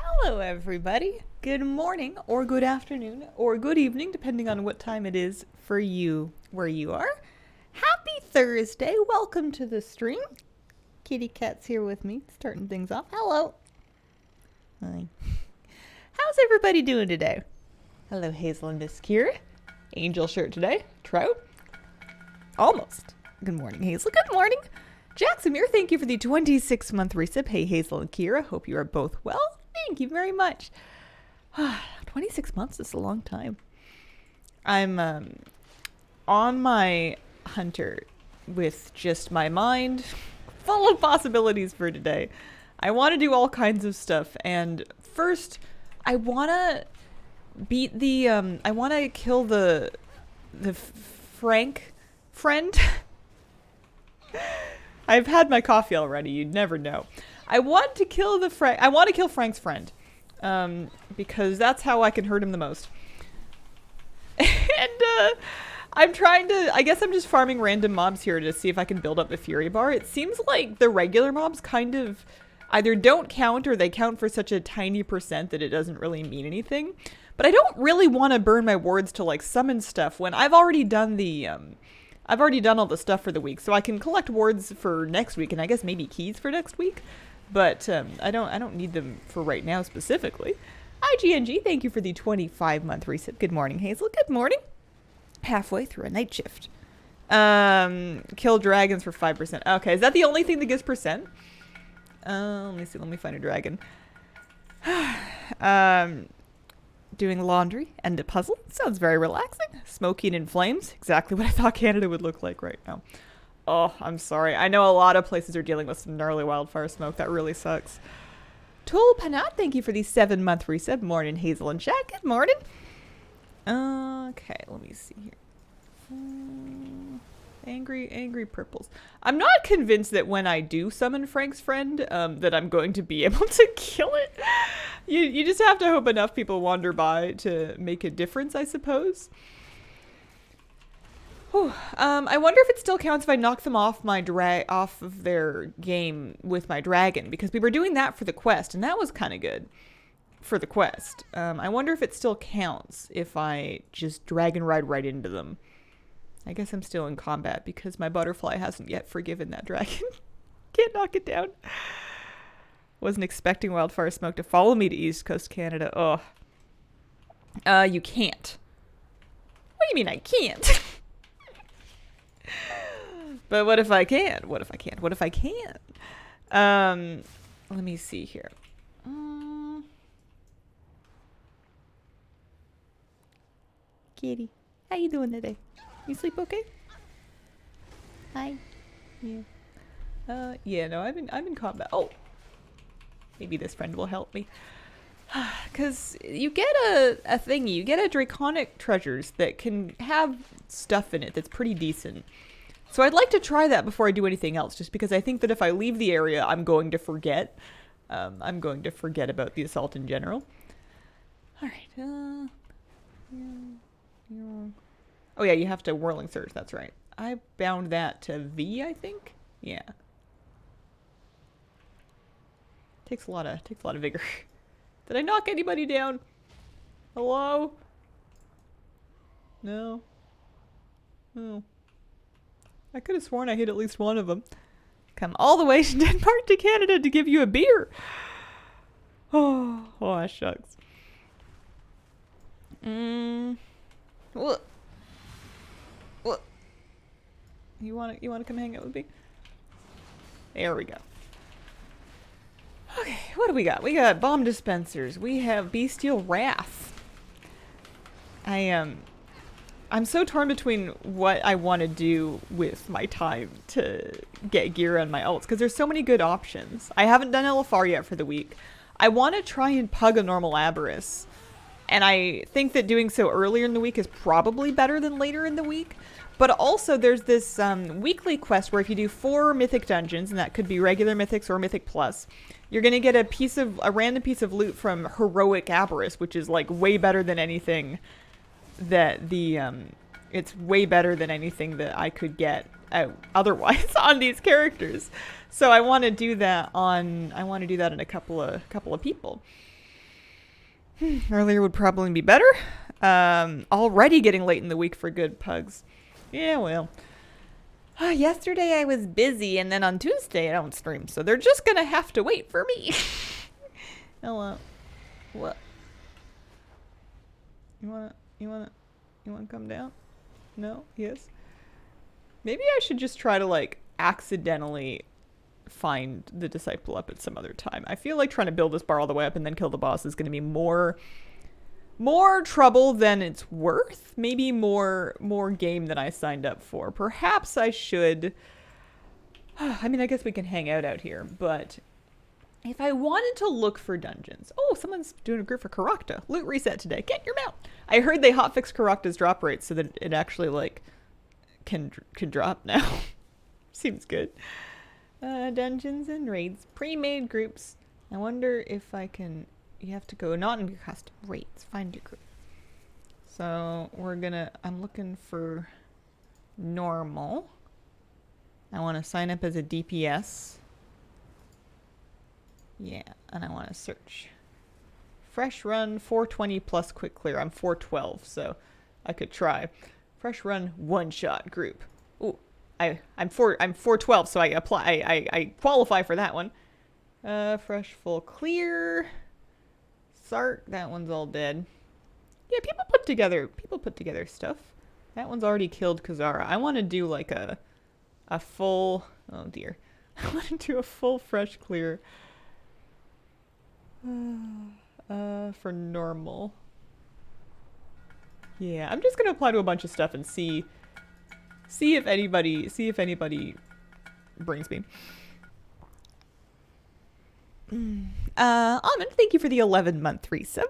Hello, everybody. Good morning, or good afternoon, or good evening, depending on what time it is for you where you are. Happy Thursday. Welcome to the stream. Kitty Cat's here with me, starting things off. Hello. Hi. How's everybody doing today? Hello, Hazel and Miss Kira. Angel shirt today. Trout. Almost. Good morning, Hazel. Good morning. Jacksamir, thank you for the 26-month resub. Hey, Hazel and Kira. Hope you are both well. Thank you very much. 26 months is a long time. I'm on my hunter with just my mind full of possibilities for today. I want to do all kinds of stuff. And first, I want to beat the... I want to kill the Frank friend. I've had my coffee already. You'd never know. I want to kill Frank's friend, because that's how I can hurt him the most. And I'm trying to. I guess I'm just farming random mobs here to see if I can build up the fury bar. It seems like the regular mobs kind of either don't count or they count for such a tiny percent that it doesn't really mean anything. But I don't really want to burn my wards to like summon stuff when I've already done the. I've already done all the stuff for the week, so I can collect wards for next week, and I guess maybe keys for next week. But I don't need them for right now specifically. IGNG, thank you for the 25-month reset. Good morning, Hazel. Good morning. Halfway through a night shift. Kill dragons for 5%. Okay, is that the only thing that gives percent? Let me see. Let me find a dragon. Doing laundry and a puzzle. Sounds very relaxing. Smoking in flames. Exactly what I thought Canada would look like right now. Oh, I'm sorry. I know a lot of places are dealing with some gnarly wildfire smoke. That really sucks. Tool Panat, thank you for the 7-month reset. Morning, Hazel and Jack. Good morning. Okay, let me see here. Angry purples. I'm not convinced that when I do summon Frank's friend, that I'm going to be able to kill it. You just have to hope enough people wander by to make a difference, I suppose. I wonder if it still counts if I knock them off off of their game with my dragon, because we were doing that for the quest, and that was kind of good for the quest. I wonder if it still counts if I just dragon ride right into them. I guess I'm still in combat because my butterfly hasn't yet forgiven that dragon. Can't knock it down. Wasn't expecting wildfire smoke to follow me to East Coast Canada. Oh. You can't. What do you mean I can't? But what if I can? What if I can't? What if I can? Let me see here. Kitty, how you doing today? You sleep okay? Hi. Yeah. Yeah, no, I'm in combat. Oh. Maybe this friend will help me. Because you get a thingy. You get a draconic treasures that can have stuff in it that's pretty decent. So I'd like to try that before I do anything else, just because I think that if I leave the area, I'm going to forget. I'm going to forget about the assault in general. Alright, oh yeah, you have to whirling surge, that's right. I bound that to V, I think? Yeah. Takes a lot of vigor. Did I knock anybody down? Hello? No. Oh. I could have sworn I hit at least one of them. Come all the way to Denmark to Canada to give you a beer. Oh, shucks. What? You wanna come hang out with me? There we go. Okay, what do we got? We got bomb dispensers. We have bestial wrath. I'm so torn between what I want to do with my time to get gear on my ults, because there's so many good options. I haven't done LFR yet for the week. I want to try and pug a normal Aberrus, and I think that doing so earlier in the week is probably better than later in the week. But also there's this weekly quest where if you do 4 mythic dungeons, and that could be regular mythics or mythic plus, you're going to get a random piece of loot from heroic Aberrus, which is like way better than anything that it's way better than anything that I could get otherwise on these characters. So I want to do that on a couple of people. Earlier would probably be better. Already getting late in the week for good pugs. Yeah, well. Yesterday I was busy, and then on Tuesday I don't stream, so they're just gonna have to wait for me. Hello. What? You wanna come down? No? Yes? Maybe I should just try to, like, accidentally find the disciple up at some other time. I feel like trying to build this bar all the way up and then kill the boss is gonna be more trouble than it's worth. Maybe more game than I signed up for. Perhaps I should... I mean, I guess we can hang out here, but if I wanted to look for dungeons... Oh, someone's doing a group for Karakta. Loot reset today. Get your mount. I heard they hotfixed Karakta's drop rate so that it actually, like, can drop now. Seems good. Dungeons and raids. Pre-made groups. I wonder if I can... You have to go not in your custom rates. Find your group. So I'm looking for normal. I want to sign up as a DPS. Yeah, and I want to search. Fresh run 420 plus quick clear. I'm 412, so I could try. Fresh run one shot group. Ooh, I'm 412, so I qualify for that one. Fresh full clear. Sark, that one's all dead. Yeah, people put together stuff. That one's already killed Kazara. I want to do like a full... Oh dear. I want to do a full fresh clear. For normal. Yeah, I'm just gonna apply to a bunch of stuff and see if anybody brings me. Almond, thank you for the 11-month resub.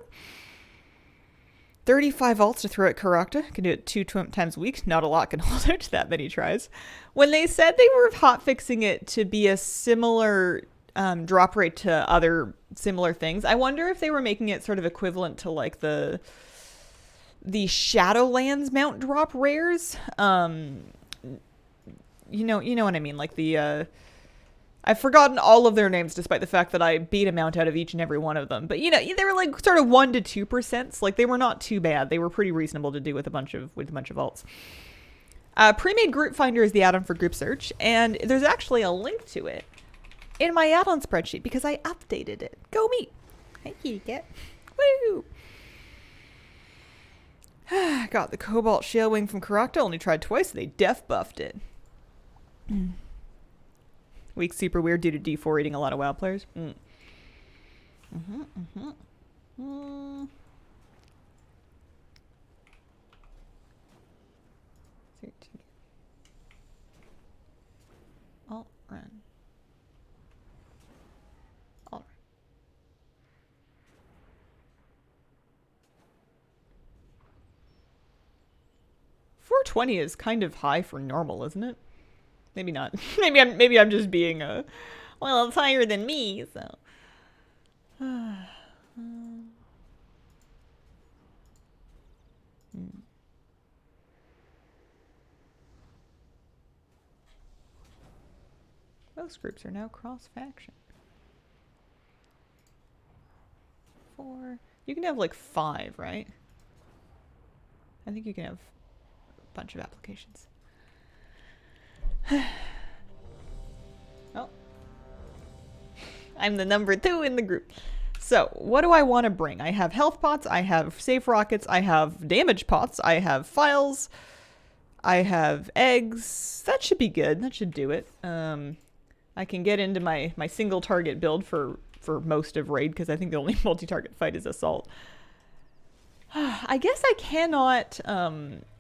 35 alts to throw at Karakta. Can do it 2 times a week. Not a lot can hold out that many tries. When they said they were hotfixing it to be a similar drop rate to other similar things, I wonder if they were making it sort of equivalent to like the Shadowlands mount drop rares. You know what I mean, like the I've forgotten all of their names despite the fact that I beat a mount out of each and every one of them. But, you know, they were like sort of 1 to 2%. Like, they were not too bad. They were pretty reasonable to do with a bunch of alts. Pre-made Group Finder is the add-on for group search. And there's actually a link to it in my add-on spreadsheet because I updated it. Go me. Thank you, Get. Woo! Got the Cobalt Shale Wing from Karakta. Only tried twice. They def buffed it. Week super weird due to D4 eating a lot of WoW players. 13. Alt run. Alt run. 420 is kind of high for normal, isn't it? Maybe not. maybe I'm just being well, it's higher than me, so. Most groups are now cross-faction. 4. You can have like 5, right? I think you can have a bunch of applications. Oh. I'm the number 2 in the group. So, what do I want to bring? I have health pots, I have safe rockets, I have damage pots, I have files, I have eggs. That should be good. That should do it. I can get into my single target build for most of raid because I think the only multi-target fight is assault. I guess I cannot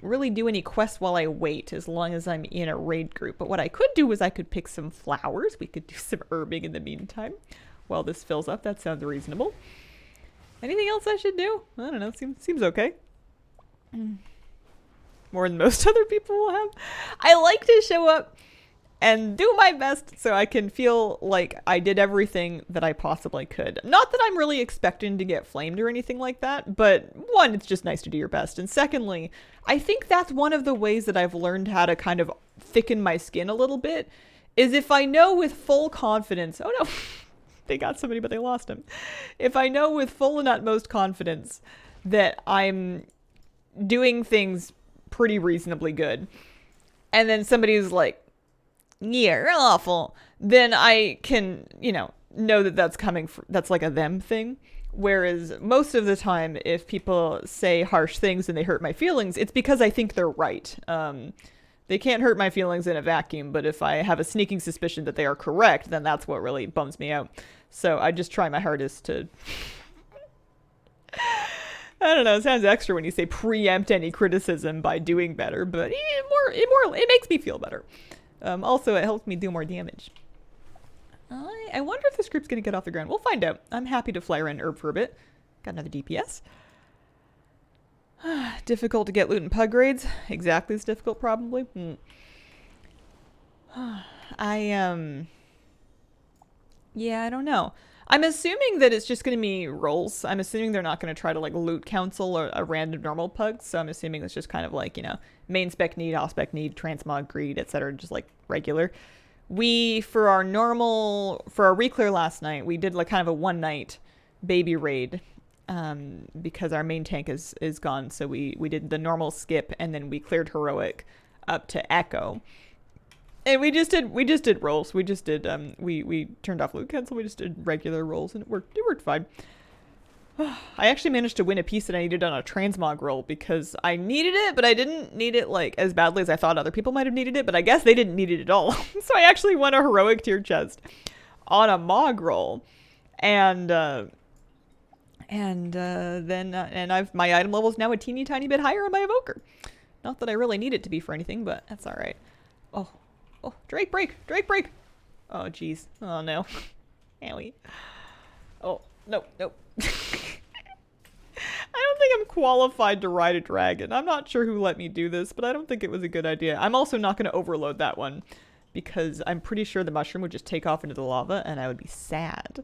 really do any quests while I wait as long as I'm in a raid group. But what I could do is I could pick some flowers. We could do some herbing in the meantime while this fills up. That sounds reasonable. Anything else I should do? I don't know. Seems okay. More than most other people will have. I like to show up and do my best so I can feel like I did everything that I possibly could. Not that I'm really expecting to get flamed or anything like that, but one, it's just nice to do your best. And secondly, I think that's one of the ways that I've learned how to kind of thicken my skin a little bit, is if I know with full confidence, oh no, they got somebody, but they lost him. If I know with full and utmost confidence that I'm doing things pretty reasonably good, and then somebody's like, yeah, you're awful, then I can, know that that's coming from, that's like a them thing. Whereas most of the time, if people say harsh things and they hurt my feelings, it's because I think they're right. They can't hurt my feelings in a vacuum, but if I have a sneaking suspicion that they are correct, then that's what really bums me out. So I just try my hardest to... I don't know, it sounds extra when you say preempt any criticism by doing better, but it makes me feel better. Also, it helps me do more damage. I wonder if this group's going to get off the ground. We'll find out. I'm happy to fly around Herb for a bit. Got another DPS. Difficult to get loot and pug raids. Exactly as difficult, probably. Yeah, I don't know. I'm assuming that it's just going to be rolls. I'm assuming they're not going to try to like loot council or a random normal pug. So I'm assuming it's just kind of like, main spec need, off spec need, transmog, greed, etc. Just like regular. For our reclear last night, we did like kind of a one night baby raid because our main tank is gone. So we did the normal skip and then we cleared heroic up to echo. And we just did rolls. We just did we turned off loot cancel. We just did regular rolls and it worked fine. I actually managed to win a piece that I needed on a transmog roll because I needed it, but I didn't need it like as badly as I thought other people might have needed it, but I guess they didn't need it at all. So I actually won a heroic tier chest on a mog roll. And my item level is now a teeny tiny bit higher on my evoker. Not that I really need it to be for anything, but that's all right. Oh, Drake break. Oh, jeez. Oh, no. Owie. Oh, no. I don't think I'm qualified to ride a dragon. I'm not sure who let me do this, but I don't think it was a good idea. I'm also not going to overload that one because I'm pretty sure the mushroom would just take off into the lava and I would be sad.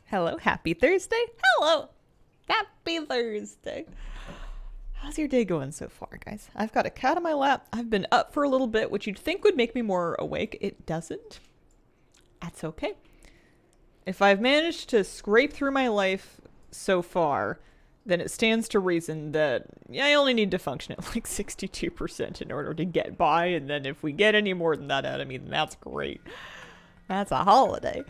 Hello, happy Thursday. Hello, happy Thursday. How's your day going so far, guys? I've got a cat on my lap. I've been up for a little bit, which you'd think would make me more awake. It doesn't. That's okay. If I've managed to scrape through my life so far, then it stands to reason that I only need to function at like 62% in order to get by, and then if we get any more than that out of me, then that's great. That's a holiday.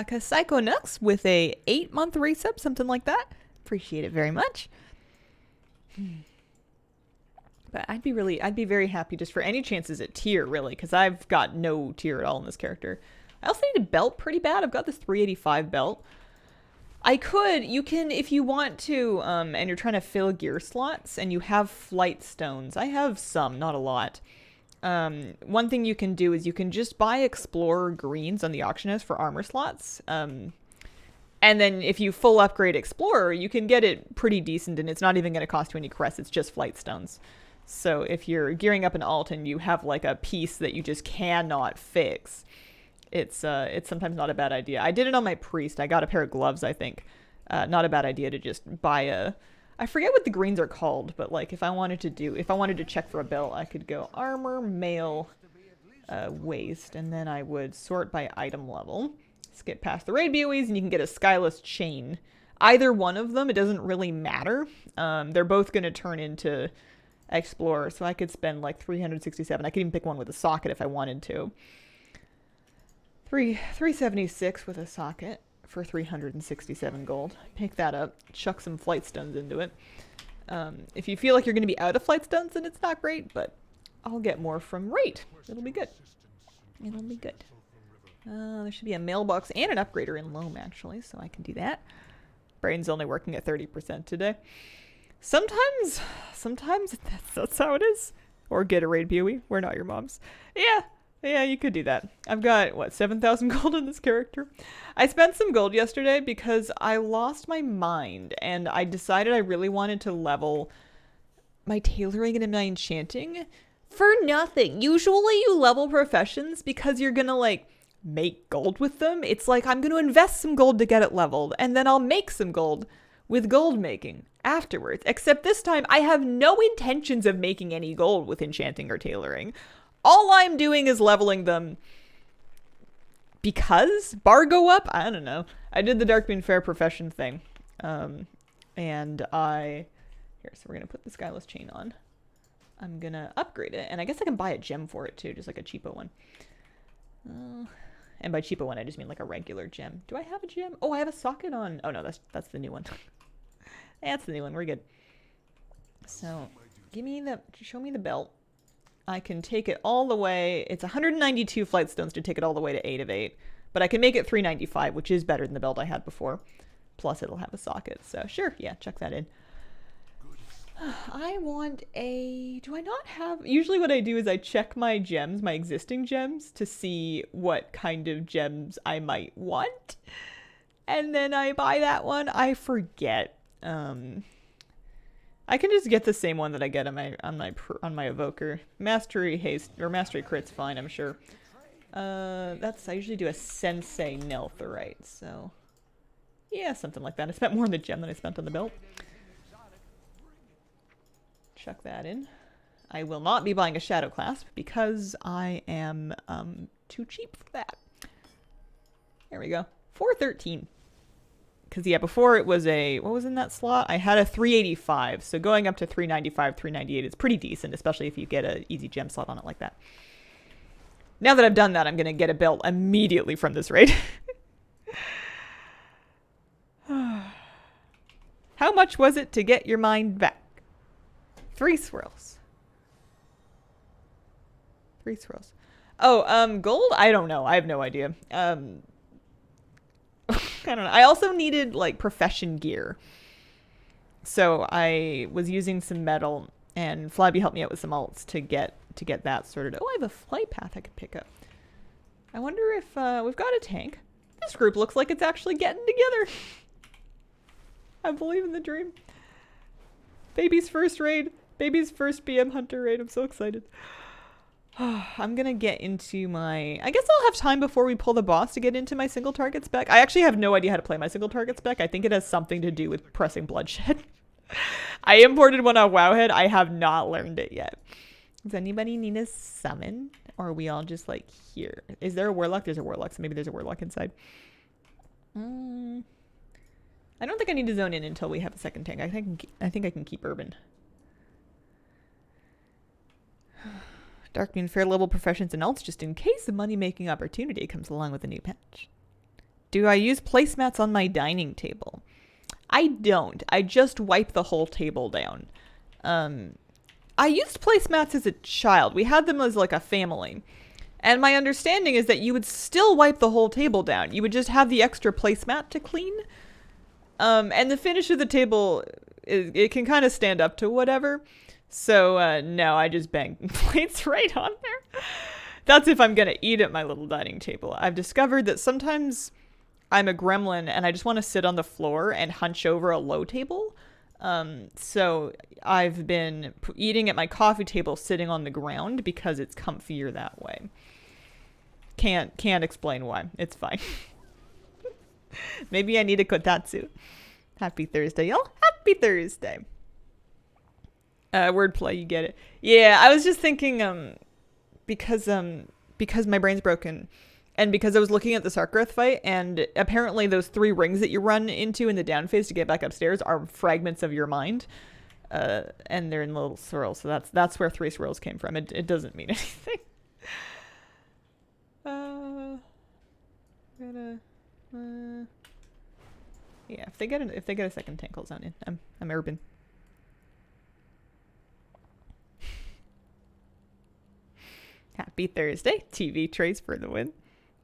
Cause Psycho Nux with a 8-month resub, something like that. Appreciate it very much. But I'd be very happy just for any chances at tier, really, because I've got no tier at all in this character. I also need a belt pretty bad. I've got this 385 belt. You can, if you want to, and you're trying to fill gear slots, and you have flight stones. I have some, not a lot. One thing you can do is you can just buy Explorer greens on the auction house for armor slots. And then if you full upgrade Explorer, you can get it pretty decent and it's not even going to cost you any crests. It's just flight stones. So if you're gearing up an alt and you have like a piece that you just cannot fix, it's sometimes not a bad idea. I did it on my priest. I got a pair of gloves, I think. Not a bad idea to just buy I forget what the greens are called, but like if I wanted to check for a belt, I could go armor, mail, waist, and then I would sort by item level. Skip past the raid BOEs, and you can get a skyless chain. Either one of them, it doesn't really matter. They're both going to turn into Explorer, so I could spend like 367. I could even pick one with a socket if I wanted to. 376 with a socket. For 367 gold. Pick that up, chuck some flight stones into it. If you feel like you're going to be out of flight stones, then it's not great, but I'll get more from raid. It'll be good. It'll be good. There should be a mailbox and an upgrader in Loam, actually, so I can do that. Brain's only working at 30% today. Sometimes that's how it is. Or get a raid BOE. We're not your moms. Yeah, you could do that. I've got, 7,000 gold in this character? I spent some gold yesterday because I lost my mind, and I decided I really wanted to level my tailoring and my enchanting for nothing. Usually you level professions because you're gonna, make gold with them. It's like I'm going to invest some gold to get it leveled, and then I'll make some gold with gold making afterwards. Except this time, I have no intentions of making any gold with enchanting or tailoring. All I'm doing is leveling them because bar go up. I don't know. I did the Darkmoon Fair profession thing, and here. So we're gonna put the Skyless chain on. I'm gonna upgrade it, and I guess I can buy a gem for it too, just like a cheapo one. And by cheapo one, I just mean like a regular gem. Do I have a gem? Oh, I have a socket on. Oh no, that's the new one. That's the new one. We're good. So, show me the belt. I can take it all the way. It's 192 flight stones to take it all the way to 8 of 8. But I can make it 395, which is better than the belt I had before. Plus, it'll have a socket. So, sure. Yeah, chuck that in. I want a... Do I not have... Usually what I do is I check my gems, my existing gems, to see what kind of gems I might want. And then I buy that one. I forget. I can just get the same one that I get on my evoker. Mastery haste or mastery crit's fine, I'm sure. I usually do a sensei Nelthorite, so yeah, something like that. I spent more on the gem than I spent on the belt. Chuck that in. I will not be buying a shadow clasp because I am too cheap for that. There we go. 413. Because, yeah, before it was what was in that slot? I had a 385, so going up to 395, 398 is pretty decent, especially if you get an easy gem slot on it like that. Now that I've done that, I'm going to get a belt immediately from this raid. How much was it to get your mind back? 3 swirls. 3 swirls. Oh, gold? I don't know. I have no idea. I don't know. I also needed like profession gear. So I was using some metal, and Flabby helped me out with some alts to get that sorted. Oh, I have a flight path I could pick up. I wonder if we've got a tank. This group looks like it's actually getting together. I believe in the dream. Baby's first raid. Baby's first BM Hunter raid. I'm so excited. I'm gonna get into my... I guess I'll have time before we pull the boss to get into my single target spec. I actually have no idea how to play my single target spec. I think it has something to do with pressing bloodshed. I imported one on Wowhead. I have not learned it yet. Does anybody need a summon? Or are we all just like here? Is there a warlock? There's a warlock, so maybe there's a warlock inside. I don't think I need to zone in until we have a second tank. I think I can keep Urban. Darkmoon Fair level professions and alts just in case a money-making opportunity comes along with a new patch. Do I use placemats on my dining table? I don't. I just wipe the whole table down. I used placemats as a child. We had them as like a family. And my understanding is that you would still wipe the whole table down. You would just have the extra placemat to clean. And the finish of the table, it can kind of stand up to whatever. So, no, I just bang plates right on there. That's if I'm going to eat at my little dining table. I've discovered that sometimes I'm a gremlin and I just want to sit on the floor and hunch over a low table. So I've been eating at my coffee table sitting on the ground because it's comfier that way. Can't explain why. It's fine. Maybe I need a kotatsu. Happy Thursday, y'all. Happy Thursday. Wordplay, you get it. Yeah, I was just thinking, because my brain's broken, and because I was looking at the Sarkareth fight, and apparently those 3 rings that you run into in the down phase to get back upstairs are fragments of your mind, and they're in little swirls. So that's where 3 swirls came from. It doesn't mean anything. Yeah, if they get a second tank, I'll zone in. I'm Urban. Happy Thursday. TV trays for the win.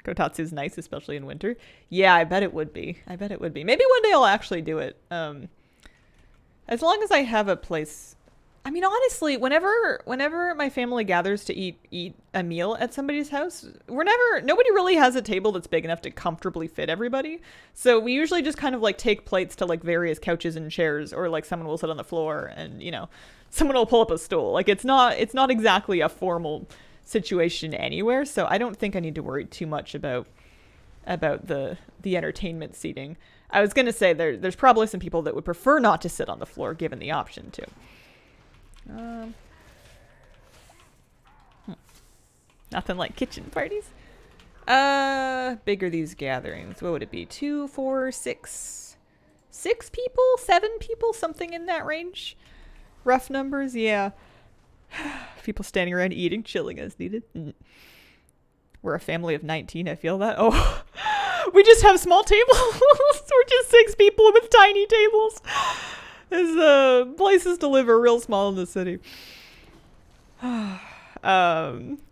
Kotatsu's nice, especially in winter. Yeah, I bet it would be. Maybe one day I'll actually do it. As long as I have a place. I mean, honestly, whenever my family gathers to eat a meal at somebody's house, nobody really has a table that's big enough to comfortably fit everybody. So we usually just kind of like take plates to like various couches and chairs, or like someone will sit on the floor and, someone will pull up a stool. Like it's not exactly a formal situation anywhere, so I don't think I need to worry too much about the entertainment seating. I was gonna say there's probably some people that would prefer not to sit on the floor given the option to. Nothing like kitchen parties. Big are these gatherings? What would it be? 2, 4, 6 people? 7 people? Something in that range? Rough numbers? Yeah. People standing around eating, chilling as needed. We're a family of 19, I feel that. Oh, we just have small tables. We're just 6 people with tiny tables. There's places to live are real small in the city.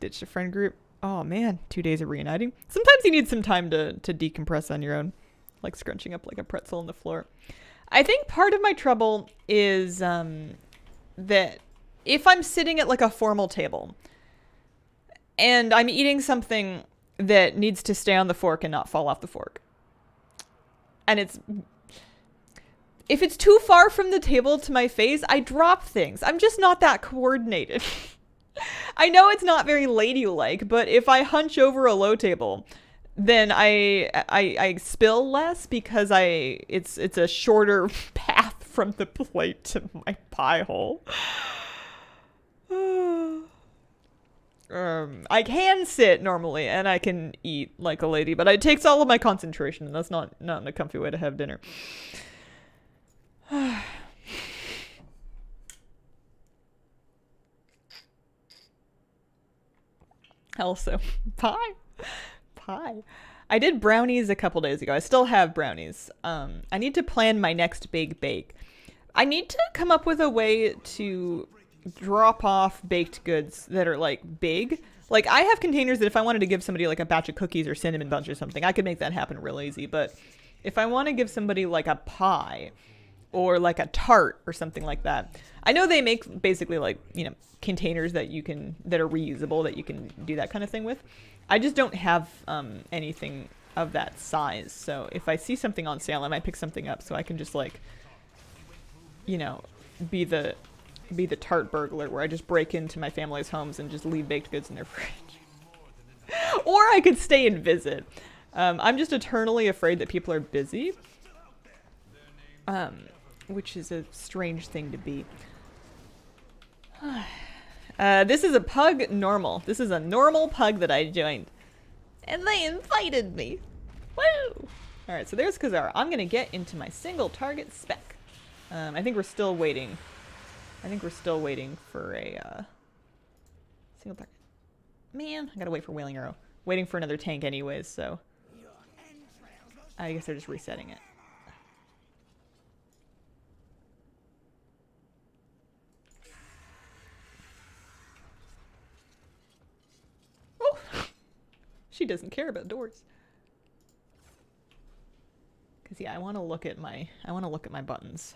Ditch a friend group. Oh man, 2 days of reuniting. Sometimes you need some time to decompress on your own, like scrunching up like a pretzel on the floor. I think part of my trouble is that if I'm sitting at like a formal table and I'm eating something that needs to stay on the fork and not fall off the fork, and if it's too far from the table to my face, I drop things. I'm just not that coordinated. I know it's not very ladylike, but if I hunch over a low table, then I spill less because it's a shorter path from the plate to my pie hole. I can sit normally and I can eat like a lady, but it takes all of my concentration, and that's not a comfy way to have dinner. Also, pie. I did brownies a couple days ago. I still have brownies. I need to plan my next big bake. I need to come up with a way to drop off baked goods that are like big. Like I have containers that if I wanted to give somebody like a batch of cookies or cinnamon buns or something, I could make that happen real easy. But if I want to give somebody like a pie or like a tart or something like that, I know they make basically like, containers that are reusable that you can do that kind of thing with. I just don't have anything of that size. So if I see something on sale, I might pick something up so I can just like, be the tart burglar where I just break into my family's homes and just leave baked goods in their fridge. Or I could stay and visit. I'm just eternally afraid that people are busy. Which is a strange thing to be. This is a pug normal. This is a normal pug that I joined. And they invited me. Woo! Alright, so there's Kazara. I'm going to get into my single target spec. I think we're still waiting. For a single target. Man, I gotta wait for Wailing Arrow. Waiting for another tank anyways, so I guess they're just resetting it. Oh! She doesn't care about doors. Cause yeah, I want to look at my buttons.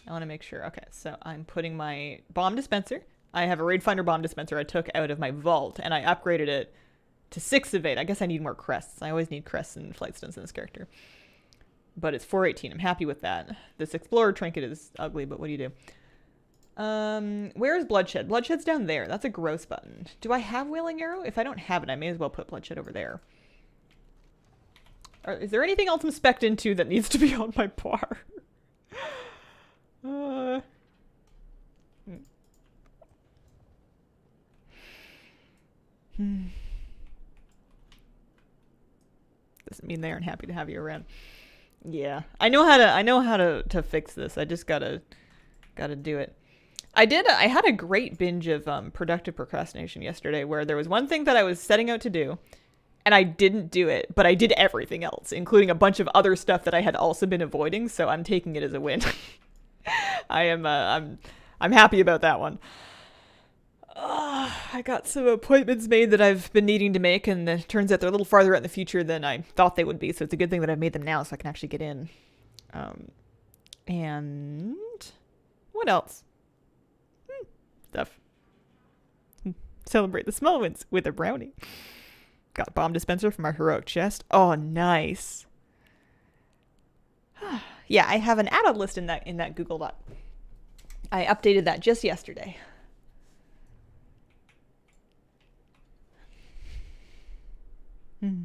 I want to make sure. Okay, so I'm putting my bomb dispenser. I have a Raid Finder bomb dispenser I took out of my vault, and I upgraded it to 6 of 8. I guess I need more crests. I always need crests and flight stones in this character. But it's 418. I'm happy with that. This Explorer trinket is ugly, but what do you do? Where is Bloodshed? Bloodshed's down there. That's a gross button. Do I have Wailing Arrow? If I don't have it, I may as well put Bloodshed over there. Is there anything else I'm spec'd into that needs to be on my bar? Doesn't mean they aren't happy to have you around. Yeah, I know how to fix this. I just gotta do it. I had a great binge of productive procrastination yesterday, where there was one thing that I was setting out to do, and I didn't do it, but I did everything else, including a bunch of other stuff that I had also been avoiding. So I'm taking it as a win. I'm happy about that one. I got some appointments made that I've been needing to make, and it turns out they're a little farther out in the future than I thought they would be, so it's a good thing that I've made them now so I can actually get in. And what else? Stuff. Celebrate the small wins with a brownie. Got a bomb dispenser from our heroic chest. Oh, nice. Yeah, I have an add-on list in that Google Doc. I updated that just yesterday. Hmm.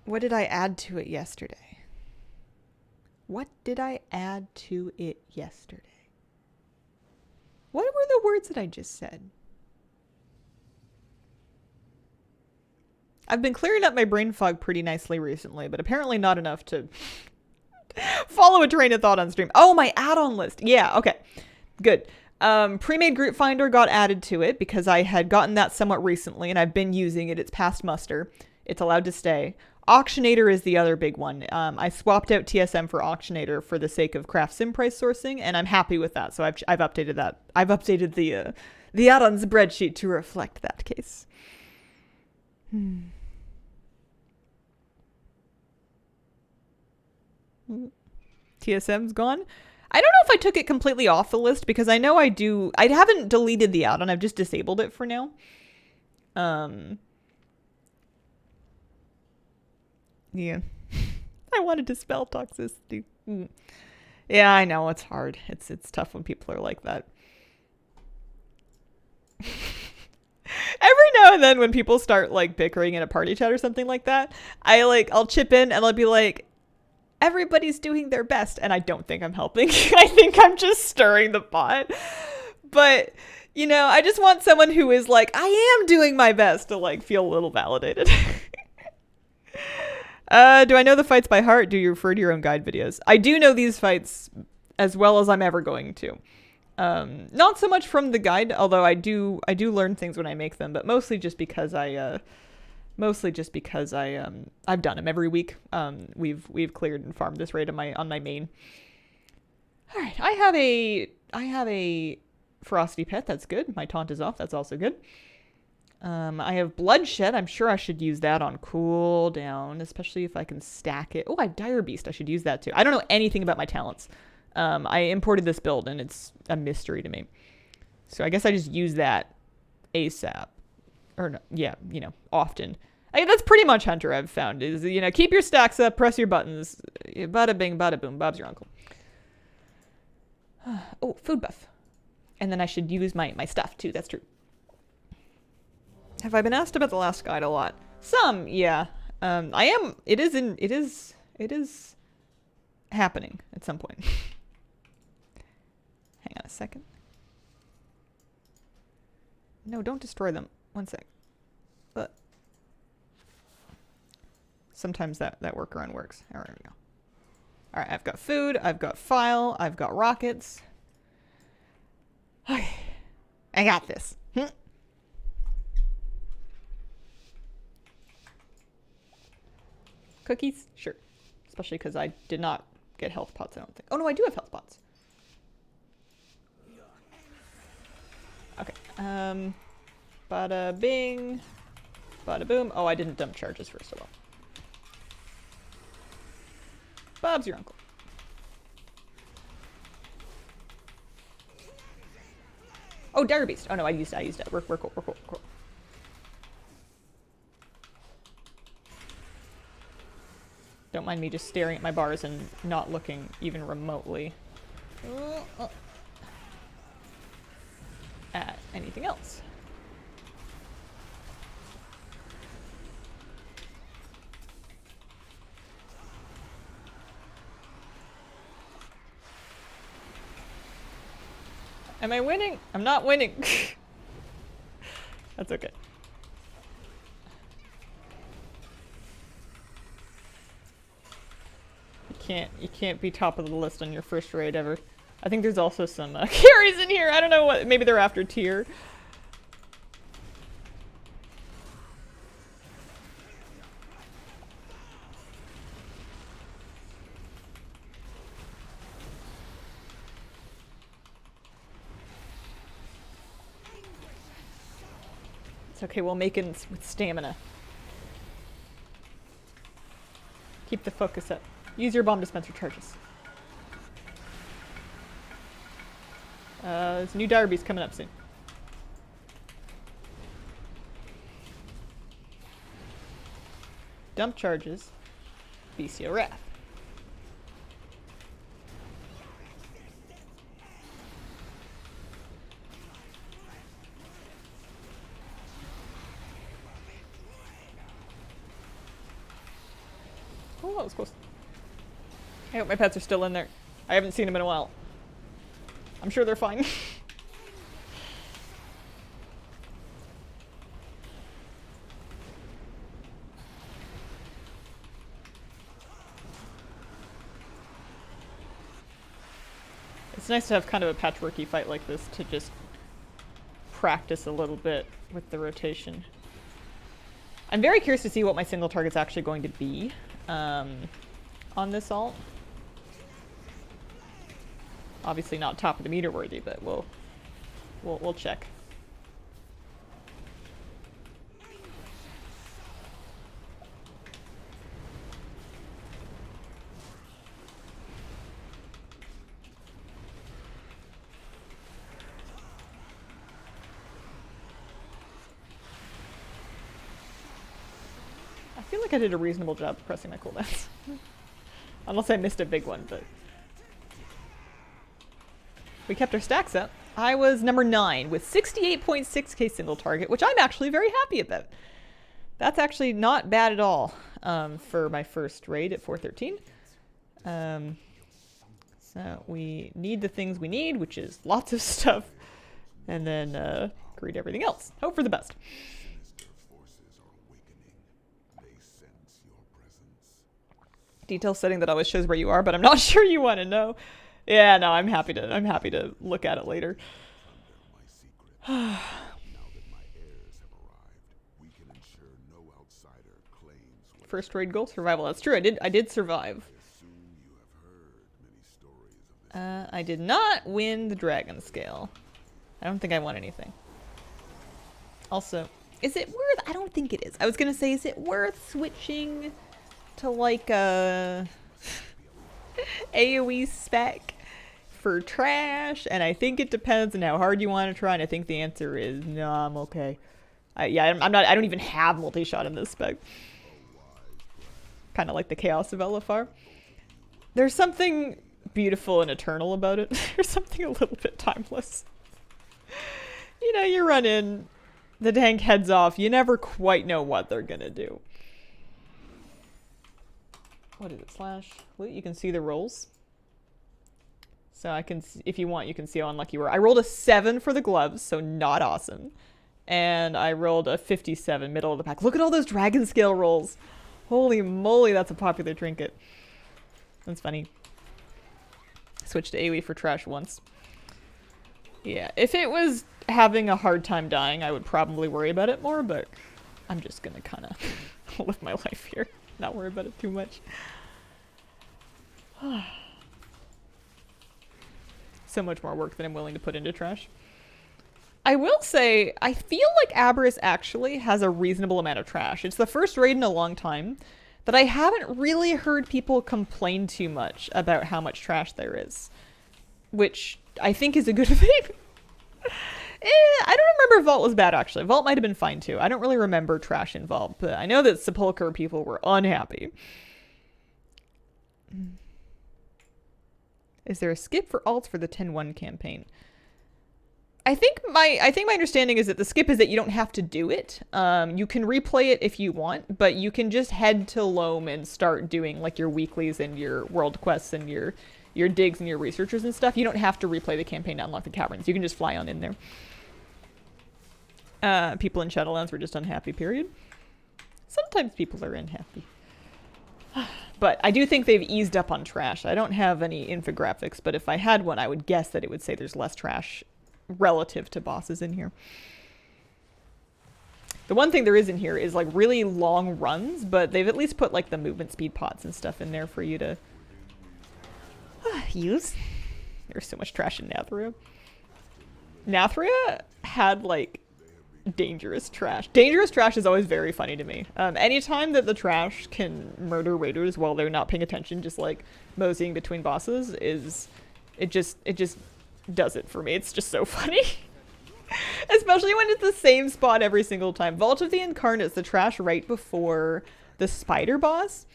What did I add to it yesterday? What did I add to it yesterday? What were the words that I just said? I've been clearing up my brain fog pretty nicely recently, but apparently not enough to follow a train of thought on stream. Oh, my add-on list. Yeah, okay. Good. Pre-made group finder got added to it because I had gotten that somewhat recently and I've been using it. It's past muster. It's allowed to stay. Auctionator is the other big one. I swapped out TSM for Auctionator for the sake of craft sim price sourcing, and I'm happy with that. So I've updated that. I've updated the add-on spreadsheet to reflect that case. TSM's gone. I don't know if I took it completely off the list because I know I do. I haven't deleted the add-on. I've just disabled it for now. Yeah. I wanted to spell toxicity. Yeah, I know. It's hard. It's tough when people are like that. Every now and then when people start like bickering in a party chat or something like that, I'll chip in and I'll be like, everybody's doing their best, and I don't think I'm helping. I think I'm just stirring the pot. But, you know, I just want someone who is like, I am doing my best to like feel a little validated. Do I know the fights by heart? Do you refer to your own guide videos? I do know these fights as well as I'm ever going to. Not so much from the guide, although I do learn things when I make them, but mostly just because I've done them every week. We've cleared and farmed this raid on my main. All right, I have a frosty pet. That's good. My taunt is off. That's also good. I have bloodshed. I'm sure I should use that on cooldown, especially if I can stack it. Oh, I have dire beast. I should use that too. I don't know anything about my talents. I imported this build and it's a mystery to me. So I guess I just use that ASAP. Or no, yeah, you know, often. That's pretty much Hunter I've found is, you know, keep your stacks up, press your buttons. Bada bing, bada boom. Bob's your uncle. Oh, food buff. And then I should use my stuff too. That's true. Have I been asked about the last guide a lot? Some, yeah. I am. It is happening at some point. Hang on a second. No, don't destroy them. One sec. But sometimes that workaround works. All right, there we go. All right, I've got food. I've got file. I've got rockets. Okay, I got this. Cookies? Sure. Especially because I did not get health pots, I don't think. Oh, no, I do have health pots. Okay. Bada bing. Bada boom. Oh, I didn't dump charges first of all. Bob's your uncle. Oh, Dire Beast. Oh, no, I used it. We're cool. Don't mind me just staring at my bars and not looking even remotely at anything else. Am I winning? I'm not winning. That's okay. You can't be top of the list on your first raid ever. I think there's also some carries in here. I don't know what. Maybe they're after tier. It's okay. We'll make it with stamina. Keep the focus up. Use your bomb dispenser charges. There's a new Dire Beast coming up soon. Dump charges. Bestial Wrath. Oh, that was close. I hope my pets are still in there. I haven't seen them in a while. I'm sure they're fine. It's nice to have kind of a patchworky fight like this to just practice a little bit with the rotation. I'm very curious to see what my single target's actually going to be on this ult. Obviously not top of the meter worthy, but we'll check. I feel like I did a reasonable job pressing my cooldowns. Unless I missed a big one, but... We kept our stacks up. I was number 9 with 68.6k single target, which I'm actually very happy about. That's actually not bad at all for my first raid at 413. So we need the things we need, which is lots of stuff, and then greet everything else. Hope for the best. Detail setting that always shows where you are, but I'm not sure you want to know. Yeah, no, I'm happy to look at it later. First raid goal, survival. That's true. I did survive. I did not win the dragon scale. I don't think I won anything. Also, is it worth? I don't think it is. I was gonna say, is it worth switching to like a AoE spec for trash? And I think it depends on how hard you want to try, and I think the answer is no, I'm okay. Yeah, I'm not. I don't even have multi-shot in this spec. Kind of like the Chaos of LFR. There's something beautiful and eternal about it. There's something a little bit timeless. You know, you run in, the tank heads off, you never quite know what they're gonna do. What is it, slash? Well, you can see the rolls. So I can, if you want, you can see how unlucky you were. I rolled a 7 for the gloves, so not awesome. And I rolled a 57, middle of the pack. Look at all those dragon scale rolls. Holy moly, that's a popular trinket. That's funny. Switched to AoE for trash once. Yeah, if it was having a hard time dying, I would probably worry about it more, but I'm just gonna kind of live my life here. Not worry about it too much. So much more work than I'm willing to put into trash. I will say, I feel like Aberrus actually has a reasonable amount of trash. It's the first raid in a long time that I haven't really heard people complain too much about how much trash there is. Which I think is a good thing. I don't remember if Vault was bad, actually. Vault might have been fine, too. I don't really remember trash in Vault, but I know that Sepulchre people were unhappy. Is there a skip for alts for the 10-1 campaign? I think my understanding is that the skip is that you don't have to do it. You can replay it if you want, but you can just head to Loam and start doing like your weeklies and your world quests and your digs and your researchers and stuff. You don't have to replay the campaign to unlock the caverns. You can just fly on in there. People in Shadowlands were just unhappy, period. Sometimes people are unhappy. But I do think they've eased up on trash. I don't have any infographics, but if I had one, I would guess that it would say there's less trash relative to bosses in here. The one thing there is in here is like really long runs, but they've at least put like the movement speed pots and stuff in there for you to use. There's so much trash in Nathria. Nathria had like dangerous trash. Dangerous trash is always very funny to me. Anytime that the trash can murder raiders while they're not paying attention, just like moseying between bosses, it just does it for me. It's just so funny. Especially when it's the same spot every single time. Vault of the Incarnates, the trash right before the spider boss,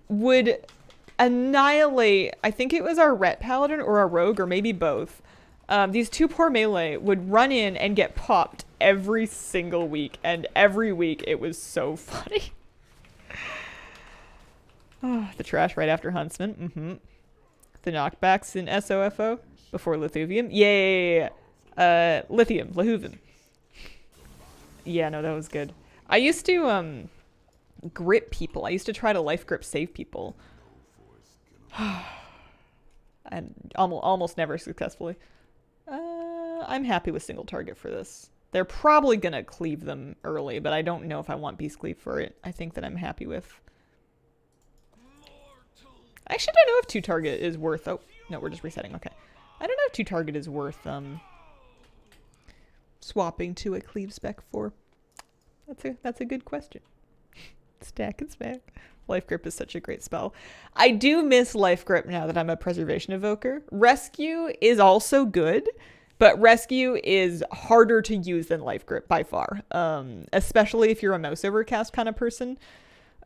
would annihilate, I think it was our Ret Paladin or our Rogue, or maybe both. These two poor melee would run in and get popped every single week, and every week it was so funny. Oh, the trash right after Huntsman. The knockbacks in SOFO before Lithuvium. Yeah. Lithium. Lahuvium. Yeah, no, that was good. I used to, grip people. I used to try to life grip save people. And almost never successfully. I'm happy with single target for this. They're probably going to cleave them early, but I don't know if I want beast cleave for it. I think that I'm happy with. I actually don't know if 2-target is worth... Oh, no, we're just resetting. Okay. I don't know if 2-target is worth swapping to a cleave spec for. That's a good question. Stack and smack. Life Grip is such a great spell. I do miss Life Grip now that I'm a Preservation Evoker. Rescue is also good, but Rescue is harder to use than Life Grip by far. Especially if you're a mouse overcast kind of person.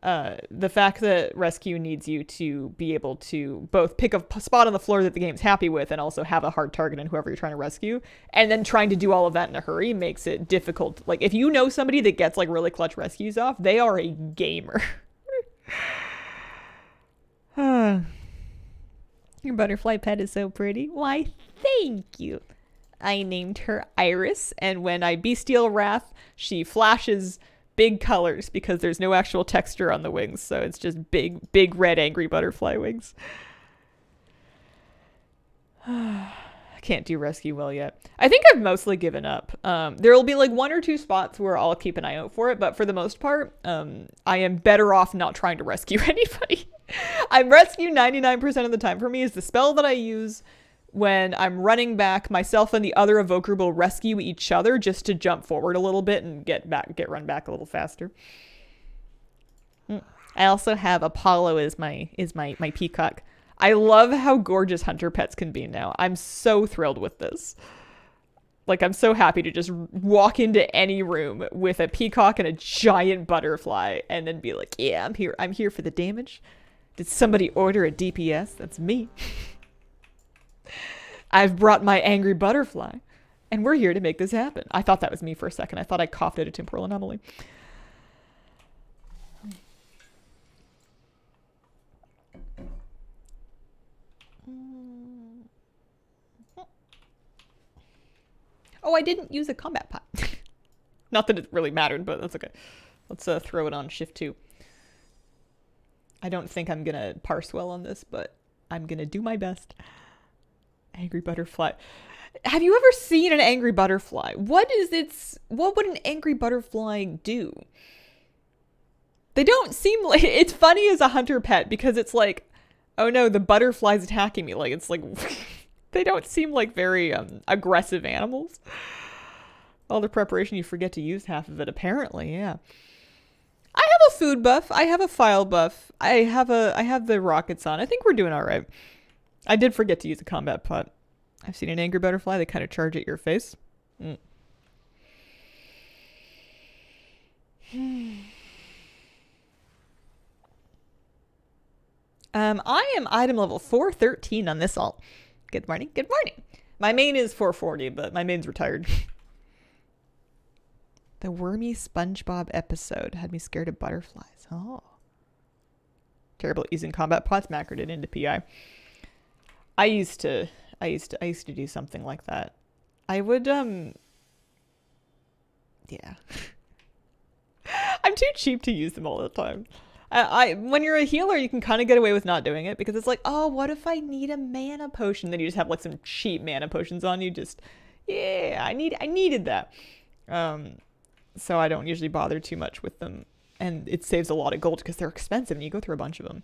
The fact that Rescue needs you to be able to both pick a spot on the floor that the game's happy with and also have a hard target on whoever you're trying to rescue, and then trying to do all of that in a hurry makes it difficult. Like, if you know somebody that gets, like, really clutch rescues off, they are a gamer. Your butterfly pet is so pretty. Why, thank you. I named her Iris, and when I bestial Wrath, she flashes big colors because there's no actual texture on the wings, so it's just big red angry butterfly wings. I can't do rescue well yet. I think I've mostly given up. There will be like 1 or 2 spots where I'll keep an eye out for it, but for the most part, I am better off not trying to rescue anybody. I'm rescue 99% of the time. For me, is the spell that I use when I'm running back. Myself and the other evoker will rescue each other just to jump forward a little bit and get run back a little faster. I also have Apollo as my peacock. I love how gorgeous hunter pets can be now. I'm so thrilled with this. Like, I'm so happy to just walk into any room with a peacock and a giant butterfly and then be like, yeah, I'm here for the damage. Did somebody order a DPS? That's me. I've brought my angry butterfly, and we're here to make this happen. I thought that was me for a second. I thought I coughed at a temporal anomaly. Oh, I didn't use a combat pot. Not that it really mattered, but that's okay. Let's throw it on shift 2. I don't think I'm going to parse well on this, but I'm going to do my best. Angry butterfly. Have you ever seen an angry butterfly? What would an angry butterfly do? They don't seem like... It's funny as a hunter pet because it's like, oh no, the butterfly's attacking me. Like, it's like... They don't seem like very aggressive animals. All the preparation, you forget to use half of it, apparently, yeah. I have a food buff. I have a file buff. I have the rockets on. I think we're doing all right. I did forget to use a combat pot. I've seen an angry butterfly. They kind of charge at your face. I am item level 413 on this alt. Good morning. Good morning. My main is 440, but my main's retired. The wormy SpongeBob episode had me scared of butterflies. Oh. Terrible at using combat pots. Macroed it into PI. I used to do something like that. I would, yeah. I'm too cheap to use them all the time. When you're a healer, you can kind of get away with not doing it because it's like, oh, what if I need a mana potion? Then you just have like some cheap mana potions on you. Just, yeah, I needed that. So I don't usually bother too much with them. And it saves a lot of gold because they're expensive and you go through a bunch of them.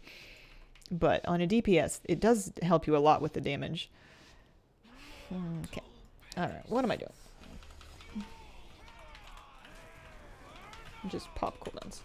But on a DPS, it does help you a lot with the damage. Okay. Alright, what am I doing? Just pop cooldowns.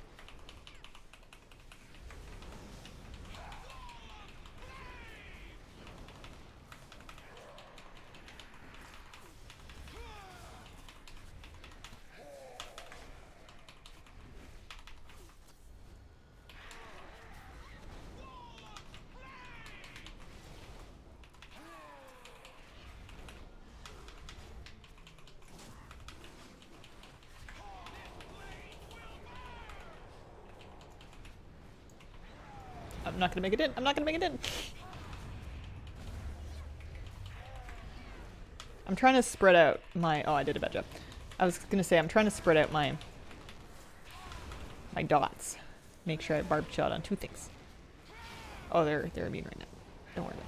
I'm not gonna make it in. I'm not gonna make it in. I'm trying to spread out my... Oh, I did a bad job. I was gonna say I'm trying to spread out my dots. Make sure I barb shot on 2 things. Oh, they're immune right now. Don't worry about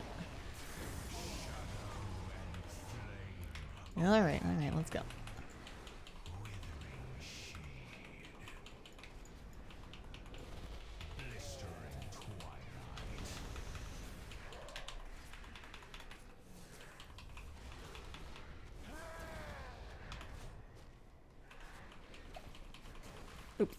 it. Alright, let's go. Oops.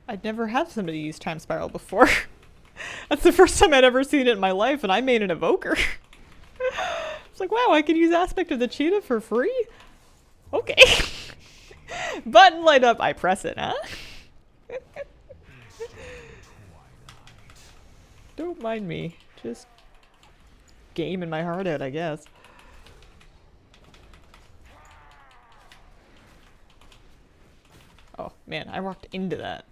I'd never had somebody use Time Spiral before. That's the first time I'd ever seen it in my life, and I made an evoker. It's like, wow, I can use Aspect of the Cheetah for free? Okay. Button light up, I press it, huh? Don't mind me. Just gaming my heart out, I guess. Oh, man, I walked into that.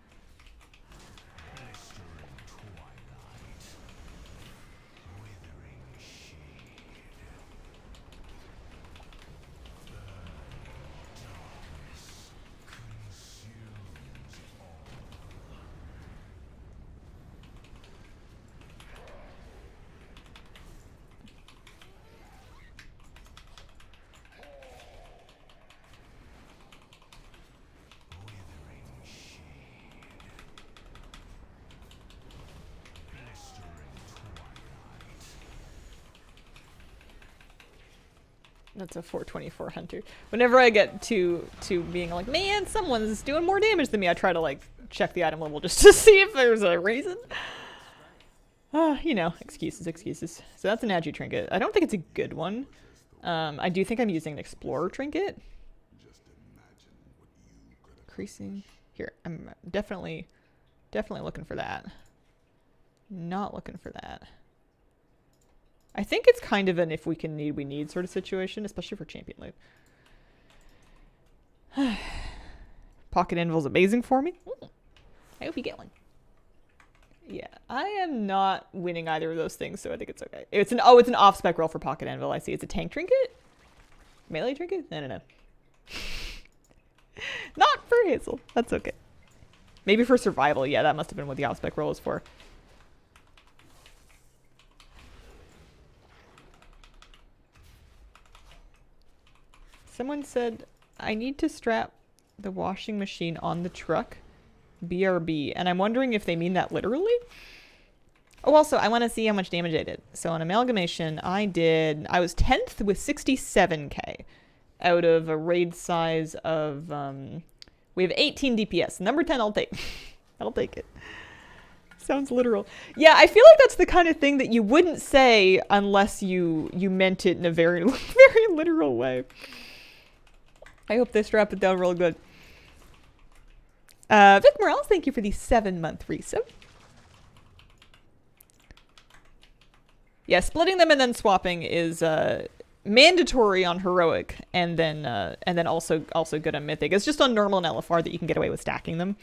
That's a 424 hunter. Whenever I get to being like, man, someone's doing more damage than me, I try to like check the item level just to see if there's a reason. You know, excuses. So that's an Agi trinket. I don't think it's a good one. I do think I'm using an explorer trinket. Increasing. Here, I'm definitely looking for that. Not looking for that. I think it's kind of an if we can need, we need sort of situation, especially for champion loot. Pocket Anvil's amazing for me. I hope you get one. Yeah, I am not winning either of those things, so I think it's okay. It's an off-spec roll for Pocket Anvil, I see. It's a tank trinket? Melee trinket? No. Not for Hazel. That's okay. Maybe for survival, yeah, that must have been what the off-spec roll is for. Someone said, I need to strap the washing machine on the truck. BRB. And I'm wondering if they mean that literally? Oh, also, I want to see how much damage I did. So on Amalgamation, I was 10th with 67k out of a raid size of, we have 18 DPS. Number 10, I'll take. I'll take it. Sounds literal. Yeah, I feel like that's the kind of thing that you wouldn't say unless you meant it in a very, very literal way. I hope they strap it down real good. Vic Morales, thank you for the 7-month resub. Yeah, splitting them and then swapping is mandatory on heroic, and then also good on mythic. It's just on normal and LFR that you can get away with stacking them.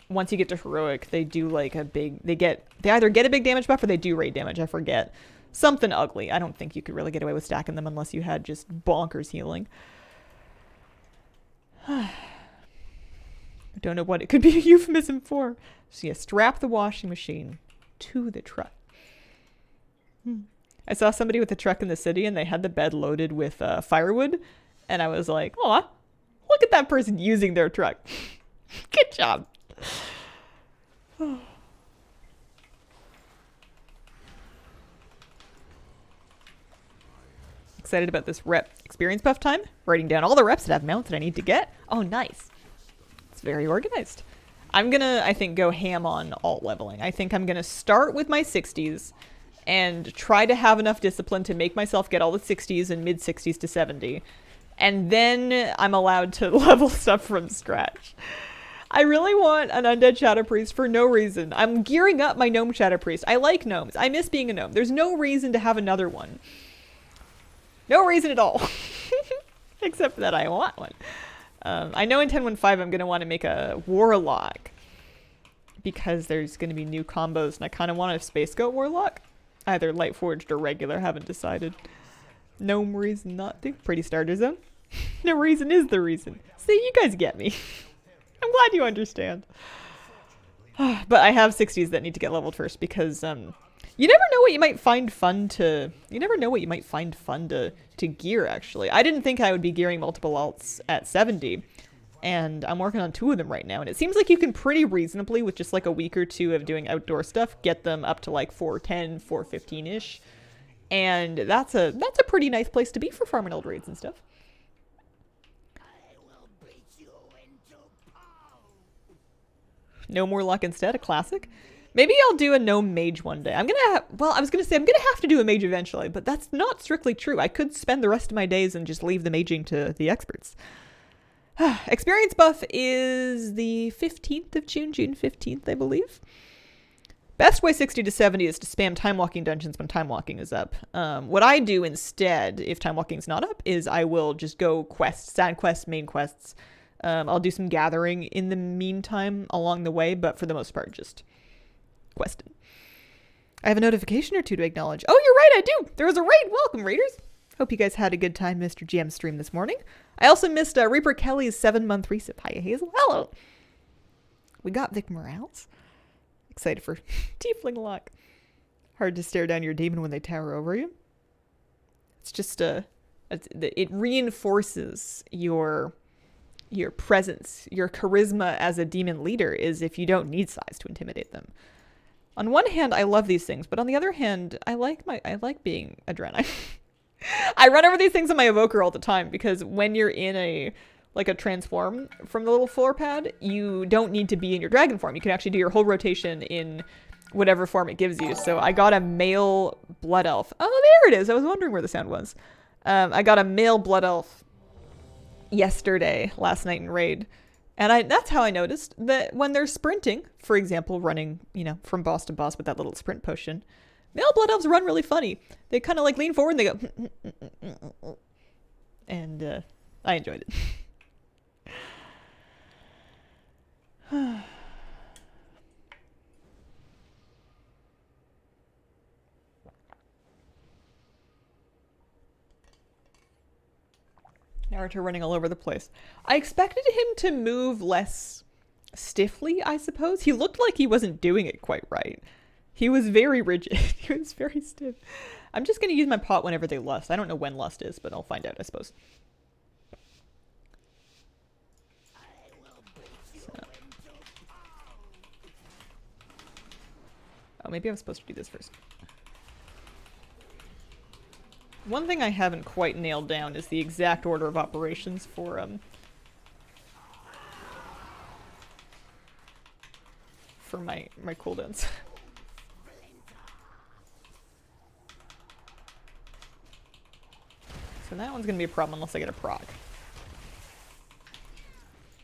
Once you get to heroic, they do like a big. They either get a big damage buff or they do raid damage. I forget, something ugly. I don't think you could really get away with stacking them unless you had just bonkers healing. I don't know what it could be a euphemism for. So yeah, strap the washing machine to the truck. I saw somebody with a truck in the city and they had the bed loaded with firewood. And I was like, aw, look at that person using their truck. Good job. Excited about this rep experience buff time. Writing down all the reps that have mounts that I need to get. Oh, nice. It's very organized. I'm gonna, I think, go ham on alt leveling. I think I'm gonna start with my 60s and try to have enough discipline to make myself get all the 60s and mid 60s to 70. And then I'm allowed to level stuff from scratch. I really want an undead Shadow Priest for no reason. I'm gearing up my gnome Shadow Priest. I like gnomes. I miss being a gnome. There's no reason to have another one. No reason at all. Except that I want one. I know in 10.15 I'm going to want to make a Warlock. Because there's going to be new combos, and I kind of want a Space Goat Warlock. Either Light Forged or regular, haven't decided. No reason not to. Pretty starter zone. No reason is the reason. See, you guys get me. I'm glad you understand. But I have 60s that need to get leveled first because you never know what you might find fun to. You never know what you might find fun to gear. Actually, I didn't think I would be gearing multiple alts at 70, and I'm working on 2 of them right now. And it seems like you can pretty reasonably, with just like a week or 2 of doing outdoor stuff, get them up to like 410, 415 ish. And that's a pretty nice place to be for farming old raids and stuff. No more luck instead, a classic. Maybe I'll do a gnome mage one day. I was gonna say I'm gonna have to do a mage eventually, but that's not strictly true. I could spend the rest of my days and just leave the maging to the experts. Experience buff is the 15th of June, June 15th, I believe. Best way 60 to 70 is to spam time walking dungeons when time walking is up. What I do instead, if time walking is not up, is I will just go quests, side quests, main quests. I'll do some gathering in the meantime along the way, but for the most part, just questing. I have a notification or 2 to acknowledge. Oh, you're right, I do. There was a raid. Welcome, raiders. Hope you guys had a good time, Mr. GM stream this morning. I also missed Reaper Kelly's 7-month resip. Hiya, Hazel. Hello. We got Vic Morales. Excited for Tiefling Lock. Hard to stare down your demon when they tower over you. It's just it reinforces your presence, your charisma as a demon leader is if you don't need size to intimidate them. On one hand, I love these things, but on the other hand, I like being a Draenei. I run over these things on my evoker all the time because when you're in a transform from the little floor pad, you don't need to be in your dragon form. You can actually do your whole rotation in whatever form it gives you. So I got a male blood elf. Oh, there it is. I was wondering where the sound was. I got a male blood elf last night in raid. And that's how I noticed that when they're sprinting, for example, running, from boss to boss with that little sprint potion, male blood elves run really funny. They kind of like lean forward and they go, and I enjoyed it. Naruto running all over the place. I expected him to move less stiffly, I suppose. He looked like he wasn't doing it quite right. He was very rigid. He was very stiff. I'm just going to use my pot whenever they lust. I don't know when lust is, but I'll find out, I suppose. Oh, maybe I'm supposed to do this first. One thing I haven't quite nailed down is the exact order of operations for my cooldowns. So that one's gonna be a problem unless I get a proc.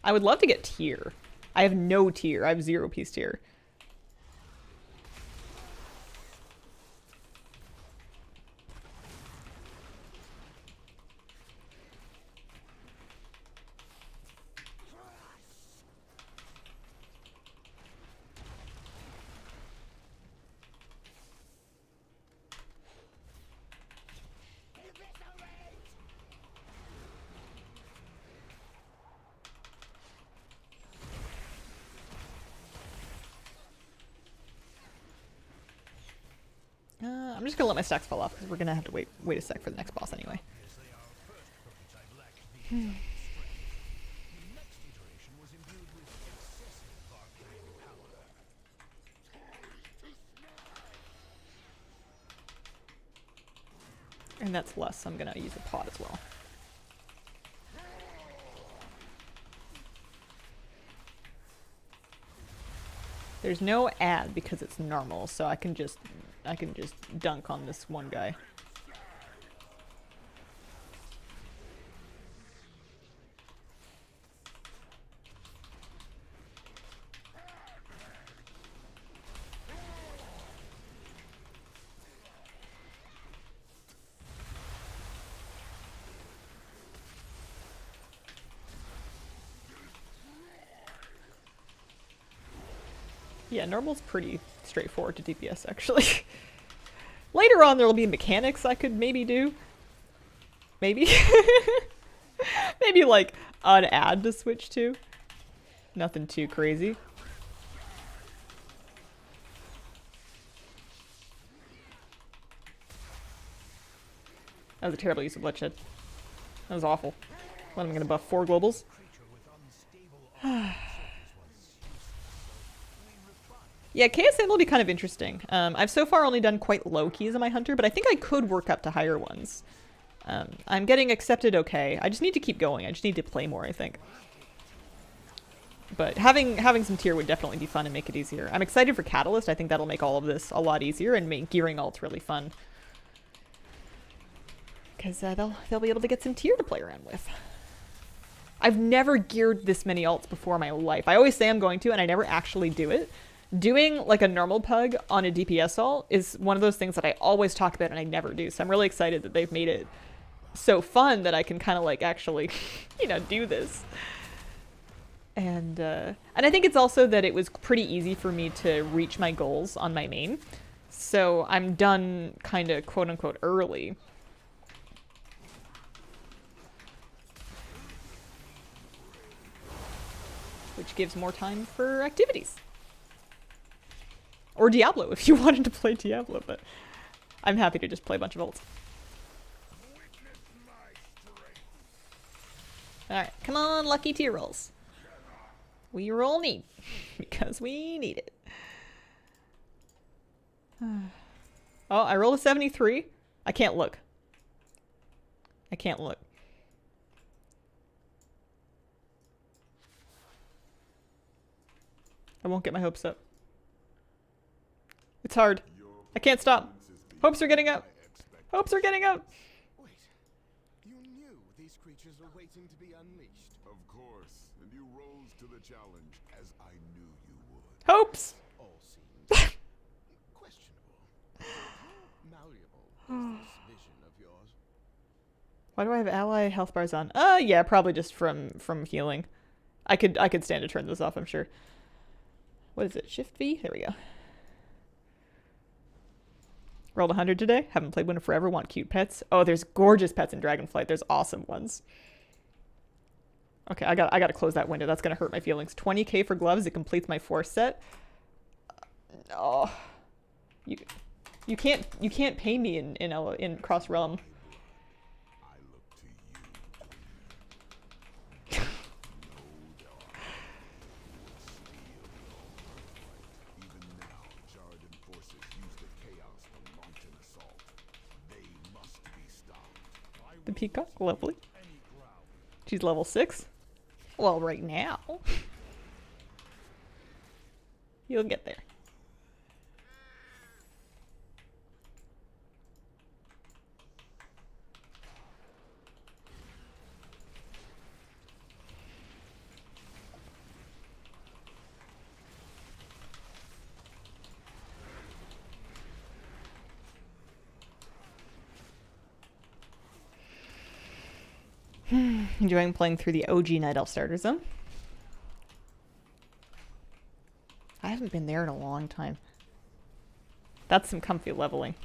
I would love to get tier. I have no tier. I have 0 piece tier. I'm just gonna let my stacks fall off because we're gonna have to wait a sec for the next boss anyway. And that's less, so I'm gonna use a pot as well. There's no ad because it's normal, so I can just dunk on this one guy. Yeah, normal's pretty straightforward to DPS, actually. Later on, there'll be mechanics I could maybe do. Maybe. Maybe, like, an ad to switch to. Nothing too crazy. That was a terrible use of bloodshed. That was awful. What, am I gonna buff 4 globals? Yeah, KSM will be kind of interesting. I've so far only done quite low keys on my hunter, but I think I could work up to higher ones. I'm getting accepted okay. I just need to keep going. I just need to play more, I think. But having some tier would definitely be fun and make it easier. I'm excited for Catalyst. I think that'll make all of this a lot easier and make gearing ults really fun. Because they'll be able to get some tier to play around with. I've never geared this many ults before in my life. I always say I'm going to, and I never actually do it. Doing like a normal pug on a DPS ult is one of those things that I always talk about and I never do. So I'm really excited that they've made it so fun that I can kind of like actually, you know, do this. And I think it's also that it was pretty easy for me to reach my goals on my main. So I'm done kind of quote unquote early. Which gives more time for activities. Or Diablo if you wanted to play Diablo, but I'm happy to just play a bunch of ults. Alright, come on, lucky tier rolls. We roll neat, because we need it. Oh, I rolled a 73. I can't look. I can't look. I won't get my hopes up. It's hard. I can't stop. Hopes are getting up. Hopes are getting up. Wait, you knew these creatures were waiting to be unleashed. Of course, and you rose to the challenge, as I knew you would. Hopes. All seemed questionable. How malleable is this vision of yours? Why do I have ally health bars on? Yeah, probably just from healing. I could stand to turn this off, I'm sure. What is it? Shift V? There we go. Rolled 100 today. Haven't played one in forever. Want cute pets. Oh, there's gorgeous pets in Dragonflight. There's awesome ones. Okay, I gotta close that window. That's gonna hurt my feelings. 20k for gloves. It completes my force set. Oh, you can't pay me in Cross Realm. I look to you. Even now, Jarden forces use the chaos to launch an assault. They must be stopped. The peacock, lovely. She's level 6. Well, right now. You'll get there. Enjoying playing through the OG Night Elf starter zone. I haven't been there in a long time. That's some comfy leveling.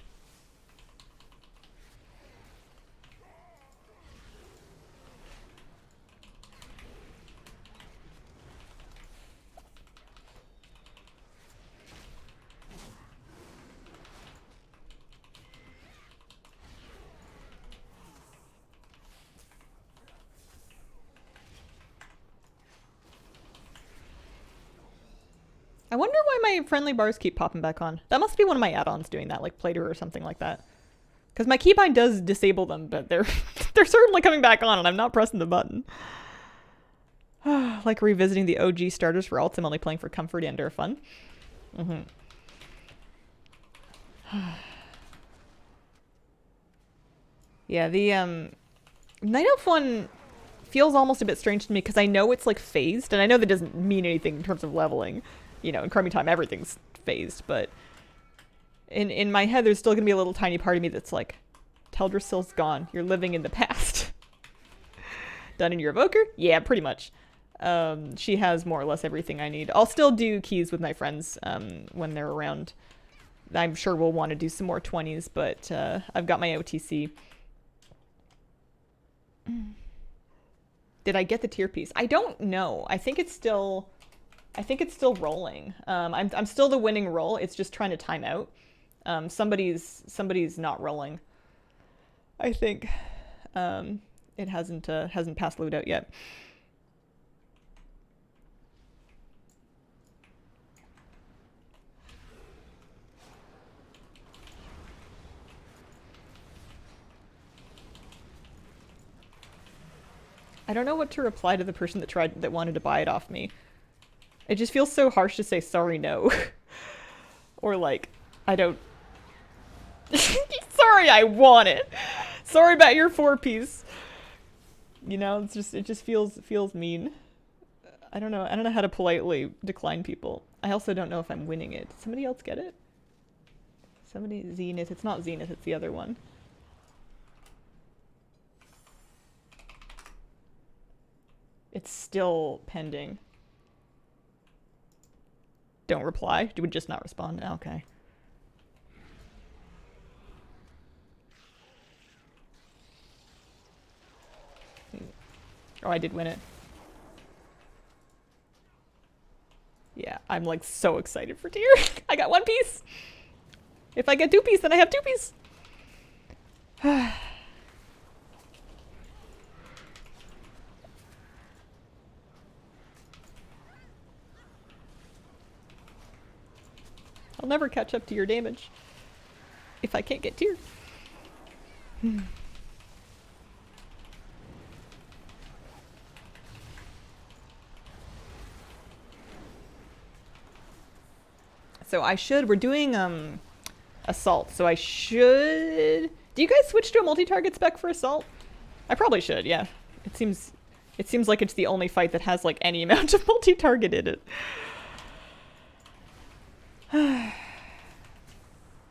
I wonder why my friendly bars keep popping back on. That must be one of my add-ons doing that, like Plater or something like that. Because my keybind does disable them, but they're they're certainly coming back on and I'm not pressing the button. Like revisiting the OG starters for alts I'm only playing for comfort and or fun. Yeah, the Night Elf one feels almost a bit strange to me because I know it's like phased, and I know that doesn't mean anything in terms of leveling. You know, in Crummy Time everything's phased, but in my head there's still gonna be a little tiny part of me that's like, Teldrassil's gone. You're living in the past. Done in your evoker? Yeah, pretty much. She has more or less everything I need. I'll still do keys with my friends when they're around. I'm sure we'll want to do some more 20s, but I've got my OTC. Did I get the tier piece? I don't know. I think it's still rolling. I'm still the winning roll. It's just trying to time out. Somebody's not rolling. I think it hasn't passed loot out yet. I don't know what to reply to the person that wanted to buy it off me. It just feels so harsh to say sorry, no. Or like, I don't... Sorry, I want it. Sorry about your 4-piece. You know, it just feels mean. I don't know how to politely decline people. I also don't know if I'm winning it. Did somebody else get it? Zenith. It's not Zenith, it's the other one. It's still pending. Don't reply? Do we just not respond? Okay. Oh, I did win it. Yeah, I'm like so excited for tier. I got 1 piece. If I get 2 piece, then I have 2 piece. I'll never catch up to your damage if I can't get tier. So we're doing assault, so I should... Do you guys switch to a multi-target spec for assault? I probably should, yeah. It seems like it's the only fight that has like any amount of multi-target in it.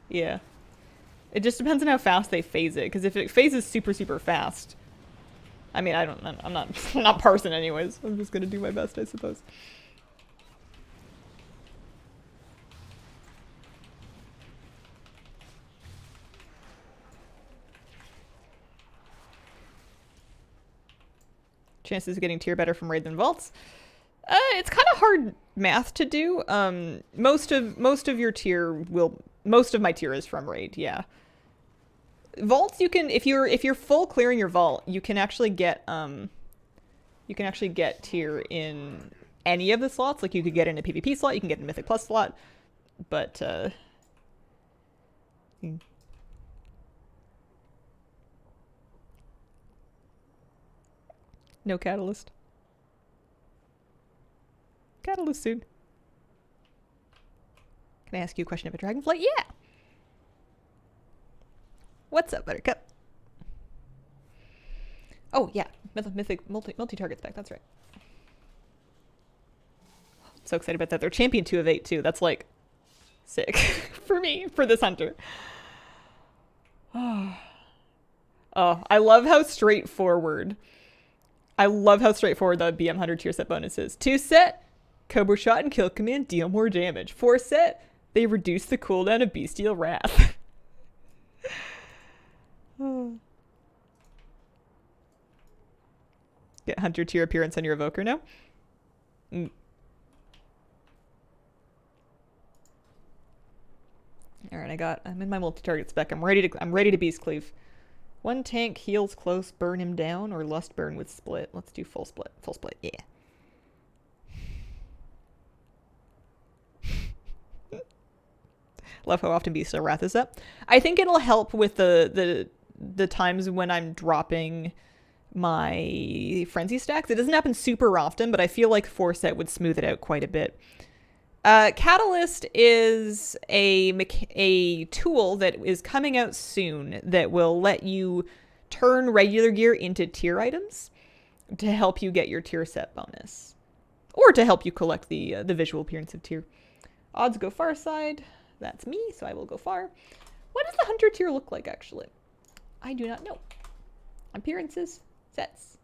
Yeah. It just depends on how fast they phase it, because if it phases super, super fast... I mean, I'm not parsing anyways. I'm just gonna do my best, I suppose. Chances of getting tier better from raid than vaults. It's kind of hard math to do. Most of my tier is from raid, yeah. Vaults you can, if you're full clearing your vault, you can actually get tier in any of the slots. Like you could get in a PvP slot, you can get in a Mythic Plus slot, but no catalyst. Catalyst soon. Can I ask you a question about Dragonflight? Yeah! What's up, Buttercup? Oh, yeah. Mythic multi-target spec, that's right. So excited about that. They're champion 2 of 8, too. That's, like, sick for me, for this hunter. Oh, I love how straightforward... the BM Hunter tier set bonus is. 2 set, Cobra Shot and Kill Command deal more damage. 4 set, they reduce the cooldown of Bestial Wrath. Get Hunter tier appearance on your Evoker now. Alright, I'm in my multi-target spec. I'm ready to Beast Cleave. 1 tank heals close, burn him down, or lust burn with split. Let's do full split. Full split, yeah. Love how often Beast of Wrath is up. I think it'll help with the times when I'm dropping my frenzy stacks. It doesn't happen super often, but I feel like 4 set would smooth it out quite a bit. Catalyst is a tool that is coming out soon that will let you turn regular gear into tier items to help you get your tier set bonus. Or to help you collect the visual appearance of tier. Odds go far side. That's me, so I will go far. What does the hunter tier look like, actually? I do not know. Appearances, sets.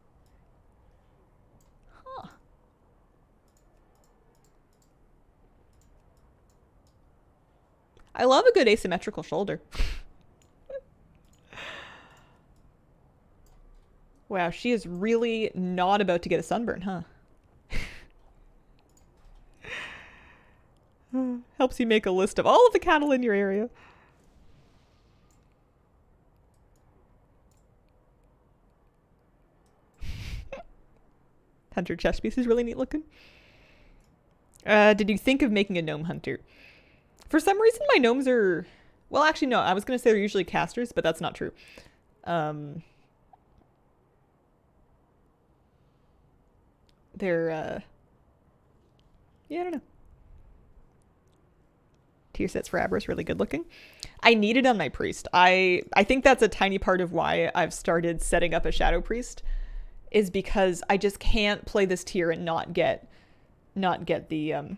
Huh. I love a good asymmetrical shoulder. Wow, she is really not about to get a sunburn, huh? Helps you make a list of all of the cattle in your area. Hunter chest piece is really neat looking. Did you think of making a gnome hunter? For some reason, my gnomes are... Well, actually, no. I was going to say they're usually casters, but that's not true. They're, yeah, I don't know. Tier sets for Abra is really good looking. I need it on my priest. I think that's a tiny part of why I've started setting up a shadow priest, is because I just can't play this tier and not get the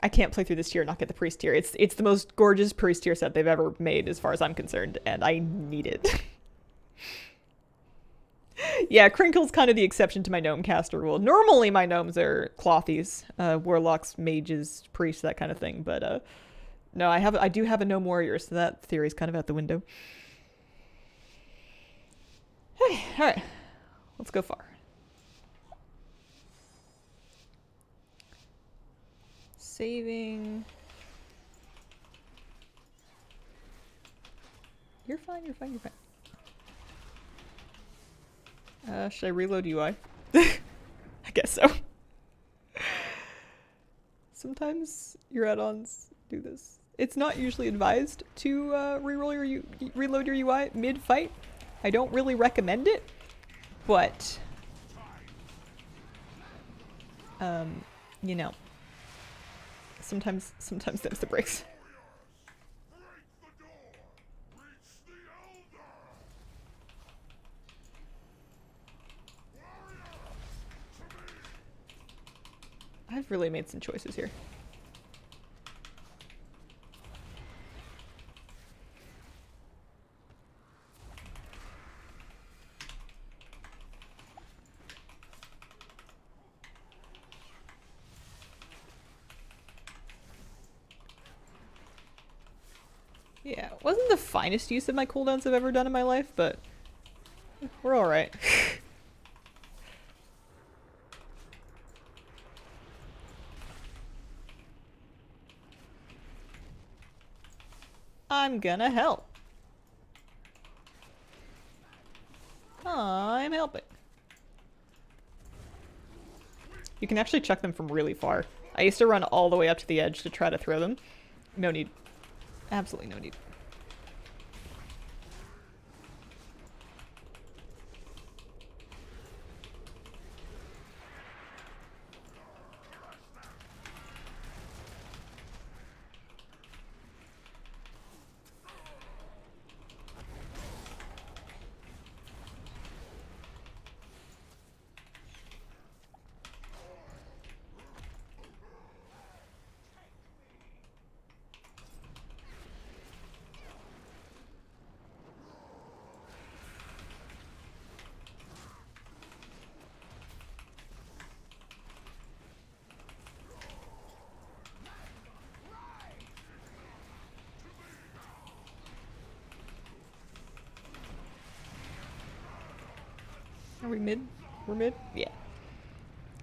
I can't play through this tier and not get the priest tier. It's the most gorgeous priest tier set they've ever made as far as I'm concerned, and I need it. Yeah, Crinkle's kind of the exception to my gnome caster rule. Normally my gnomes are clothies, warlocks, mages, priests, that kind of thing, but no, I do have a gnome warrior, so that theory's kind of out the window. Hey, all right. Let's go far. Saving. You're fine, you're fine, you're fine. Should I reload UI? I guess so. Sometimes your add-ons do this. It's not usually advised to reload your UI mid-fight. I don't really recommend it, but you know, sometimes them's the breaks. I've really made some choices here. Yeah, it wasn't the finest use of my cooldowns I've ever done in my life, but we're alright. I'm gonna help. I'm helping. You can actually chuck them from really far. I used to run all the way up to the edge to try to throw them. No need. Absolutely no need. Are we mid? We're mid? Yeah.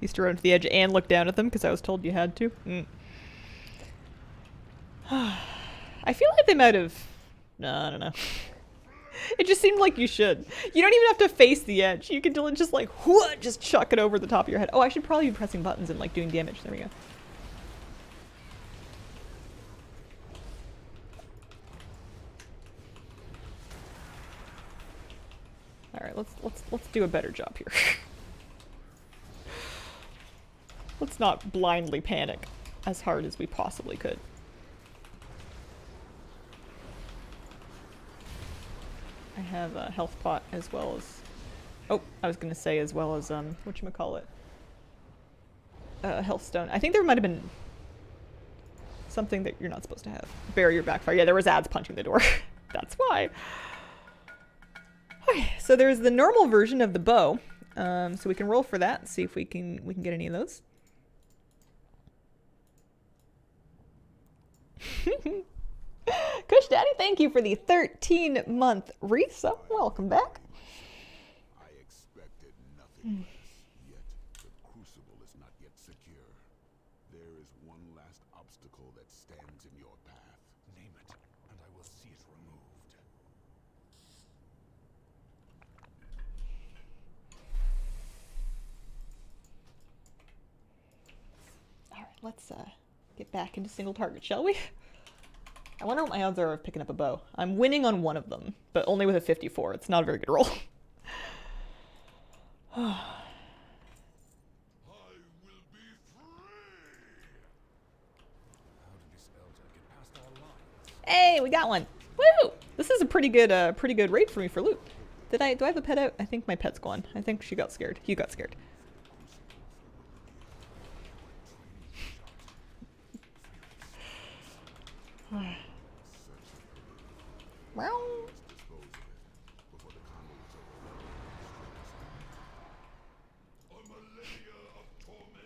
Used to run to the edge and look down at them because I was told you had to. I feel like they might have... No, I don't know. It just seemed like you should. You don't even have to face the edge. You can just like, just chuck it over the top of your head. Oh, I should probably be pressing buttons and like doing damage. There we go. All right, let's do a better job here. Let's not blindly panic as hard as we possibly could. I have a health pot as well as... Oh, I was going to say as well as, whatchamacallit? Health stone. I think there might have been something that you're not supposed to have. Barrier backfire. Yeah, there was ads punching the door. That's why. Okay, so there's the normal version of the bow. So we can roll for that and see if we can get any of those. Kush Daddy, thank you for the 13-month resub. Welcome back. I expected nothing less, yet the crucible is not yet secure. There is one last obstacle that stands in your path. Name it, and I will see it removed. All right, let's get back into single target, shall we? I wonder what my odds are of picking up a bow. I'm winning on one of them, but only with a 54. It's not a very good roll. I will be free! How did this elder get past our lines? Hey, we got one. Woo! This is a pretty good raid for me for loot. Do I have a pet out? I think my pet's gone. I think she got scared. He got scared. Meow.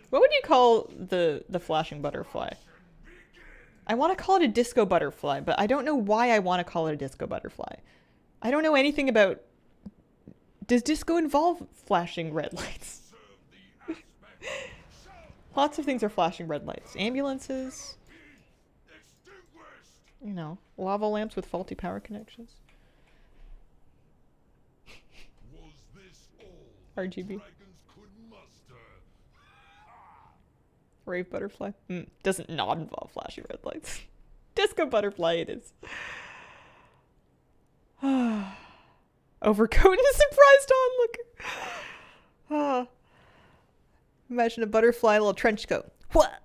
What would you call the flashing butterfly? I want to call it a disco butterfly, but I don't know why I want to call it a disco butterfly. I don't know anything about... Does disco involve flashing red lights? Lots of things are flashing red lights. Ambulances. You know, lava lamps with faulty power connections. RGB. Rave butterfly. Doesn't not involve flashing red lights. Disco butterfly it is. Overcoat and surprised onlooker. Imagine a butterfly, a little trench coat. What?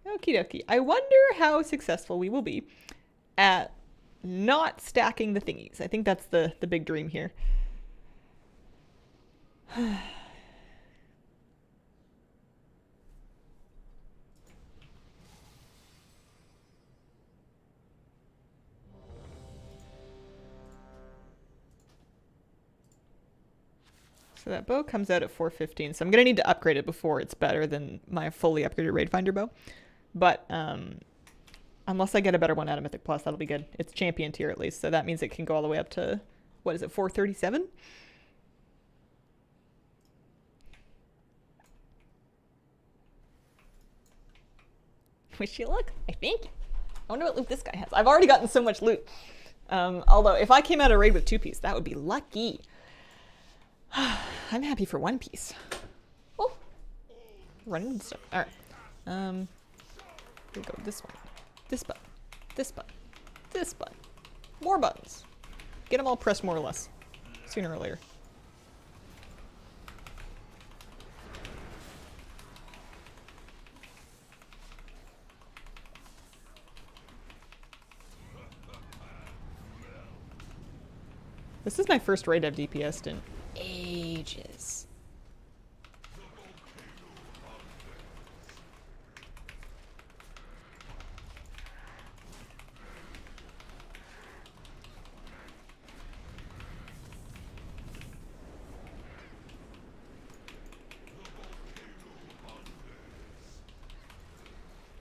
Okie dokie. I wonder how successful we will be at not stacking the thingies. I think that's the big dream here. So that bow comes out at 415, so I'm going to need to upgrade it before it's better than my fully upgraded Raid Finder bow. But unless I get a better one out of Mythic Plus, that'll be good. It's champion tier at least, so that means it can go all the way up to, what is it, 437? Wish you luck, I think. I wonder what loot this guy has. I've already gotten so much loot. Although, if I came out of raid with 2 piece, that would be lucky. I'm happy for 1 piece. Oh, running and stuff. All right. Here we go. This one. This button. This button. This button. More buttons. Get them all pressed more or less. Sooner or later. This is my first raid I've DPS'd in ages.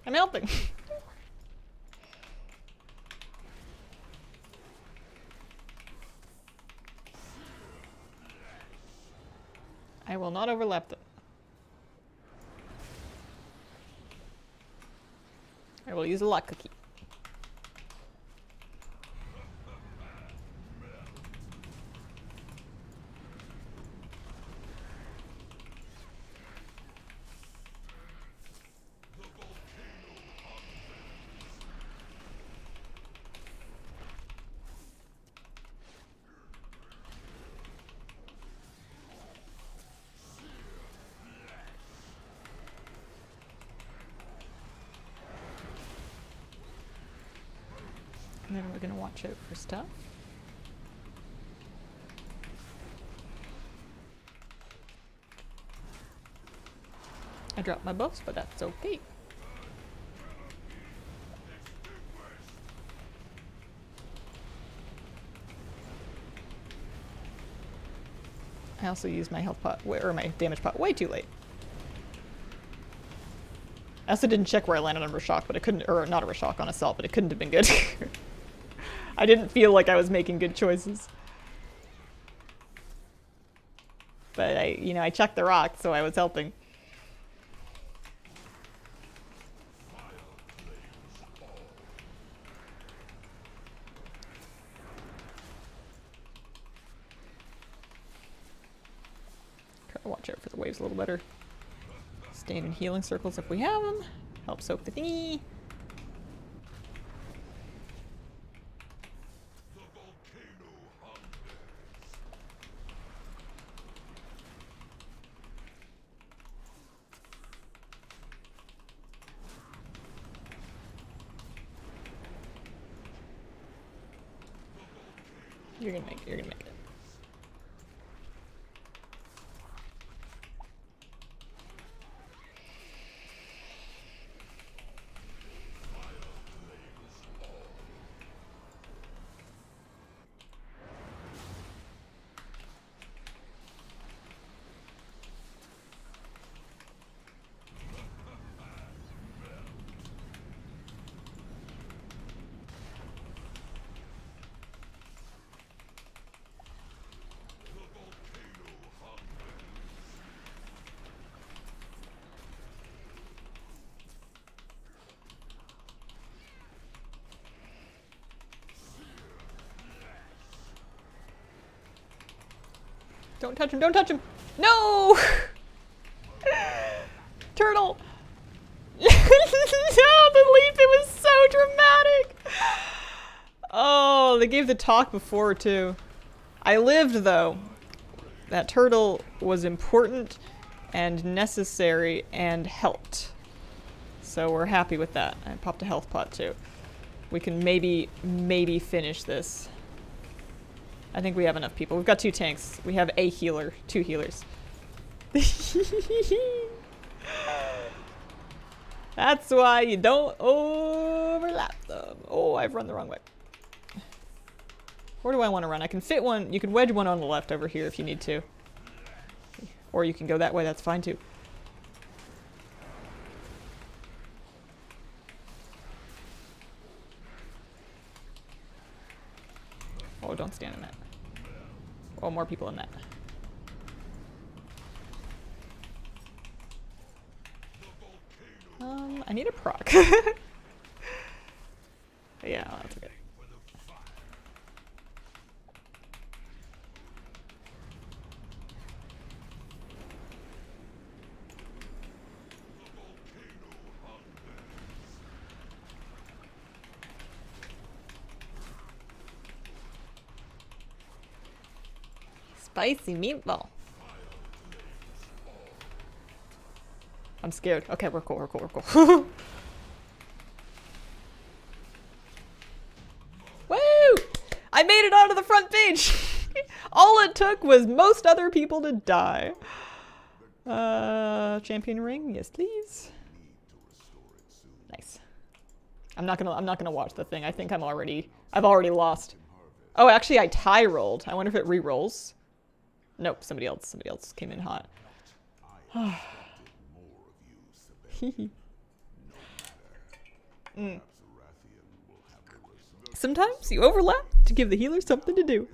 I'm helping. I will not overlap them. I will use a luck cookie. And then we're gonna watch out for stuff. I dropped my buffs, but that's okay. I also used my health pot, or my damage pot way too late. I also didn't check where I landed on Rashok, but it couldn't, or not a Rashok, on Assault, but it couldn't have been good. I didn't feel like I was making good choices. But I checked the rock, so I was helping. Try to watch out for the waves a little better. Staying in healing circles if we have them. Help soak the thingy. You're gonna make it. You're gonna make it. Don't touch him, don't touch him! No! Turtle! No, the leap, it was so dramatic! Oh, they gave the talk before, too. I lived, though. That turtle was important and necessary and helped. So we're happy with that. I popped a health pot, too. We can maybe finish this. I think we have enough people. We've got 2 tanks. We have a healer, 2 healers. That's why you don't overlap them. Oh, I've run the wrong way. Where do I want to run? I can fit one. You can wedge one on the left over here if you need to. Or you can go that way. That's fine too. Oh, don't stand in that. Oh, more people in that. I need a proc. Yeah, that's okay. Spicy meatball. I'm scared. Okay, we're cool, we're cool, we're cool. Woo! I made it onto the front page! All it took was most other people to die. Champion ring, yes please. Nice. I'm not gonna watch the thing. I think I've already lost. Oh, actually I tie rolled. I wonder if it re-rolls. Nope, somebody else came in hot. Sometimes you overlap to give the healer something to do.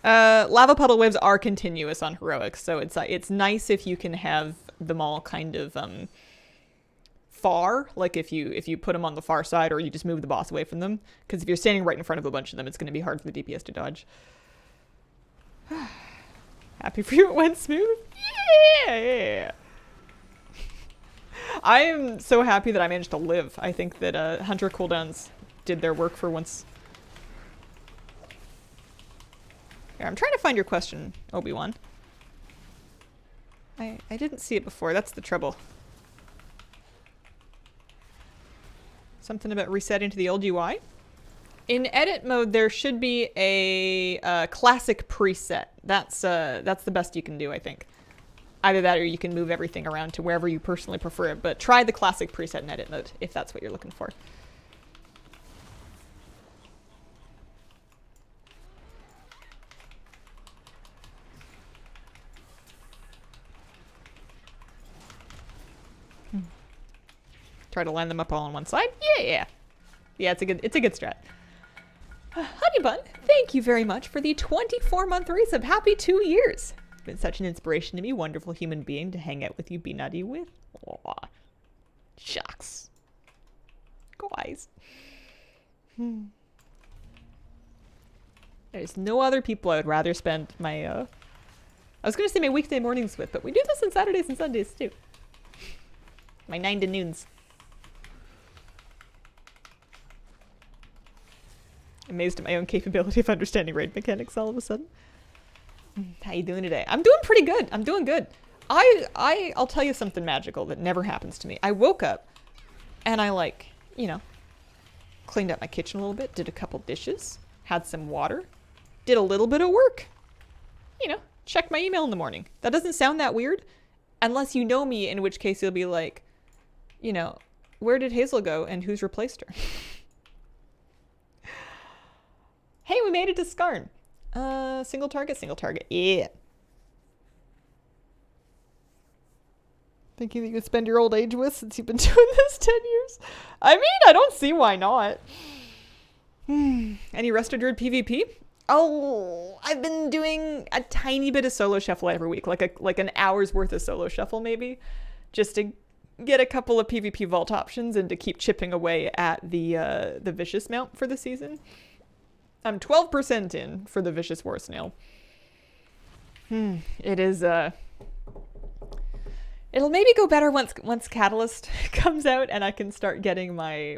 Lava puddle waves are continuous on heroics, so it's nice if you can have them all kind of far, like if you put them on the far side or you just move the boss away from them, because if you're standing right in front of a bunch of them, it's going to be hard for the DPS to dodge. Happy for you it went smooth? Yeah! I am so happy that I managed to live. I think that Hunter cooldowns did their work for once. Here, I'm trying to find your question, Obi-Wan. I didn't see it before, that's the trouble. Something about resetting to the old UI? In edit mode, there should be a classic preset. That's the best you can do, I think. Either that or you can move everything around to wherever you personally prefer it, but try the classic preset in edit mode, if that's what you're looking for. Try to line them up all on one side. Yeah. Yeah, it's a good strat. Honey Bun, thank you very much for the 24-month resub. Happy 2 years. It's been such an inspiration to me. Wonderful human being to hang out with you, be nutty with. Aw. Shucks. Guys. There's no other people I would rather spend my, I was going to say my weekday mornings with, but we do this on Saturdays and Sundays too. My 9 to noons. Amazed at my own capability of understanding raid mechanics all of a sudden. How you doing today? I'm doing pretty good. I'm doing good. I'll tell you something magical that never happens to me. I woke up and I cleaned up my kitchen a little bit, did a couple dishes, had some water, did a little bit of work. Checked my email in the morning. That doesn't sound that weird unless you know me, in which case you'll be like, where did Hazel go and who's replaced her? Hey, we made it to Skarn. Single target. Yeah. Thinking that you would spend your old age with since you've been doing this 10 years? I mean, I don't see why not. Any Resto Druid PvP? Oh, I've been doing a tiny bit of solo shuffle every week, like an hour's worth of solo shuffle maybe, just to get a couple of PvP vault options and to keep chipping away at the Vicious mount for the season. I'm 12% in for the Vicious War Snail. It is, it'll maybe go better once Catalyst comes out and I can start getting my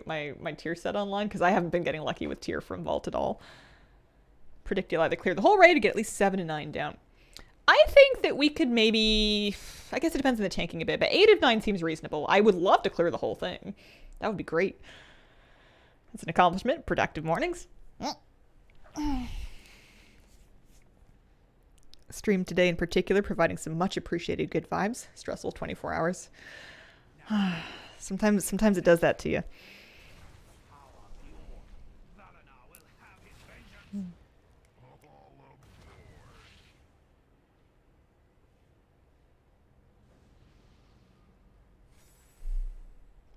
tier set online, because I haven't been getting lucky with tier from Vault at all. Predict you'll either clear the whole raid or get at least 7 to 9 down. I think that we could maybe, I guess it depends on the tanking a bit, but 8 of 9 seems reasonable. I would love to clear the whole thing. That would be great. That's an accomplishment. Productive mornings. Stream today in particular, providing some much appreciated good vibes. Stressful 24 hours. Sometimes it does that to you.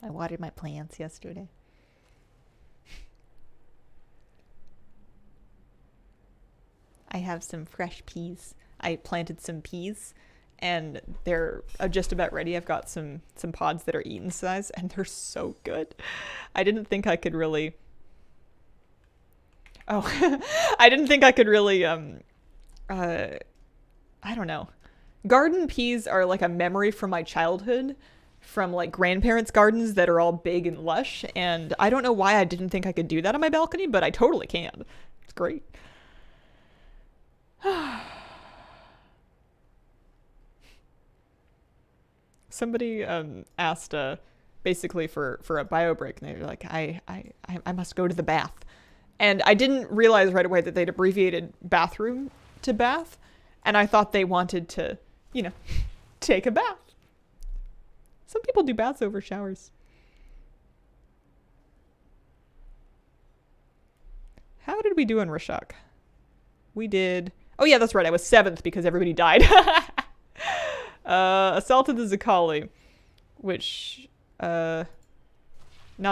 I watered my plants yesterday. I have some fresh peas. I planted some peas and they're just about ready. I've got some pods that are eaten size and they're so good. I didn't think I could really... I didn't think I could really, I don't know. Garden peas are like a memory from my childhood, from like grandparents' gardens that are all big and lush. And I don't know why I didn't think I could do that on my balcony, but I totally can. It's great. Somebody asked basically for a bio break, and they were like, I must go to the bath. And I didn't realize right away that they'd abbreviated bathroom to bath, and I thought they wanted to, take a bath. Some people do baths over showers. How did we do in Rashok? We did... Oh yeah, that's right. I was 7th because everybody died. Assaulted the Zakali, which, not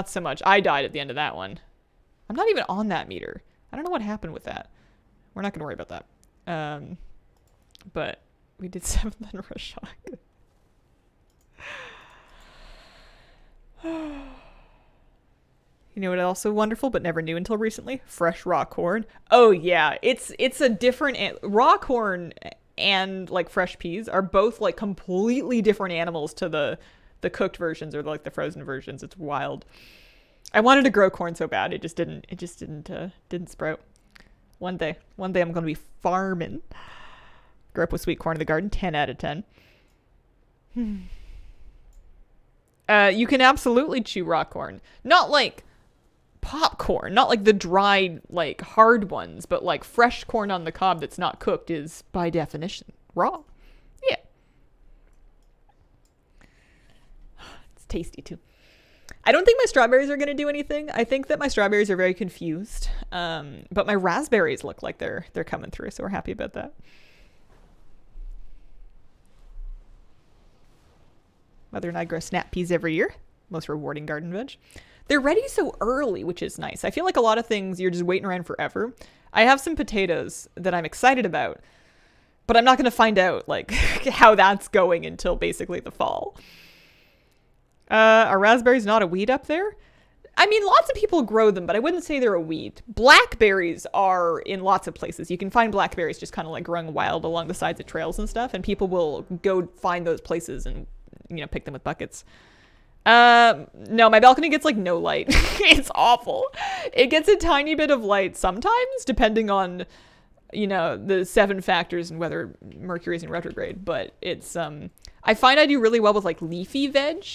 so much. I died at the end of that one. I'm not even on that meter. I don't know what happened with that. We're not going to worry about that. But we did 7th in Rashok. You know what also wonderful, but never knew until recently? Fresh raw corn. Oh yeah, it's a different... Raw corn and like fresh peas are both like completely different animals to the cooked versions or like the frozen versions. It's wild. I wanted to grow corn so bad, it just didn't sprout. One day I'm going to be farming. Grew up with sweet corn in the garden, 10 out of 10. You can absolutely chew raw corn. Not like popcorn, not like the dried, like hard ones, but like fresh corn on the cob that's not cooked is by definition raw. Yeah. It's tasty too. I don't think my strawberries are going to do anything. I think that my strawberries are very confused. But my raspberries look like they're coming through, so we're happy about that. Mother and I grow snap peas every year. most rewarding garden veg. They're ready so early, which is nice. I feel like a lot of things you're just waiting around forever. I have some potatoes that I'm excited about, but I'm not going to find out like how that's going until basically the fall. Are raspberries not a weed up there? I mean, lots of people grow them, but I wouldn't say they're a weed. Blackberries are in lots of places. You can find blackberries just kind of like growing wild along the sides of trails and stuff, and people will go find those places and, pick them with buckets. No, my balcony gets like no light. It's awful. It gets a tiny bit of light sometimes, depending on, the 7 factors and whether Mercury's in retrograde, but it's, I find I do really well with like leafy veg.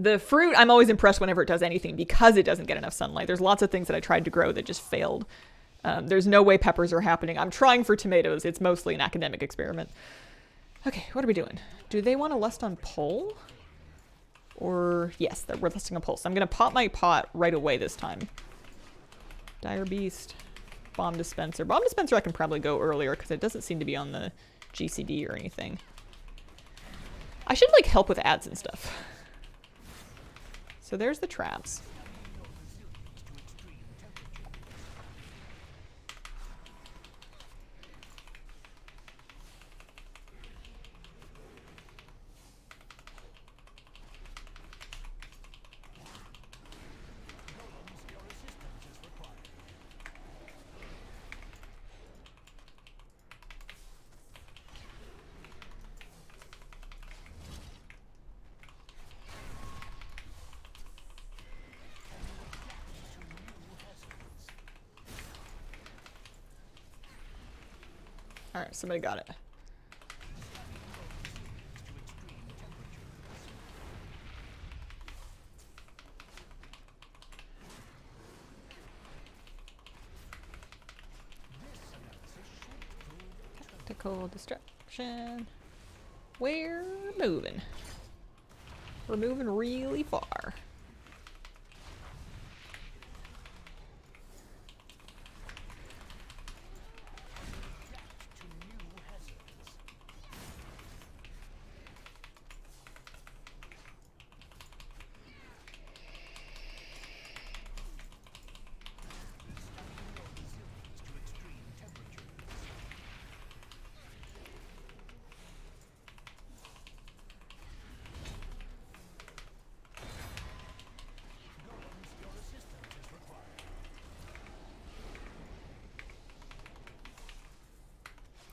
The fruit, I'm always impressed whenever it does anything because it doesn't get enough sunlight. There's lots of things that I tried to grow that just failed. There's no way peppers are happening. I'm trying for tomatoes. It's mostly an academic experiment. Okay, what are we doing? Do they want to lust on pull? Or, yes, we're lusting on pull. So I'm going to pop my pot right away this time. Dire Beast. Bomb Dispenser. Bomb Dispenser I can probably go earlier because it doesn't seem to be on the GCD or anything. I should, help with ads and stuff. So there's the traps. All right, somebody got it. Tactical destruction. We're moving. We're moving really far.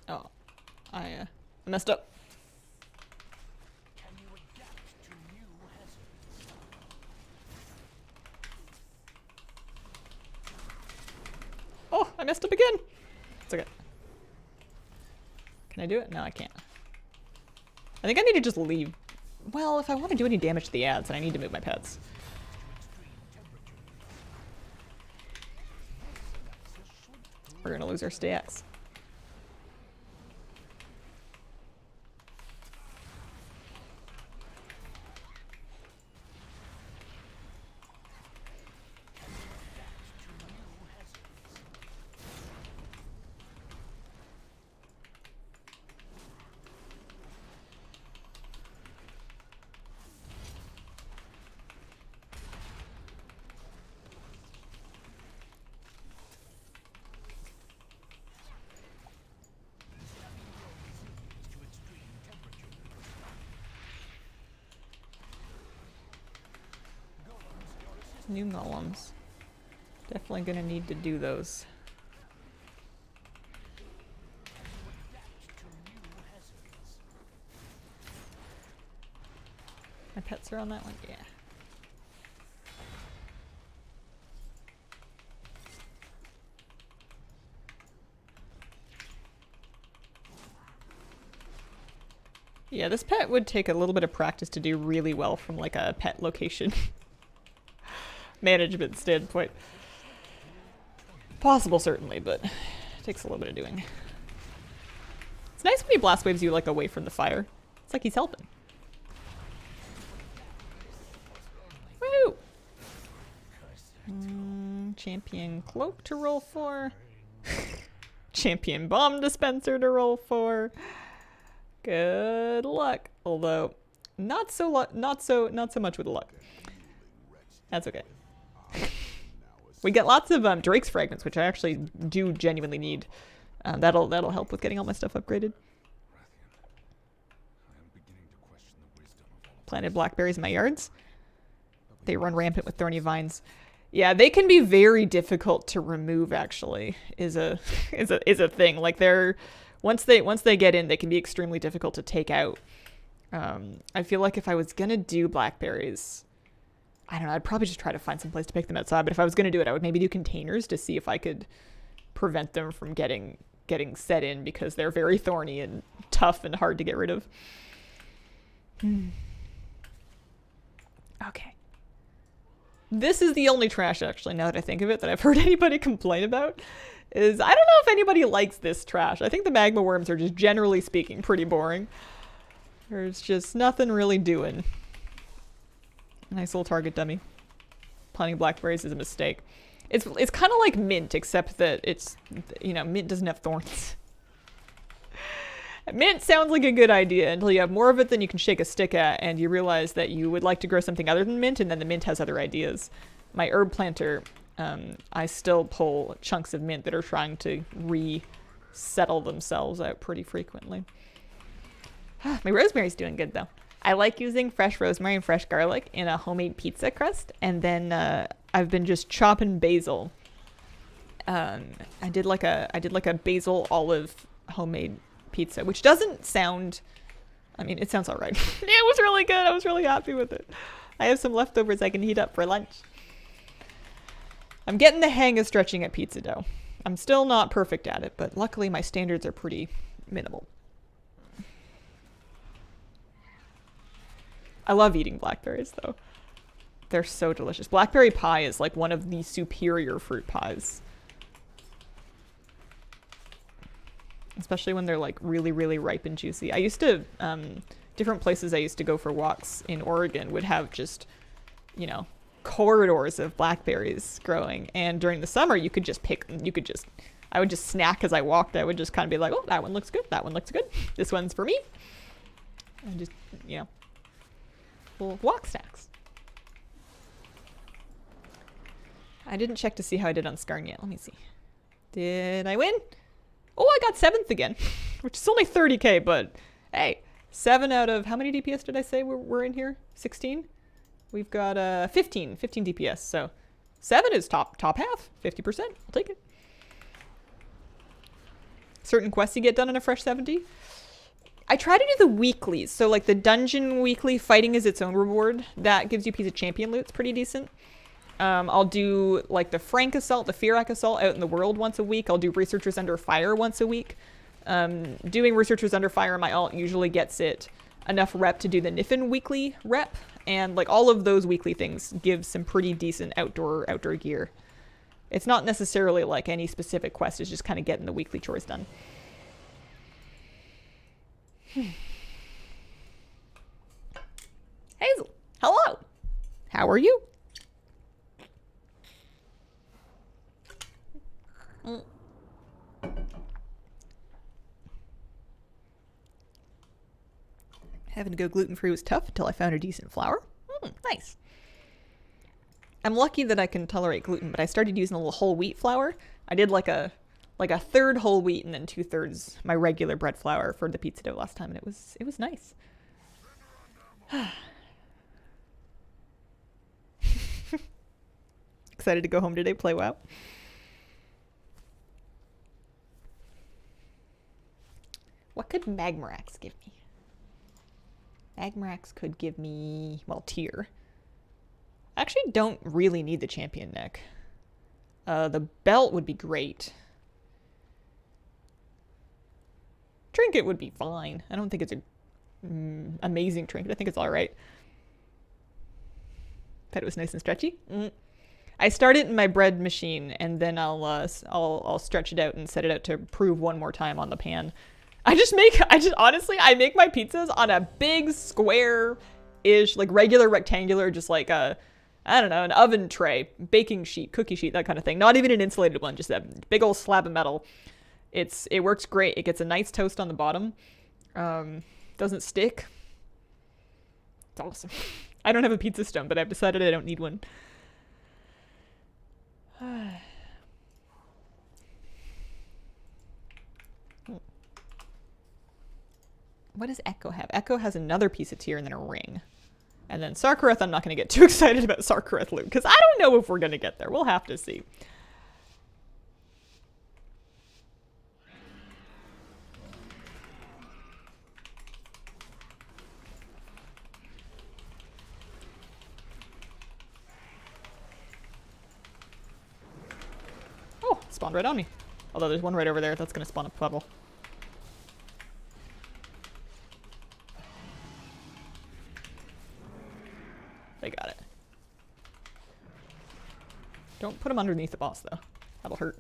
Oh, I messed up. Oh, I messed up again. It's okay. Can I do it? No, I can't. I think I need to just leave. Well, if I want to do any damage to the ads, then I need to move my pets. We're gonna lose our stacks. New golems. Definitely gonna need to do those. My pets are on that one? Yeah. Yeah, this pet would take a little bit of practice to do really well from like a pet location management standpoint. Possible, certainly, but it takes a little bit of doing. It's nice when he blast waves you like away from the fire. It's like he's helping. Woo! Champion cloak to roll for. Champion bomb dispenser to roll for. Good luck. Although, not so much with the luck. That's okay. We get lots of Drake's fragments, which I actually do genuinely need. That'll help with getting all my stuff upgraded. Planted blackberries in my yards. They run rampant with thorny vines. Yeah, they can be very difficult to remove. Actually, is a thing. Like once they get in, they can be extremely difficult to take out. I feel like if I was gonna do blackberries, I don't know, I'd probably just try to find some place to pick them outside. But if I was gonna do it, I would maybe do containers to see if I could prevent them from getting set in, because they're very thorny and tough and hard to get rid of. Okay. This is the only trash, actually, now that I think of it, that I've heard anybody complain about. I don't know if anybody likes this trash. I think the magma worms are just, generally speaking, pretty boring. There's just nothing really doing. Nice little target dummy. Planting blackberries is a mistake. It's kind of like mint, except that it's, mint doesn't have thorns. Mint sounds like a good idea until you have more of it than you can shake a stick at, and you realize that you would like to grow something other than mint, and then the mint has other ideas. My herb planter, I still pull chunks of mint that are trying to resettle themselves out pretty frequently. My rosemary's doing good, though. I like using fresh rosemary and fresh garlic in a homemade pizza crust, and then I've been just chopping basil. I did like a basil olive homemade pizza, which doesn't sound, it sounds all right. It was really good. I was really happy with it. I have some leftovers I can heat up for lunch. I'm getting the hang of stretching at pizza dough. I'm still not perfect at it, but luckily my standards are pretty minimal. I love eating blackberries, though. They're so delicious. Blackberry pie is like one of the superior fruit pies. Especially when they're like really, really ripe and juicy. I used to, different places I used to go for walks in Oregon would have just, corridors of blackberries growing. And during the summer, I would just snack as I walked. I would just kind of be like, oh, that one looks good. That one looks good. This one's for me. And just, little walk snacks. I didn't check to see how I did on Skarn yet. Let me see. Did I win? Oh, I got 7th again, which is only 30k, but hey, 7 out of, how many DPS did I say we're in here? 16? We've got 15 DPS, so 7 is top half, 50%. I'll take it. Certain quests you get done in a fresh 70. I try to do the weeklies, so like the dungeon weekly, fighting is its own reward. That gives you a piece of champion loot. It's pretty decent. I'll do like the Frank Assault, the Firak Assault out in the world once a week. I'll do Researchers Under Fire once a week. Doing Researchers Under Fire, my alt usually gets it enough rep to do the Niffin weekly rep. And like all of those weekly things give some pretty decent outdoor gear. It's not necessarily like any specific quest, it's just kind of getting the weekly chores done. Hazel, hello. How are you? Having to go gluten-free was tough until I found a decent flour. Nice. I'm lucky that I can tolerate gluten, but I started using a little whole wheat flour. I did like a third whole wheat and then 2/3 my regular bread flour for the pizza dough last time, and it was nice. Excited to go home today, play WoW. What could Magmarax give me? Magmarax could give me, well, tier. I actually don't really need the champion neck. The belt would be great. Trinket would be fine. I don't think it's a amazing trinket. I think it's all right. Bet it was nice and stretchy. I start it in my bread machine, and then I'll stretch it out and set it out to prove one more time on the pan. I make my pizzas on a big square-ish, like regular rectangular, just like an oven tray, baking sheet, cookie sheet, that kind of thing. Not even an insulated one, just a big old slab of metal. It works great. It gets a nice toast on the bottom. Doesn't stick. It's awesome. I don't have a pizza stone, but I've decided I don't need one. What does Echo have? Echo has another piece of tier and then a ring. And then Sarkareth, I'm not going to get too excited about Sarkareth loot, because I don't know if we're going to get there. We'll have to see. Oh, spawned right on me. Although there's one right over there that's going to spawn a puddle. They got it. Don't put them underneath the boss, though. That'll hurt.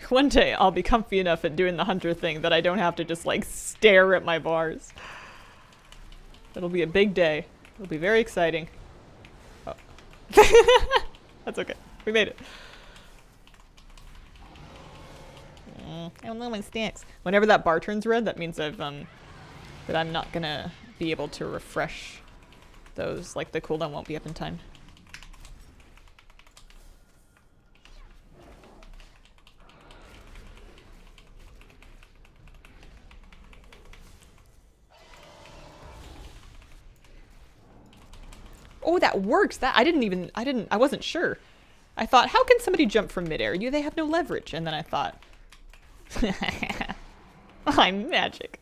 One day I'll be comfy enough at doing the hunter thing that I don't have to just like stare at my bars. It'll be a big day. It'll be very exciting. Oh. That's okay. We made it. I don't know my stacks. Whenever that bar turns red, that means that I'm not gonna be able to refresh those. Like the cooldown won't be up in time. Oh, that works. I wasn't sure. I thought, how can somebody jump from midair? They have no leverage. And then I thought, I'm magic.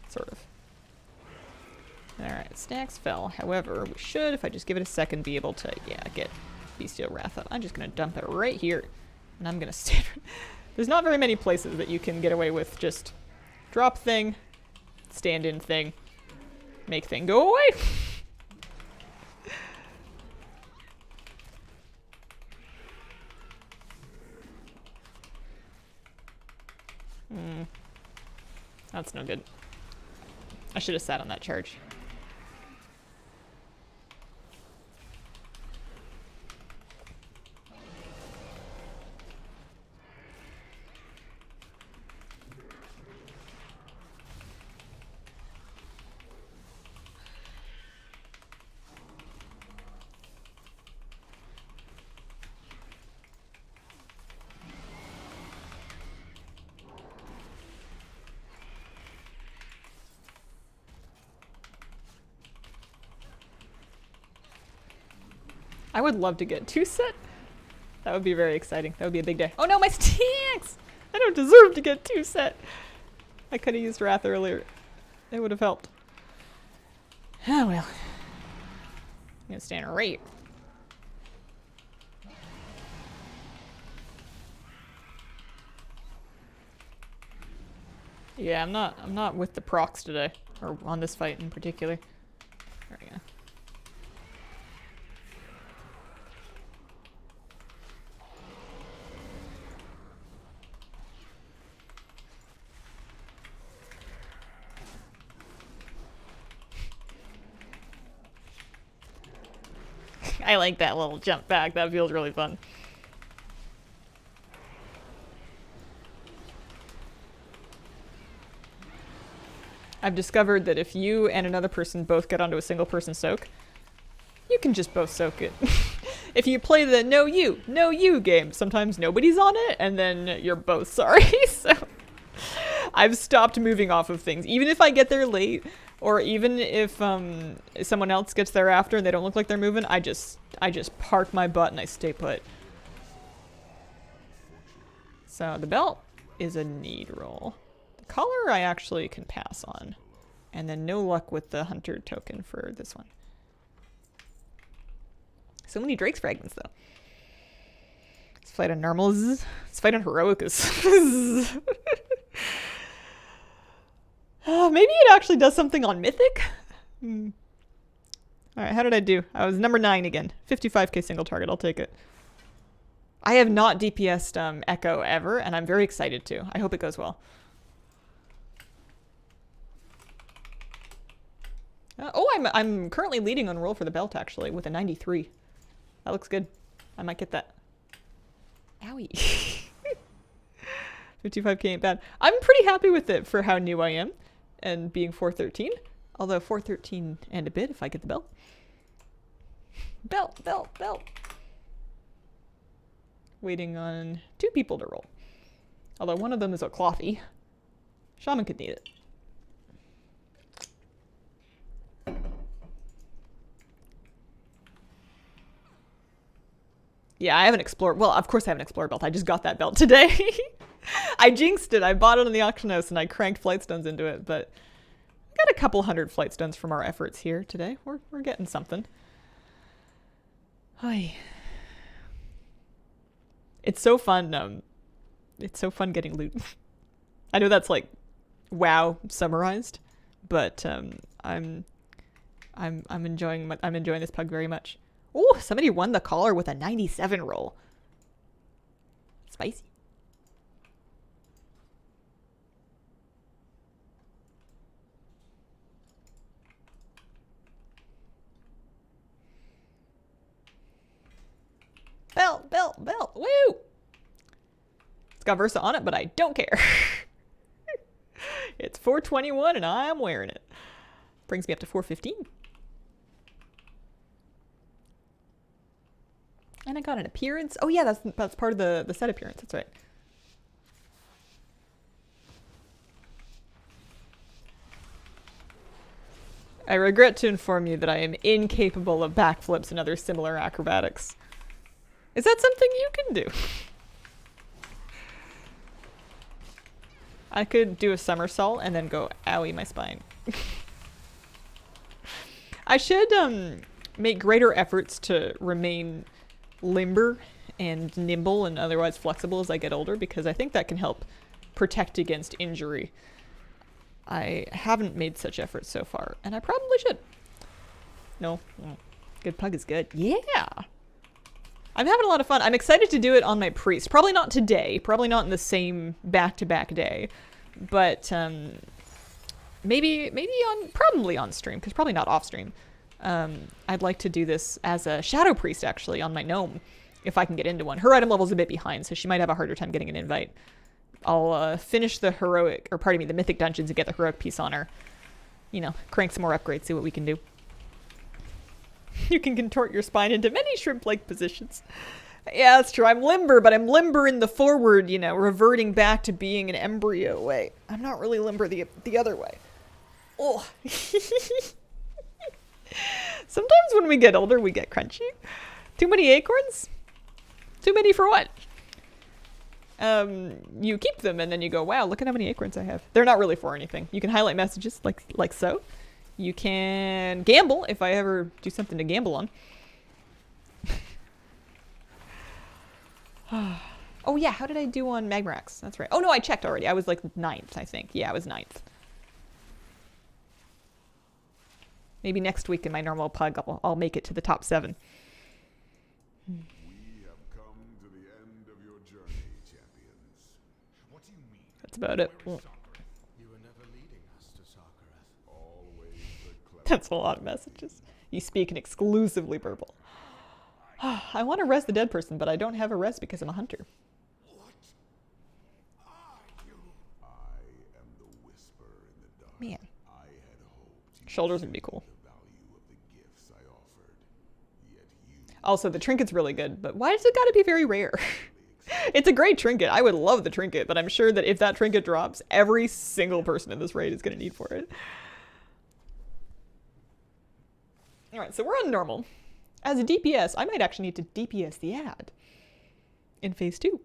Sort of. Alright, stacks fell. However, we should, if I just give it a second, be able to, get Bestial Wrath up. I'm just going to dump it right here. And I'm going to stand. There's not very many places that you can get away with just drop thing, stand in thing, make thing go away. That's no good. I should have sat on that charge. I would love to get 2 set. That would be very exciting. That would be a big day. Oh no, my stacks! I don't deserve to get 2 set. I could have used Wrath earlier. It would have helped. Oh well. I'm gonna stand right. Yeah, I'm not with the procs today. Or on this fight in particular. There we go. I like that little jump back. That feels really fun. I've discovered that if you and another person both get onto a single person soak, you can just both soak it. If you play the no you game, sometimes nobody's on it and then you're both sorry. So I've stopped moving off of things. Even if I get there late, or even if someone else gets there after and they don't look like they're moving, I just park my butt and I stay put. So the belt is a need roll. The collar I actually can pass on. And then no luck with the hunter token for this one. So many Drake's fragments though. Let's fight on normals. Let's fight on heroicus. Maybe it actually does something on Mythic? Alright, how did I do? I was number 9 again. 55k single target, I'll take it. I have not DPS'd Echo ever, and I'm very excited to. I hope it goes well. I'm currently leading on roll for the belt actually with a 93. That looks good. I might get that. Owie. 55k ain't bad. I'm pretty happy with it for how new I am and being 413. Although 413 and a bit if I get the belt. Belt. Waiting on 2 people to roll. Although one of them is a clothy. Shaman could need it. Yeah, I haven't explored. Well, of course I haven't explored belt. I just got that belt today. I jinxed it. I bought it on the auction house and I cranked flight stones into it, but I got a couple hundred flight stones from our efforts here today. We're getting something. Hi. It's so fun. It's so fun getting loot. I know that's like WoW summarized, but I'm enjoying this pug very much. Oh, somebody won the collar with a 97 roll. Spicy. Belt. Woo! It's got Versa on it, but I don't care. It's 421 and I'm wearing it. Brings me up to 415. And I got an appearance. Oh yeah, that's part of the set appearance. That's right. I regret to inform you that I am incapable of backflips and other similar acrobatics. Is that something you can do? I could do a somersault and then go, owie, my spine. I should make greater efforts to remain limber and nimble and otherwise flexible as I get older, because I think that can help protect against injury. I haven't made such efforts so far, and I probably should. No. Good pug is good. Yeah! I'm having a lot of fun. I'm excited to do it on my priest. Probably not today. Probably not in the same back-to-back day. But probably on stream, because probably not off stream. I'd like to do this as a shadow priest, actually, on my gnome, if I can get into one. Her item level's a bit behind, so she might have a harder time getting an invite. I'll finish the the mythic dungeons and get the heroic piece on her. You know, crank some more upgrades, see what we can do. You can contort your spine into many shrimp-like positions. Yeah, that's true. I'm limber, but I'm limber in the forward, reverting back to being an embryo way. I'm not really limber the other way. Oh. Sometimes when we get older, we get crunchy. Too many acorns? Too many for what? You keep them and then you go, wow, look at how many acorns I have. They're not really for anything. You can highlight messages like so. You can gamble if I ever do something to gamble on. Oh yeah, how did I do on Magmarax? That's right. Oh no, I checked already. I was like 9th, I think. Yeah, I was 9th. Maybe next week in my normal pug, I'll make it to the top 7. We have come to the end of your journey, champions. What do you mean? That's about it. You were never leading us to Sakhareth. Always the clever. That's a lot of messages. You speak in exclusively verbal. I want to res the dead person, but I don't have a res because I'm a hunter. What are you? I am the whisper in the dark. Man. I had hoped you Shoulders would be cool. the value of the gifts I offered. Yet you Also, the trinket's really good, but why does it gotta be very rare? It's a great trinket. I would love the trinket, but I'm sure that if that trinket drops, every single person in this raid is gonna need for it. Alright, so we're on normal. As a DPS, I might actually need to DPS the ad in phase 2.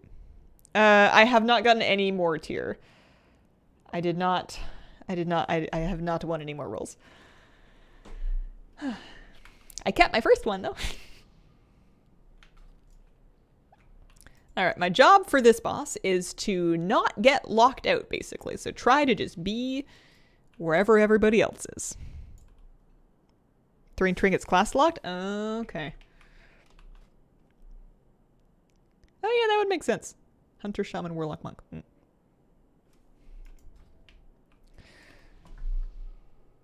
I have not gotten any more tier. I have not won any more rolls. I kept my first one though. Alright, my job for this boss is to not get locked out, basically. So try to just be wherever everybody else is. 3 trinkets class locked? Okay. Oh yeah, that would make sense. Hunter, Shaman, Warlock, Monk.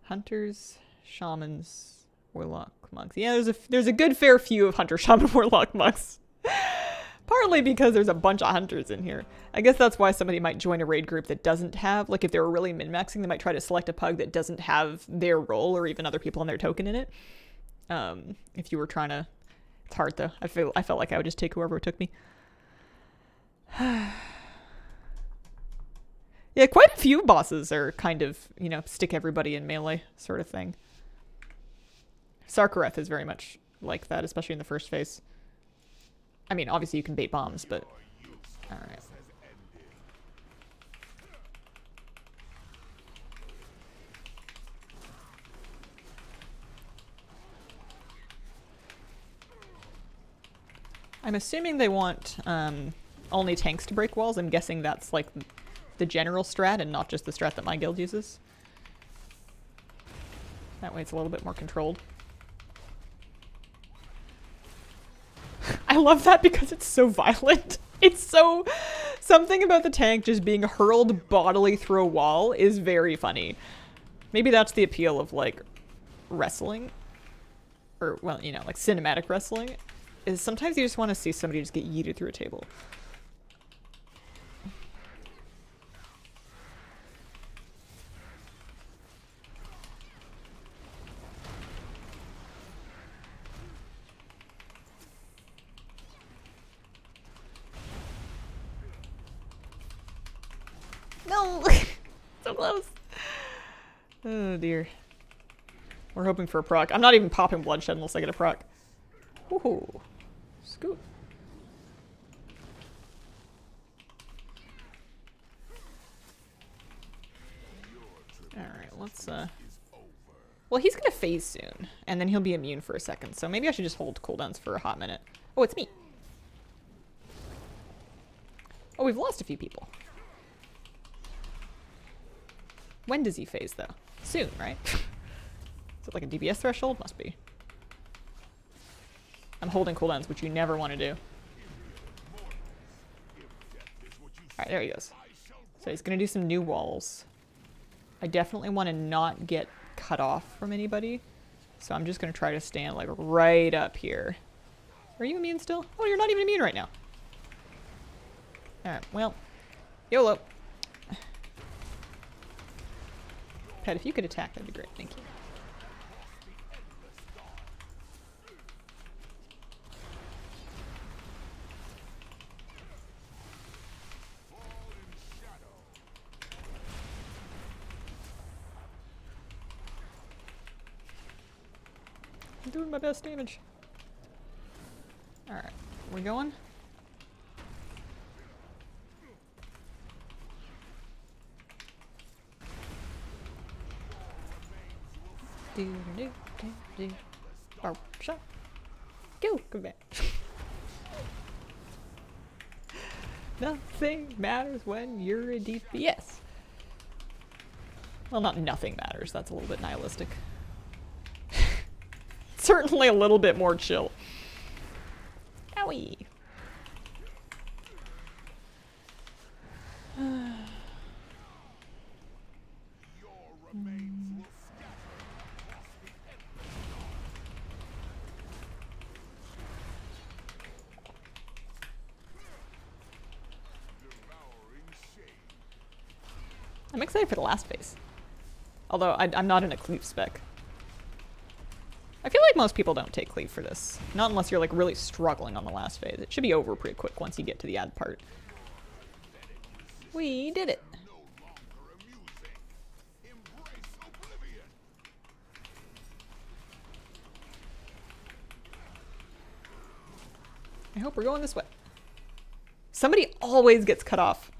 Hunters, Shamans, Warlock, Monks. Yeah, there's a good fair few of Hunter, Shaman, Warlock, Monks. Partly because there's a bunch of hunters in here. I guess that's why somebody might join a raid group that doesn't have, like if they were really min-maxing, they might try to select a pug that doesn't have their role or even other people on their token in it. If you were trying to... It's hard though. I felt like I would just take whoever took me. Yeah, quite a few bosses are kind of, you know, stick everybody in melee sort of thing. Sarkareth is very much like that, especially in the first phase. I mean, obviously you can bait bombs, but... Alright. I'm assuming they want only tanks to break walls. I'm guessing that's like the general strat and not just the strat that my guild uses. That way it's a little bit more controlled. I love that because it's so violent. It's so... Something about the tank just being hurled bodily through a wall is very funny. Maybe that's the appeal of, like, wrestling. Or, well, you know, like cinematic wrestling. Is sometimes you just want to see somebody just get yeeted through a table. No! So close. Oh dear. We're hoping for a proc. I'm not even popping bloodshed unless I get a proc. Woohoo. Scoot. Alright, let's well, he's gonna phase soon, and then he'll be immune for a second, so maybe I should just hold cooldowns for a hot minute. Oh, it's me. Oh, we've lost a few people. When does he phase, though? Soon, right? Is it like a DBS threshold? Must be. I'm holding cooldowns, which you never want to do. Alright, there he goes. So he's going to do some new walls. I definitely want to not get cut off from anybody. So I'm just going to try to stand like right up here. Are you immune still? Oh, you're not even immune right now. Alright, well. YOLO. Pet, if you could attack, that'd be great. Thank you. I'm doing my best damage. Alright, we going? Do do do do. Barb shot. Go, come back. Nothing matters when you're a DPS. Well, not nothing matters. That's a little bit nihilistic. Certainly a little bit more chill. Owie. I'm excited for the last phase. Although I'm not in a cleave spec. I feel like most people don't take cleave for this. Not unless you're like really struggling on the last phase. It should be over pretty quick once you get to the ad part. We did it. I hope we're going this way. Somebody always gets cut off.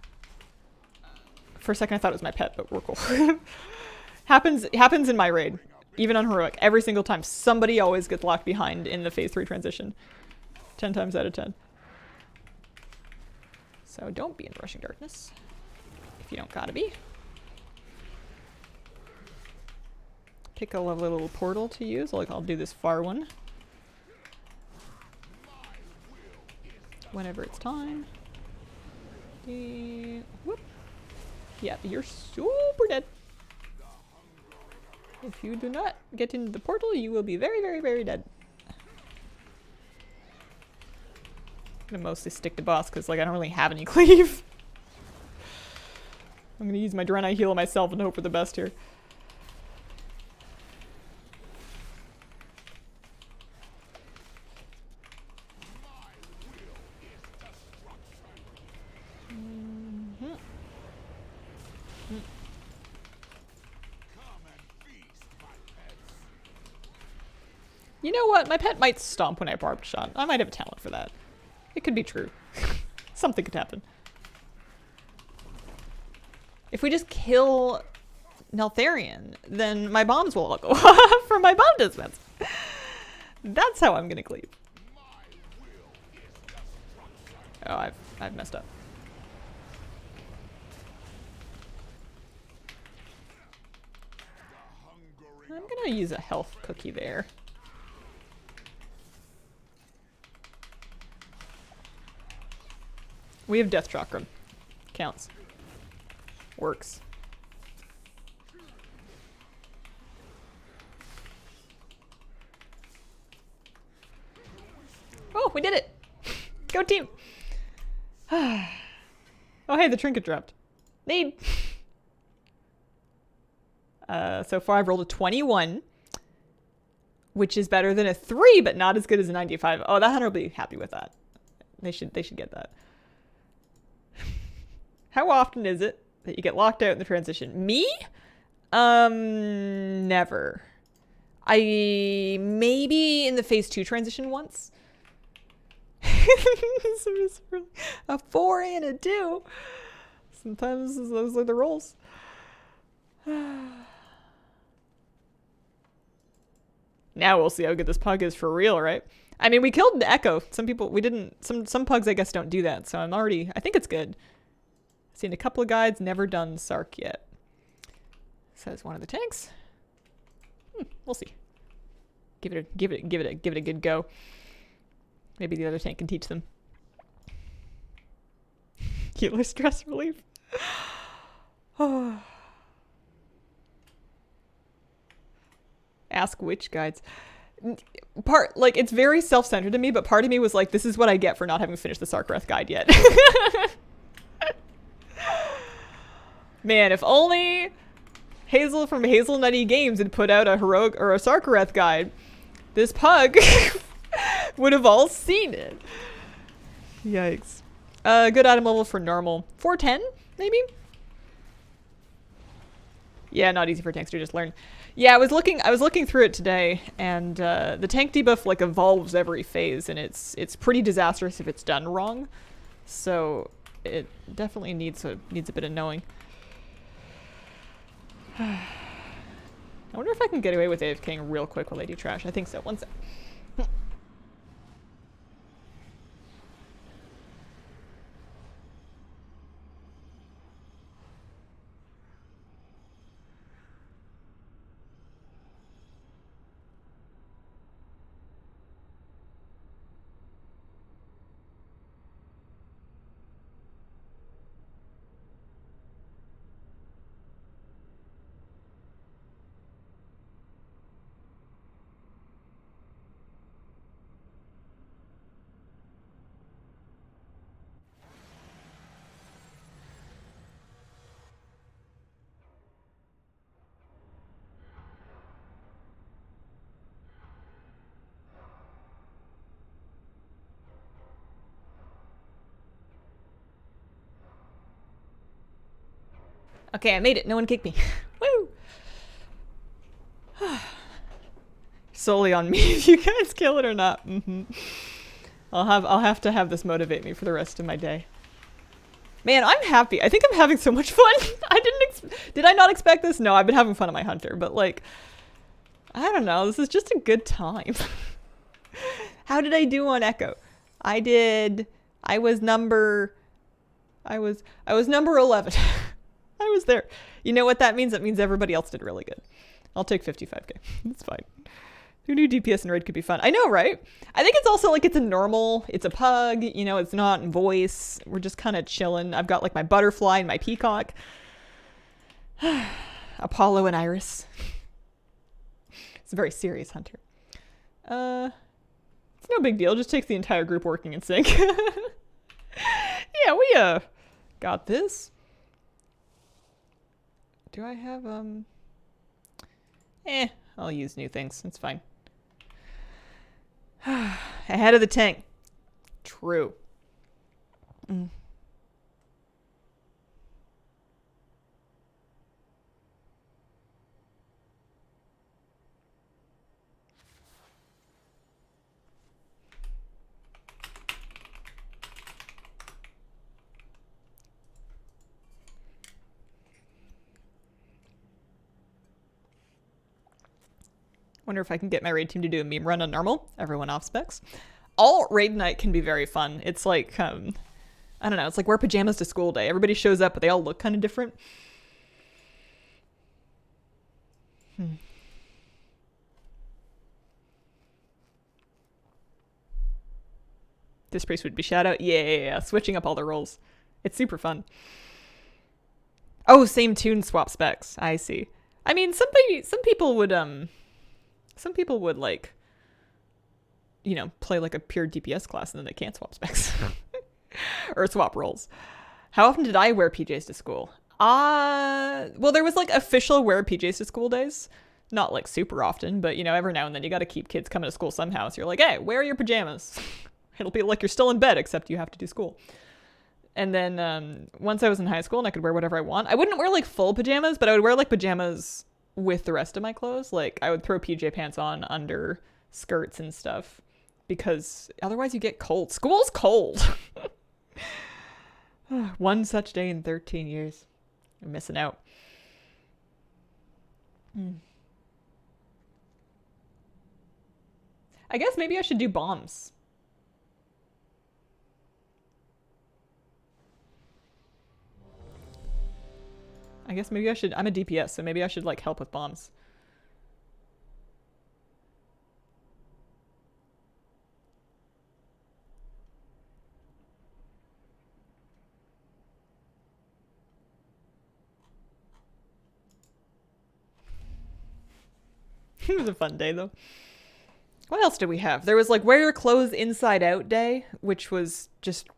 For a second I thought it was my pet, but we're cool. Happens in my raid. Even on heroic. Every single time. Somebody always gets locked behind in the phase 3 transition. 10 times out of 10. So don't be in rushing darkness. If you don't gotta be. Pick a lovely little portal to use. Like I'll do this far one. Whenever it's time. Whoop. Yeah, you're super dead. If you do not get into the portal, you will be very, very, very dead. I'm gonna mostly stick to boss because, like, I don't really have any cleave. I'm gonna use my Draenei heal myself and hope for the best here. You know what? My pet might stomp when I barbed shot. I might have a talent for that. It could be true. Something could happen. If we just kill Neltharion, then my bombs will all go off for my bomb dispense. That's how I'm gonna cleave. Oh, I've messed up. I'm gonna use a health cookie there. We have Death Chakra. Counts. Works. Oh, we did it! Go team! Oh, hey, the trinket dropped. Need! So far I've rolled a 21, which is better than a 3, but not as good as a 95. Oh, that hunter will be happy with that. They should get that. How often is it that you get locked out in the transition? Me? Never. Maybe in the phase 2 transition once. A 4 and a 2. Sometimes those are the rolls. Now we'll see how good this pug is for real, right? I mean, we killed the Echo. Some pugs I guess don't do that, so I think it's good. Seen a couple of guides, never done Sark yet. Says one of the tanks. We'll see. Give it a good go. Maybe the other tank can teach them. Healer stress relief. Ask which guides. It's very self-centered to me, but part of me was like, this is what I get for not having finished the Sarkareth guide yet. Man, if only Hazel from Hazel Nutty Games had put out a heroic or a Sarkareth guide, this pug would have all seen it. Yikes. Good item level for normal. 410, maybe? Yeah, not easy for tanks to just learn. Yeah, I was looking through it today, and the tank debuff like evolves every phase, and it's pretty disastrous if it's done wrong. So it definitely needs a bit of knowing. I wonder if I can get away with AFKing real quick while they do trash. I think so. One sec. Okay, I made it. No one kicked me. Woo! Solely on me if you guys kill it or not. I'll have to have this motivate me for the rest of my day. Man, I'm happy. I think I'm having so much fun. Did I not expect this? No, I've been having fun on my hunter, but like, I don't know. This is just a good time. How did I do on Echo? I was number 11. I was there. You know what that means? That means everybody else did really good. I'll take 55k. It's fine. Who knew DPS and raid could be fun? I know, right? I think it's also like it's a pug, you know, it's not in voice. We're just kind of chilling. I've got like my butterfly and my peacock. Apollo and Iris. It's a very serious hunter. It's no big deal. Just takes the entire group working in sync. Yeah, we got this. Do I have I'll use new things. It's fine. Ahead of the tank. True. Wonder if I can get my raid team to do a meme run on normal. Everyone off specs. All raid night can be very fun. It's like, I don't know. It's like wear pajamas to school day. Everybody shows up, but they all look kind of different. This priest would be shout out. Yeah. Switching up all the roles. It's super fun. Oh, same tune swap specs. I see. I mean, some people would like, you know, play like a pure DPS class and then they can't swap specs. Or swap roles. How often did I wear PJs to school? Well, there was like official wear PJs to school days. Not like super often, but you know, every now and then you got to keep kids coming to school somehow. So you're like, hey, wear your pajamas. It'll be like you're still in bed, except you have to do school. And then once I was in high school and I could wear whatever I want, I wouldn't wear like full pajamas, but I would wear like pajamas with the rest of my clothes. Like I would throw PJ pants on under skirts and stuff because otherwise you get cold. School's cold. One such day in 13 years. I'm missing out. I guess maybe I should do bombs. I guess maybe I should. I'm a DPS, so maybe I should like help with bombs. It was a fun day though. What else did we have? There was like wear your clothes inside out day, which was just,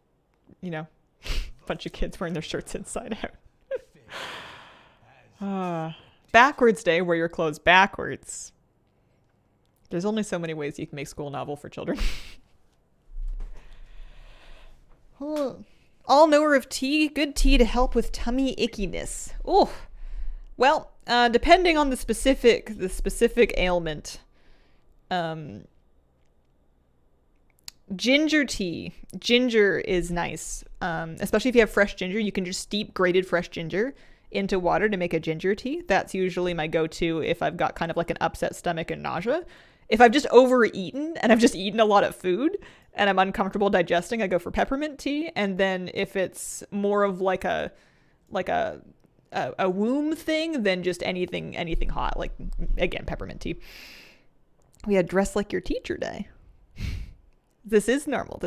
you know, a bunch of kids wearing their shirts inside out. Backwards day, wear your clothes backwards. There's only so many ways you can make school novel for children. All knower of tea, good tea to help with tummy ickiness. Oh, well, depending on the specific ailment, ginger tea. Ginger is nice, especially if you have fresh ginger. You can just steep grated fresh ginger into water to make a ginger tea. That's usually my go-to if I've got kind of like an upset stomach and nausea. If I've just overeaten and I've just eaten a lot of food and I'm uncomfortable digesting, I go for peppermint tea. And then if it's more of like a womb thing, then just anything hot, like again, peppermint tea. We had dress like your teacher day. This is normal.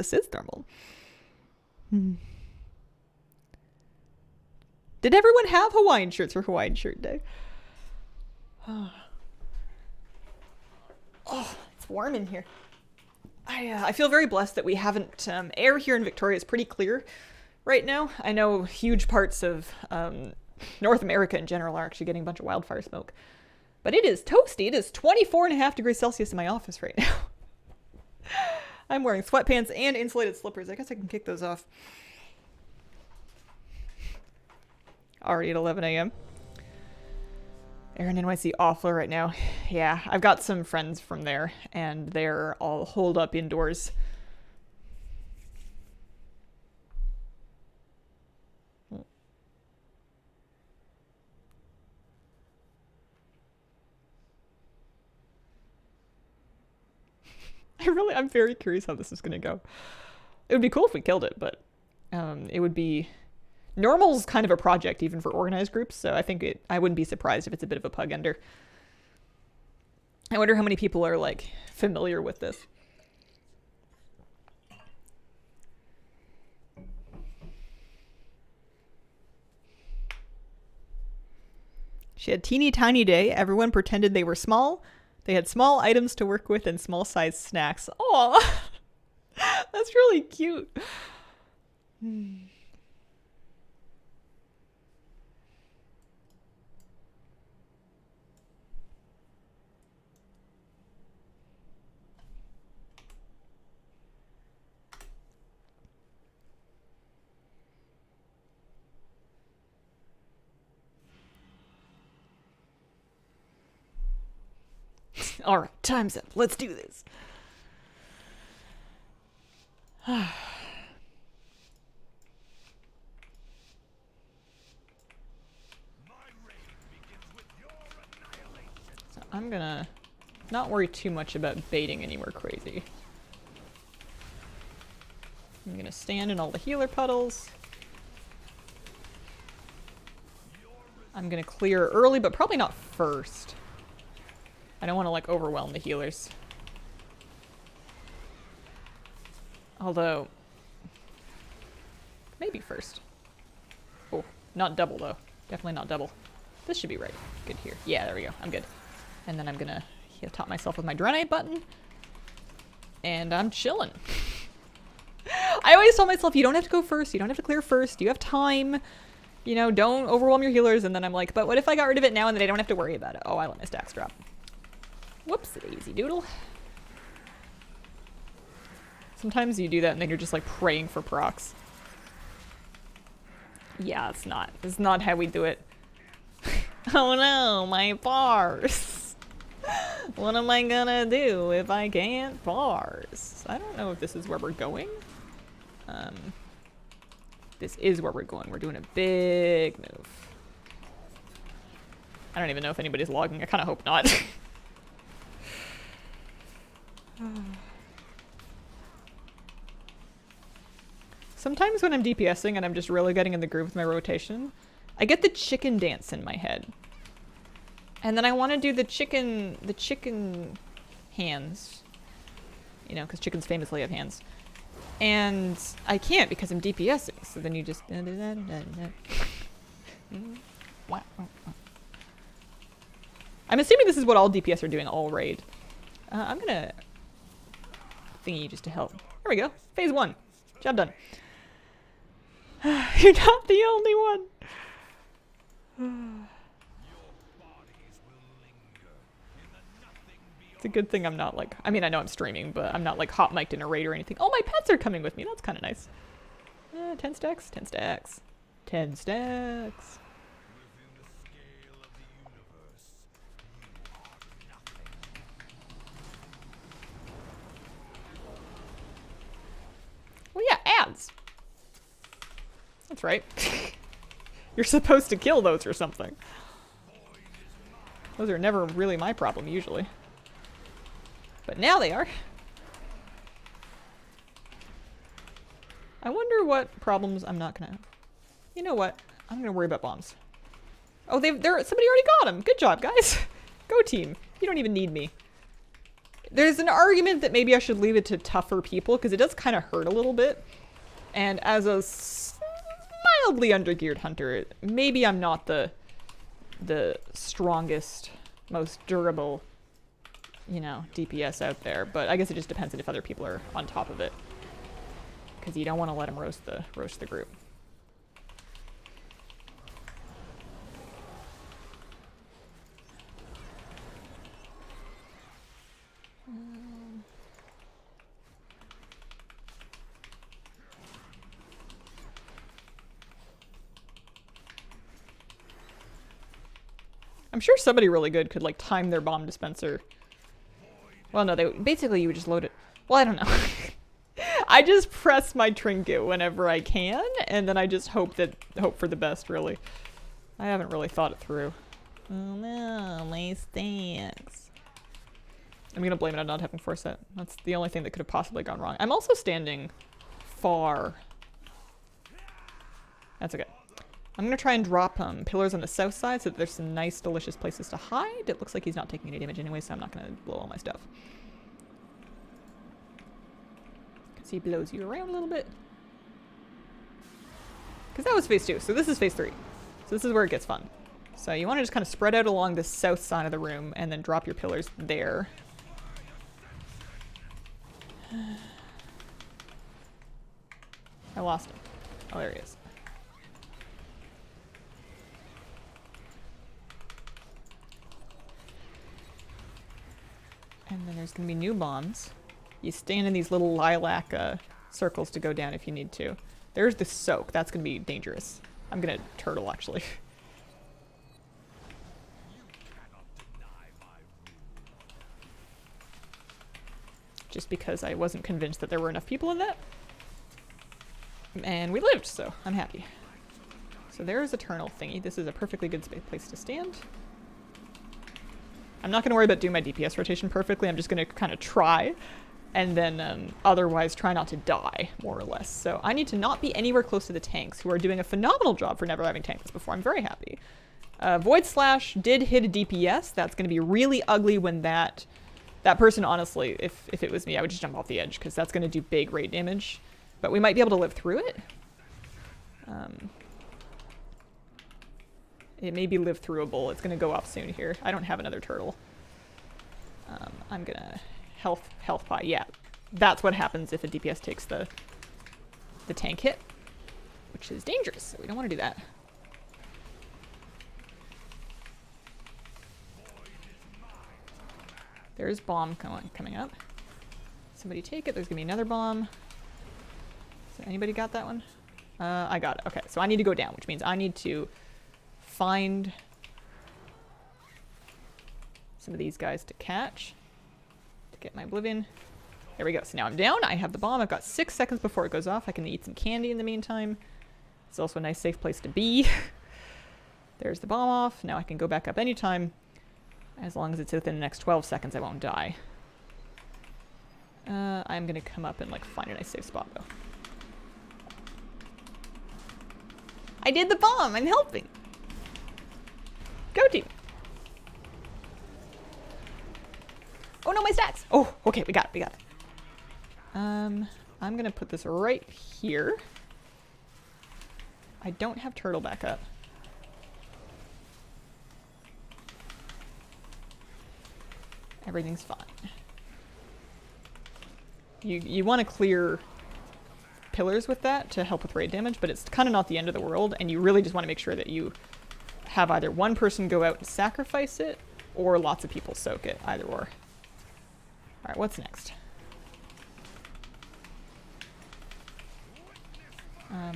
Did everyone have Hawaiian shirts for Hawaiian shirt day? Oh, it's warm in here. I feel very blessed that we haven't, air here in Victoria is pretty clear right now. I know huge parts of North America in general are actually getting a bunch of wildfire smoke. But it is toasty. It is 24.5 degrees Celsius in my office right now. I'm wearing sweatpants and insulated slippers. I guess I can kick those off. Already at 11 a.m. Aaron NYC awful right now. Yeah, I've got some friends from there, and they're all holed up indoors. I'm very curious how this is going to go. It would be cool if we killed it, but it would be... Normal's kind of a project even for organized groups, so I wouldn't be surprised if it's a bit of a pug ender. I wonder how many people are like familiar with this. She had teeny tiny day. Everyone pretended they were small. They had small items to work with and small sized snacks. Oh, that's really cute. All right, time's up. Let's do this. So I'm gonna not worry too much about baiting anywhere crazy. I'm gonna stand in all the healer puddles. I'm gonna clear early, but probably not first. I don't want to like overwhelm the healers. Although, maybe first. Oh, not double though. Definitely not double. This should be right. Good here. Yeah, there we go. I'm good. And then I'm gonna top myself with my Draenei button. And I'm chilling. I always tell myself, you don't have to go first. You don't have to clear first. You have time. You know, don't overwhelm your healers. And then I'm like, but what if I got rid of it now and then I don't have to worry about it? Oh, I let my stacks drop. Whoops, daisy doodle. Sometimes you do that and then you're just like praying for procs. Yeah, it's not how we do it. Oh no, my bars. What am I gonna do if I can't bars? I don't know if this is where we're going. This is where we're going. We're doing a big move. I don't even know if anybody's logging. I kind of hope not. Sometimes when I'm DPSing and I'm just really getting in the groove with my rotation, I get the chicken dance in my head. And then I want to do the chicken hands. You know, because chickens famously have hands. And I can't because I'm DPSing. So then you just... I'm assuming this is what all DPS are doing all raid. I'm gonna... thingy just to help. There we go. Phase 1. Job done. You're not the only one. It's a good thing I'm not like... I mean, I know I'm streaming, but I'm not like hot mic'd in a raid or anything. Oh, my pets are coming with me. That's kind of nice. 10 stacks? 10 stacks. 10 stacks. Well, yeah, ads. That's right. You're supposed to kill those or something. Those are never really my problem, usually. But now they are. I wonder what problems I'm not gonna have. You know what? I'm gonna worry about bombs. Oh, somebody already got them. Good job, guys. Go team. You don't even need me. There's an argument that maybe I should leave it to tougher people because it does kind of hurt a little bit. And as a mildly undergeared hunter, maybe I'm not the strongest, most durable, you know, DPS out there. But I guess it just depends on if other people are on top of it. Because you don't want to let them roast the group. I'm sure somebody really good could like time their bomb dispenser. Well, no, basically you would just load it. Well, I don't know. I just press my trinket whenever I can, and then I just hope for the best, really. I haven't really thought it through. Oh no, my stacks. I'm gonna blame it on not having foresight. That's the only thing that could have possibly gone wrong. I'm also standing far. That's okay. I'm gonna try and drop pillars on the south side so that there's some nice, delicious places to hide. It looks like he's not taking any damage anyway, so I'm not gonna blow all my stuff. Because he blows you around a little bit. Because that was phase 2, so this is phase 3. So this is where it gets fun. So you want to just kind of spread out along the south side of the room and then drop your pillars there. I lost him. Oh, there he is. And then there's going to be new bombs. You stand in these little lilac circles to go down if you need to. There's the soak. That's going to be dangerous. I'm going to turtle, actually. Just because I wasn't convinced that there were enough people in that. And we lived, so I'm happy. So there's a turtle thingy. This is a perfectly good place to stand. I'm not going to worry about doing my DPS rotation perfectly. I'm just going to kind of try. And then otherwise try not to die, more or less. So I need to not be anywhere close to the tanks, who are doing a phenomenal job for never having tankless before. I'm very happy. Void Slash did hit a DPS. That's going to be really ugly when that person, honestly, if it was me, I would just jump off the edge, because that's going to do big raid damage. But we might be able to live through it. It may be live throughable. It's going to go off soon here. I don't have another turtle. I'm going to health pie. Yeah, that's what happens if a DPS takes the tank hit, which is dangerous. So we don't want to do that. There's bomb coming up. Somebody take it. There's going to be another bomb. So anybody got that one? I got it. Okay, so I need to go down, which means I need to find some of these guys to catch to get my oblivion. There we go. So now I'm down. I have the bomb. I've got 6 seconds before it goes off. I can eat some candy in the meantime. It's also a nice safe place to be. There's the bomb off. Now I can go back up anytime. As long as it's within the next 12 seconds, I won't die. I'm going to come up and like find a nice safe spot though. I did the bomb. I'm helping. Go team. Oh no, my stats. Oh, okay, we got it. We got it. I'm going to put this right here. I don't have turtle back up. Everything's fine. You want to clear pillars with that to help with raid damage, but it's kind of not the end of the world, and you really just want to make sure that you have either one person go out and sacrifice it, or lots of people soak it, either or. Alright, what's next? There's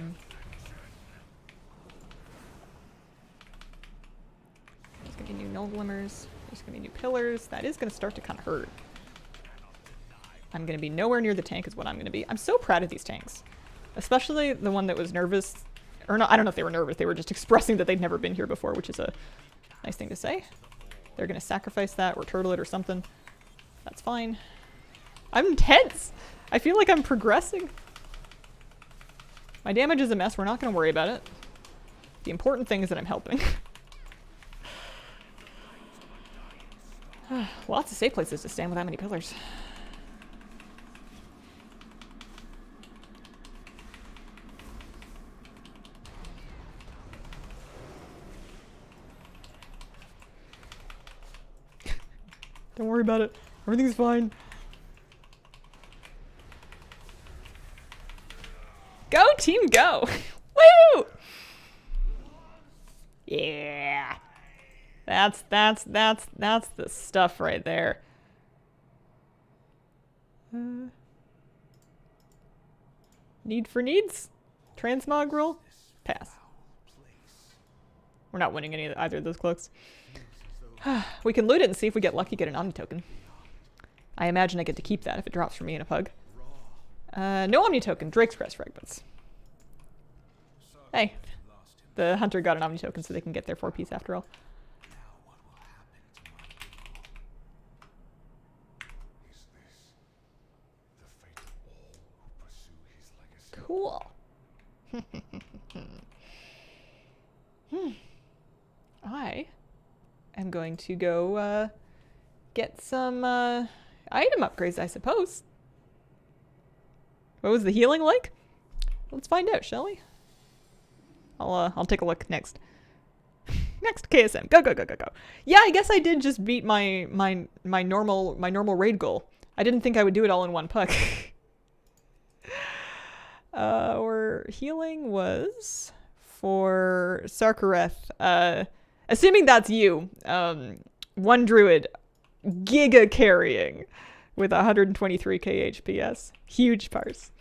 going to be new null glimmers. There's going to be new pillars. That is going to start to kind of hurt. I'm going to be nowhere near the tank is what I'm going to be. I'm so proud of these tanks. Especially the one that was nervous. Or no, I don't know if they were nervous. They were just expressing that they'd never been here before, which is a nice thing to say. They're going to sacrifice that or turtle it or something. That's fine. I'm tense. I feel like I'm progressing. My damage is a mess. We're not going to worry about it. The important thing is that I'm helping. Lots of safe places to stand with that many pillars. Don't worry about it. Everything's fine. Go team, go! Woo! Yeah. That's the stuff right there. Need for needs? Transmog roll? Pass. We're not winning either of those cloaks. We can loot it and see if we get lucky, get an Omni token. I imagine I get to keep that if it drops for me in a pug. No Omni token, Drake's Crest fragments. Hey, the hunter got an Omni token so they can get their 4-piece after all. Cool. I am going to go get some item upgrades, I suppose. What was the healing like? Let's find out, shall we? I'll take a look next. Next KSM. Go, go, go, go, go. Yeah, I guess I did just beat my normal raid goal. I didn't think I would do it all in one puck. Or healing was for Sarkareth. Assuming that's you. One druid giga carrying with 123k HPS. Huge parse.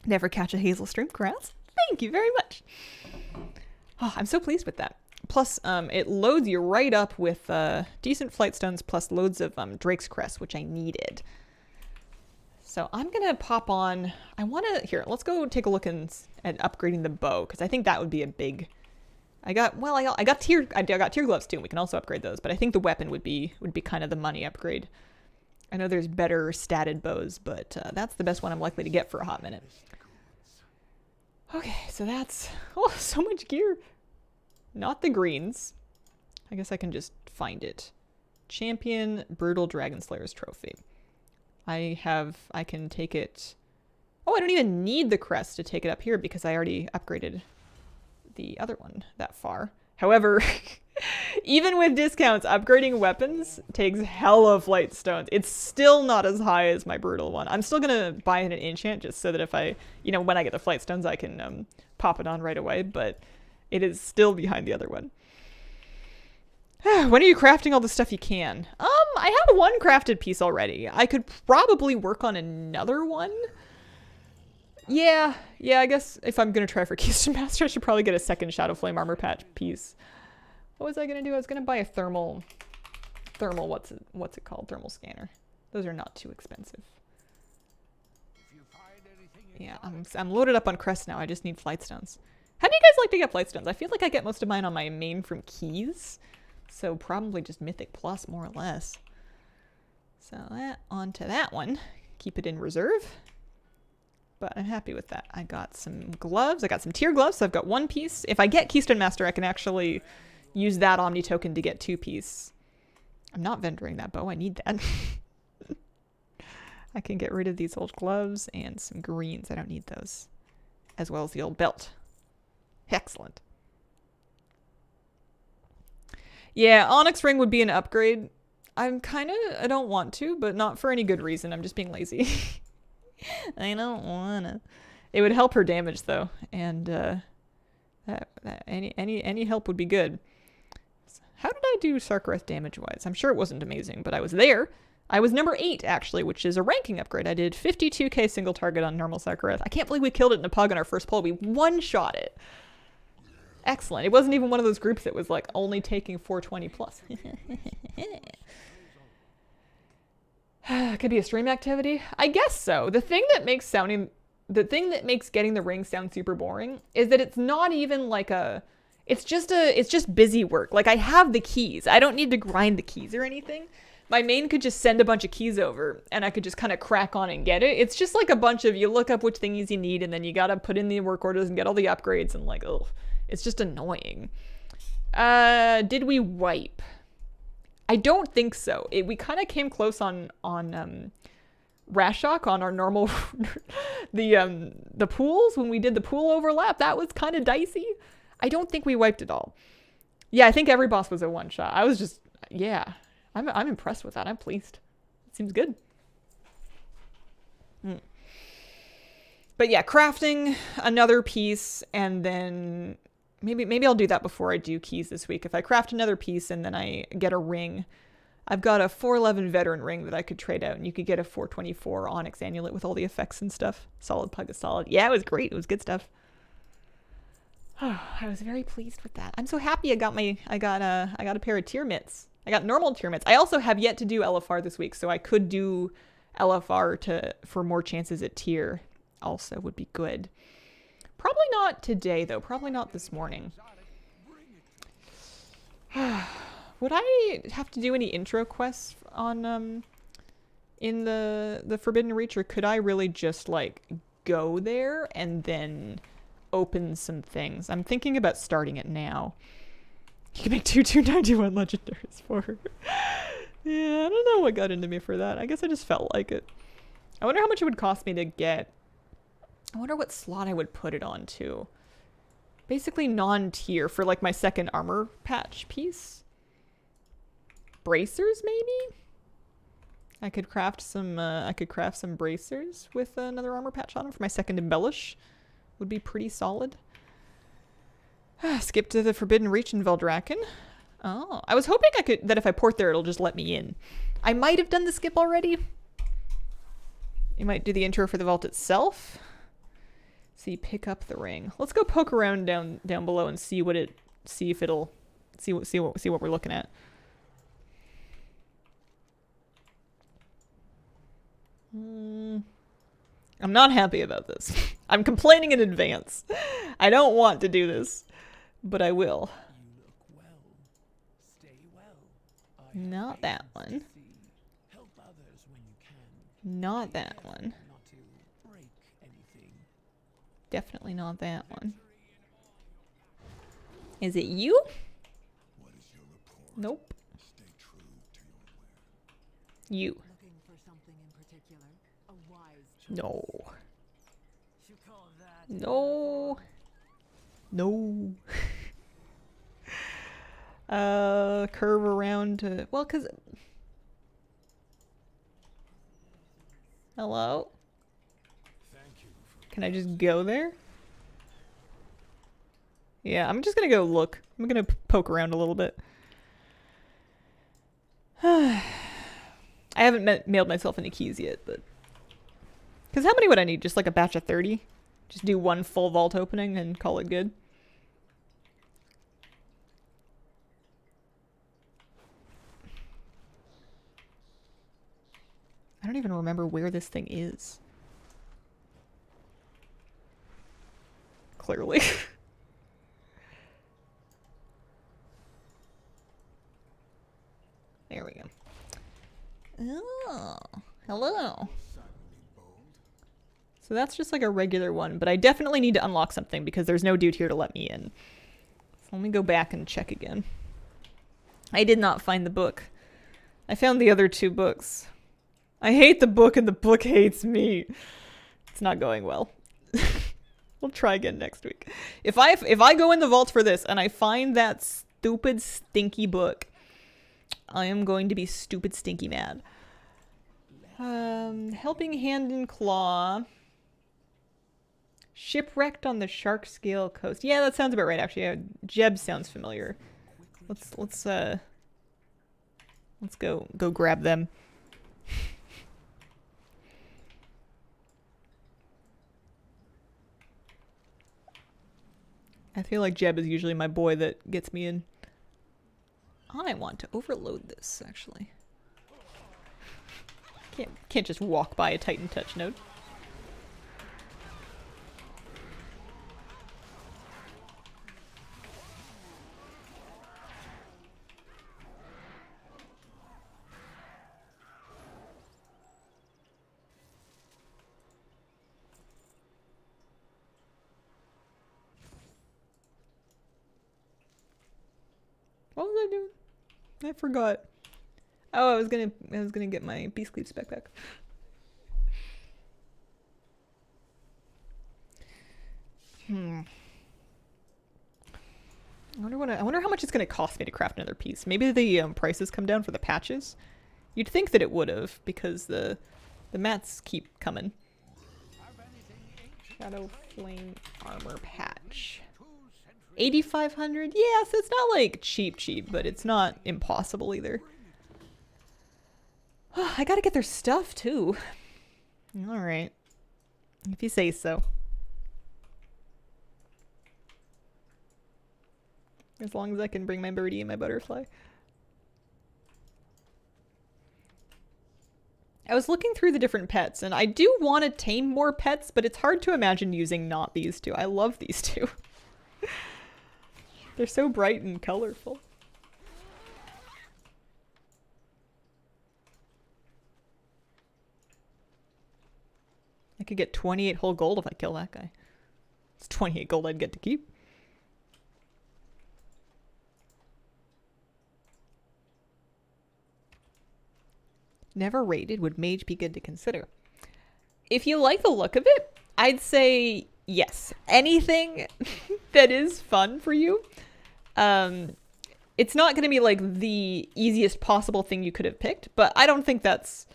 Never catch a Hazel stream, Kraz. Thank you very much. Oh, I'm so pleased with that. Plus, it loads you right up with decent flight stones plus loads of Drake's Crest, which I needed. So I'm going to pop on... I want to... Here, let's go take a look at upgrading the bow, because I think that would be a big... I got tear gloves too, and we can also upgrade those, but I think the weapon would be kind of the money upgrade. I know there's better statted bows, but that's the best one I'm likely to get for a hot minute. Okay, so that's... Oh, so much gear. Not the greens. I guess I can just find it. Champion Brutal Dragon Slayer's Trophy. I can take it... Oh, I don't even need the crest to take it up here because I already upgraded the other one that far. However, even with discounts, upgrading weapons takes hella flight stones. It's still not as high as my brutal one. I'm still going to buy an enchant just so that if I, when I get the flight stones, I can pop it on right away, but it is still behind the other one. When are you crafting all the stuff you can? I have one crafted piece already. I could probably work on another one. Yeah, I guess if I'm going to try for Keystone Master, I should probably get a second Shadow Flame Armor Patch piece. What was I going to do? I was going to buy a thermal, what's it called? Thermal scanner. Those are not too expensive. Yeah, I'm loaded up on crests now. I just need flight stones. How do you guys like to get flight stones? I feel like I get most of mine on my main from keys. So probably just Mythic Plus, more or less. So onto that one. Keep it in reserve. But I'm happy with that. I got some gloves. I got some tier gloves, so I've got one piece. If I get Keystone Master, I can actually use that Omni token to get 2 piece. I'm not vendoring that bow. I need that. I can get rid of these old gloves and some greens. I don't need those. As well as the old belt. Excellent. Yeah, Onyx Ring would be an upgrade. I don't want to, but not for any good reason. I'm just being lazy. I don't wanna. It would help her damage though, and any help would be good. How did I do Sarkareth damage-wise? I'm sure it wasn't amazing, but I was there. I was number 8 actually, which is a ranking upgrade. I did 52k single target on normal Sarkareth. I can't believe we killed it in a pug on our first pull. We one-shot it. Excellent. It wasn't even one of those groups that was like only taking 420 plus. Could be a stream activity? I guess so. The thing that makes getting the ring sound super boring is that it's not even like it's just busy work. Like I have the keys. I don't need to grind the keys or anything. My main could just send a bunch of keys over and I could just kind of crack on and get it. It's just like a bunch of, you look up which things you need and then you gotta put in the work orders and get all the upgrades and like, oh, it's just annoying. Did we wipe? I don't think so. We kind of came close on Rashok on our normal the pools when we did the pool overlap. That was kind of dicey. I don't think we wiped it all. Yeah, I think every boss was a one shot. I was just I'm impressed with that. I'm pleased. It seems good. But yeah, crafting another piece and then maybe I'll do that before I do keys this week. If I craft another piece and then I get a ring, I've got a 411 veteran ring that I could trade out and you could get a 424 Onyx Amulet with all the effects and stuff. Solid pug is solid. Yeah, it was great. It was good stuff. Oh, I was very pleased with that. I'm so happy I got a pair of tier mitts. I got normal tier mitts. I also have yet to do LFR this week, so I could do LFR for more chances at tier. Also would be good. Probably not today though. Probably not this morning. Would I have to do any intro quests on in the Forbidden Reach, or could I really just like go there and then open some things? I'm thinking about starting it now. You can make 291 legendaries for her. Yeah, I don't know what got into me for that. I guess I just felt like it. I wonder how much it would cost me to get I wonder what slot I would put it on to. Basically non-tier for like my second armor patch piece. Bracers maybe? I could craft some bracers with another armor patch on them for my second embellish. Would be pretty solid. Skip to the Forbidden Reach in Veldraken. Oh, I was hoping that if I port there it'll just let me in. I might have done the skip already. You might do the intro for the vault itself. See, pick up the ring. Let's go poke around down below and see what we're looking at. I'm not happy about this. I'm complaining in advance. I don't want to do this, but I will. You look well. Stay well. Not that one. Help others when you can. Not that one. Not to break anything. Definitely not that one. Is it you? What is your report? Nope. Stay true to your word. You. Looking for something in particular? A wise choice. No. You call that No. No. Curve around to... Well, because... Hello? Thank you for Can I just go there? Yeah, I'm just gonna go look. I'm gonna poke around a little bit. I haven't mailed myself any keys yet, but... Because how many would I need? Just like a batch of 30? Just do one full vault opening and call it good? I don't even remember where this thing is. Clearly. There we go. Oh, hello. suddenly bold. So that's just like a regular one, but I definitely need to unlock something because there's no dude here to let me in. So let me go back and check again. I did not find the book. I found the other 2 books. I hate the book and the book hates me. It's not going well. We'll try again next week. If I go in the vault for this and I find that stupid stinky book, I am going to be stupid stinky mad. Helping Hand and Claw. Shipwrecked on the Shark Scale Coast. Yeah, that sounds about right actually. Jeb sounds familiar. Let's go grab them. I feel like Jeb is usually my boy that gets me in. I want to overload this, actually. Can't just walk by a Titan Touch node. What was I doing? I forgot. Oh, I was gonna get my Beast Cleave spec back. I wonder how much it's gonna cost me to craft another piece. Maybe the prices come down for the patches. You'd think that it would have because the mats keep coming. Shadow Flame Armor Patch. 8,500? Yeah, so it's not like cheap, but it's not impossible either. I gotta get their stuff too. Alright. If you say so. As long as I can bring my birdie and my butterfly. I was looking through the different pets, and I do want to tame more pets, but it's hard to imagine using not these 2. I love these 2. They're so bright and colorful. I could get 28 whole gold if I kill that guy. It's 28 gold I'd get to keep. Never raided. Would mage be good to consider? If you like the look of it, I'd say yes. Anything that is fun for you. It's not going to be like the easiest possible thing you could have picked, but I don't think that's.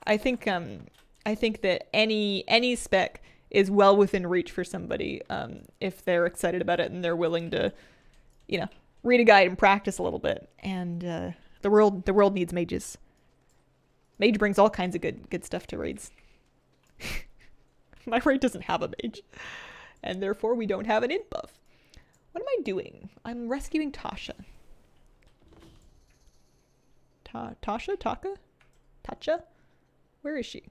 I think that any spec is well within reach for somebody if they're excited about it and they're willing to, read a guide and practice a little bit. And the world needs mages. Mage brings all kinds of good stuff to raids. My raid doesn't have a mage, and therefore we don't have an int buff. What am I doing? I'm rescuing Tasha. Tasha? Taka? Tacha? Where is she?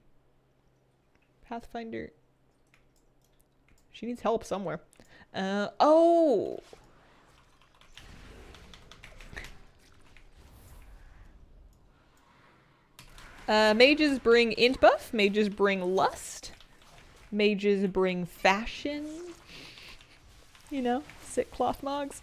Pathfinder. She needs help somewhere. Oh! Mages bring int buff. Mages bring lust. Mages bring fashion. Sick cloth mogs.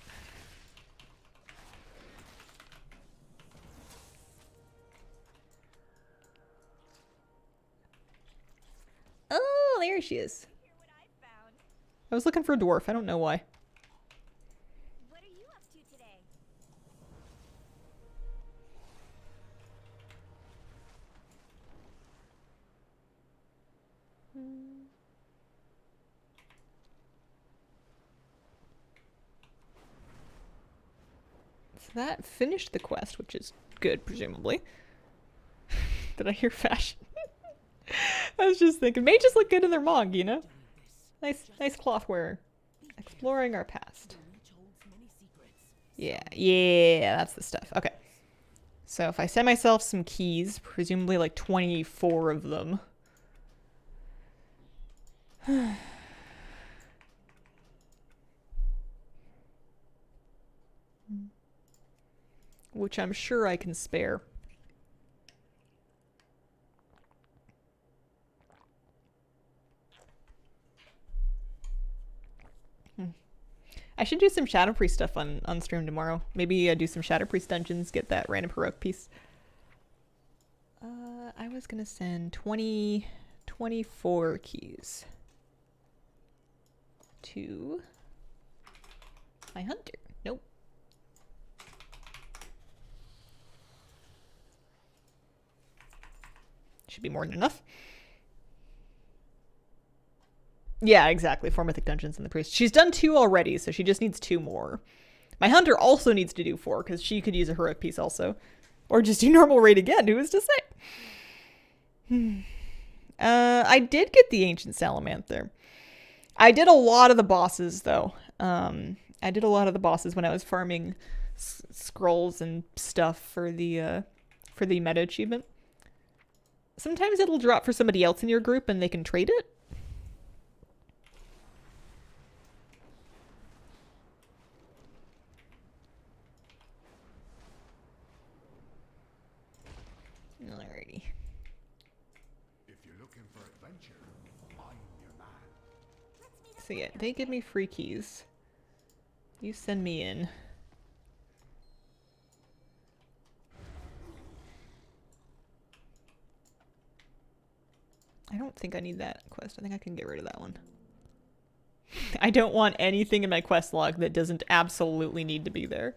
Oh, there she is. I was looking for a dwarf. I don't know why. What are you up to today? So that finished the quest, which is good, presumably. Did I hear fashion? I was just thinking, mages look good in their mog, Nice cloth wearer. Exploring our past. Yeah, that's the stuff. Okay. So if I send myself some keys, presumably like 24 of them. Which I'm sure I can spare. I should do some Shadow Priest stuff on stream tomorrow. Maybe do some Shadow Priest dungeons, get that random heroic piece. I was gonna send 24 keys to my hunter. Nope. Should be more than enough. Yeah, exactly. 4 mythic dungeons and the priest. She's done 2 already, so she just needs 2 more. My hunter also needs to do 4, because she could use a heroic piece also. Or just do normal raid again, who is to say? I did get the Ancient Salamanther. I did a lot of the bosses, though. I did a lot of the bosses when I was farming scrolls and stuff for the meta achievement. Sometimes it'll drop for somebody else in your group and they can trade it. Alrighty. If you're looking for adventure, I'm your man. So yeah, they give me free keys. You send me in. I don't think I need that quest. I think I can get rid of that one. I don't want anything in my quest log that doesn't absolutely need to be there.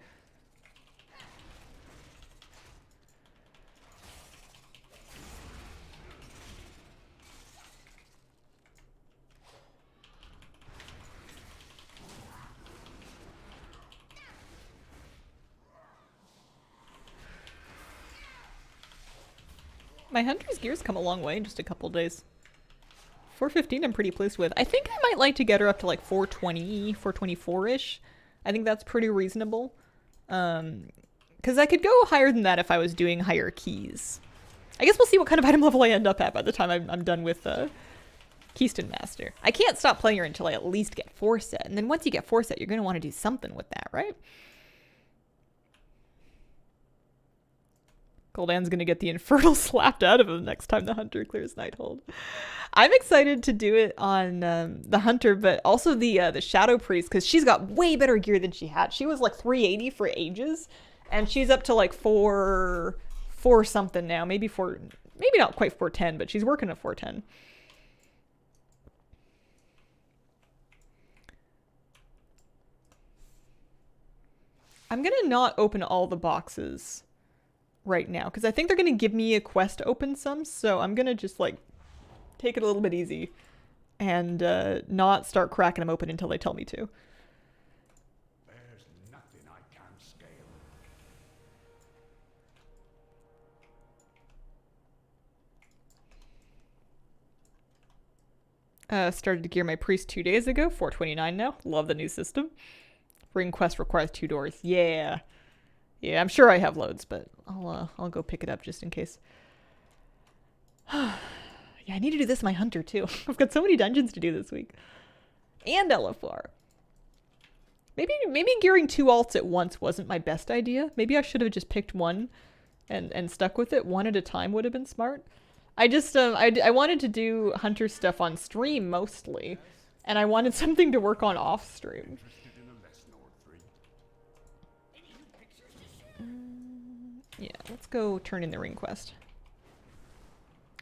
My hunter's gear's come a long way in just a couple days. 415 I'm pretty pleased with. I think I might like to get her up to like 420, 424-ish. I think that's pretty reasonable. Because I could go higher than that if I was doing higher keys. I guess we'll see what kind of item level I end up at by the time I'm done with Keystone Master. I can't stop playing her until I at least get 4 set. And then once you get 4 set, you're going to want to do something with that, right? Gul'dan's gonna get the Infernal slapped out of him next time the Hunter clears Nighthold. I'm excited to do it on the Hunter, but also the Shadow Priest, because she's got way better gear than she had. She was like 380 for ages, and she's up to like 4 something now. Maybe not quite 410, but she's working at 410. I'm gonna not open all the boxes right now, because I think they're gonna give me a quest to open some, so I'm gonna just, like, take it a little bit easy and not start cracking them open until they tell me to. There's nothing I can't scale. Started to gear my priest 2 days ago, 429 now. Love the new system. Ring quest requires 2 doors. Yeah. Yeah, I'm sure I have loads, but I'll go pick it up just in case. Yeah, I need to do this my hunter too. I've got so many dungeons to do this week. And LFR. Maybe gearing 2 alts at once wasn't my best idea. Maybe I should have just picked one and stuck with it. One at a time would have been smart. I just I wanted to do hunter stuff on stream mostly, and I wanted something to work on off stream. Interested in a lesson or three? Yeah, let's go turn in the ring quest.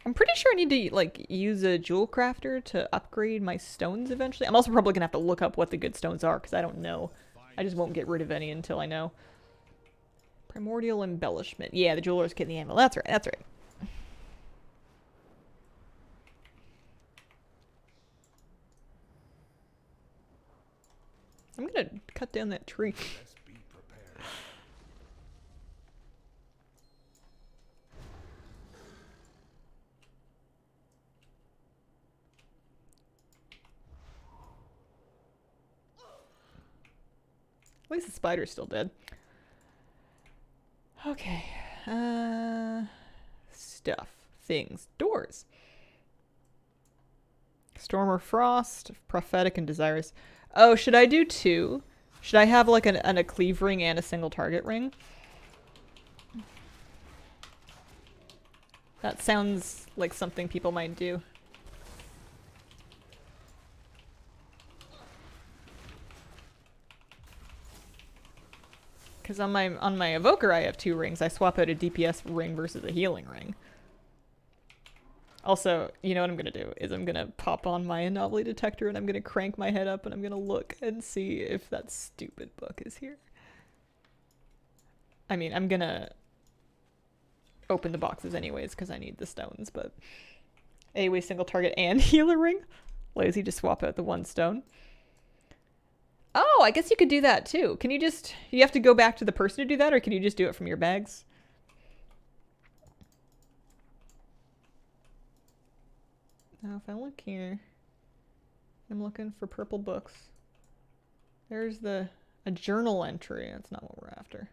I'm pretty sure I need to, like, use a jewel crafter to upgrade my stones eventually. I'm also probably gonna have to look up what the good stones are, because I don't know. I just won't get rid of any until I know. Primordial embellishment. Yeah, the jeweler's kit in the anvil. That's right, that's right. I'm gonna cut down that tree. Let's be prepared. At least the spider's still dead. Okay. Stuff. Things. Doors. Storm or Frost. Prophetic and Desirous. Oh, should I do 2? Should I have like a cleave ring and a single target ring? That sounds like something people might do. Because on my evoker I have 2 rings. I swap out a DPS ring versus a healing ring. Also, you know what I'm gonna do is I'm gonna pop on my anomaly detector and I'm gonna crank my head up and I'm gonna look and see if that stupid book is here. I mean, I'm gonna open the boxes anyways because I need the stones, but anyway, single target and healer ring. Lazy to swap out the 1 stone. Oh, I guess you could do that too. Can you just, you have to go back to the person to do that, or can you just do it from your bags? Now, if I look here, I'm looking for purple books. There's a journal entry. That's not what we're after.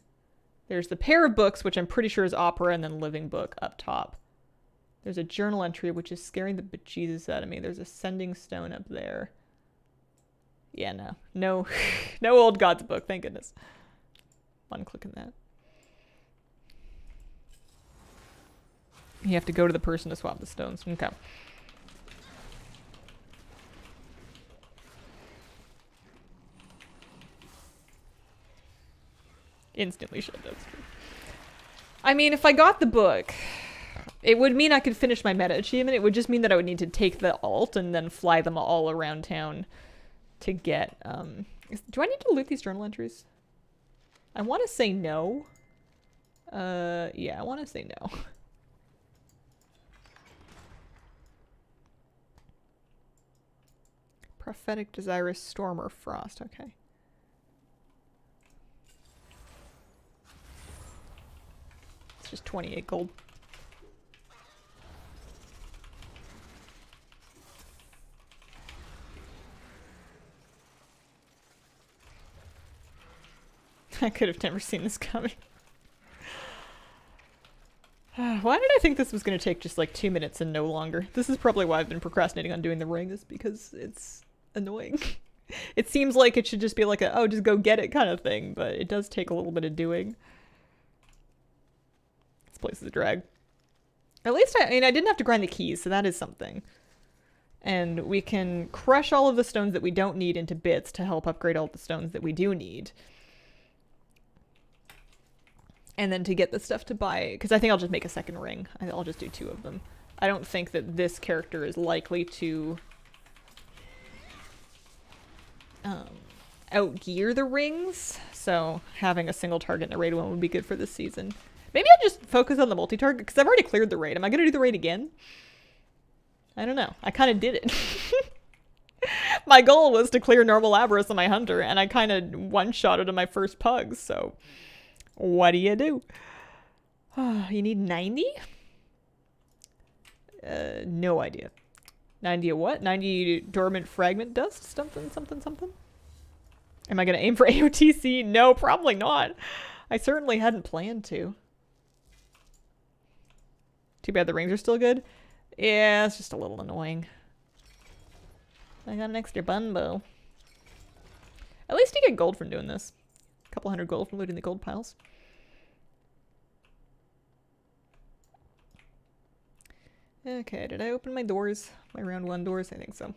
There's the pair of books, which I'm pretty sure is opera, and then living book up top. There's a journal entry, which is scaring the bejesus out of me. There's a sending stone up there. Yeah, no, no old God's book. Thank goodness. One click in that. You have to go to the person to swap the stones. Okay. Instantly shut down screen. I mean, if I got the book, it would mean I could finish my meta achievement. It would just mean that I would need to take the alt and then fly them all around town to get, do I need to loot these journal entries? I want to say no. Yeah, I want to say no. Prophetic, Desirous, Storm, or Frost. Okay. It's just 28 gold. I could have never seen this coming. Why did I think this was going to take just like 2 minutes and no longer? This is probably why I've been procrastinating on doing the ring, is because it's annoying. It seems like it should just be like a, oh, just go get it kind of thing, but it does take a little bit of doing. This place is a drag. At least, I mean, I didn't have to grind the keys, so that is something. And we can crush all of the stones that we don't need into bits to help upgrade all the stones that we do need. And then to get the stuff to buy, because I think I'll just make a second ring. I'll just do 2 of them. I don't think that this character is likely to outgear the rings, So having a single target in a raid one would be good for this season. Maybe I'll just focus on the multi-target, because I've already cleared the raid. Am I going to do the raid again? I don't know. I kind of did it. My goal was to clear normal Avarice on my Hunter, and I kind of one-shotted on my first Pug, so what do? You need 90? No idea. 90 what? 90 dormant fragment dust? Something. Am I going to aim for AOTC? No, probably not. I certainly hadn't planned to. Too bad the rings are still good. Yeah, it's just a little annoying. I got an extra bun bow. At least you get gold from doing this. A couple hundred gold from looting the gold piles. Okay, did I open my doors? My round 1 doors? I think so.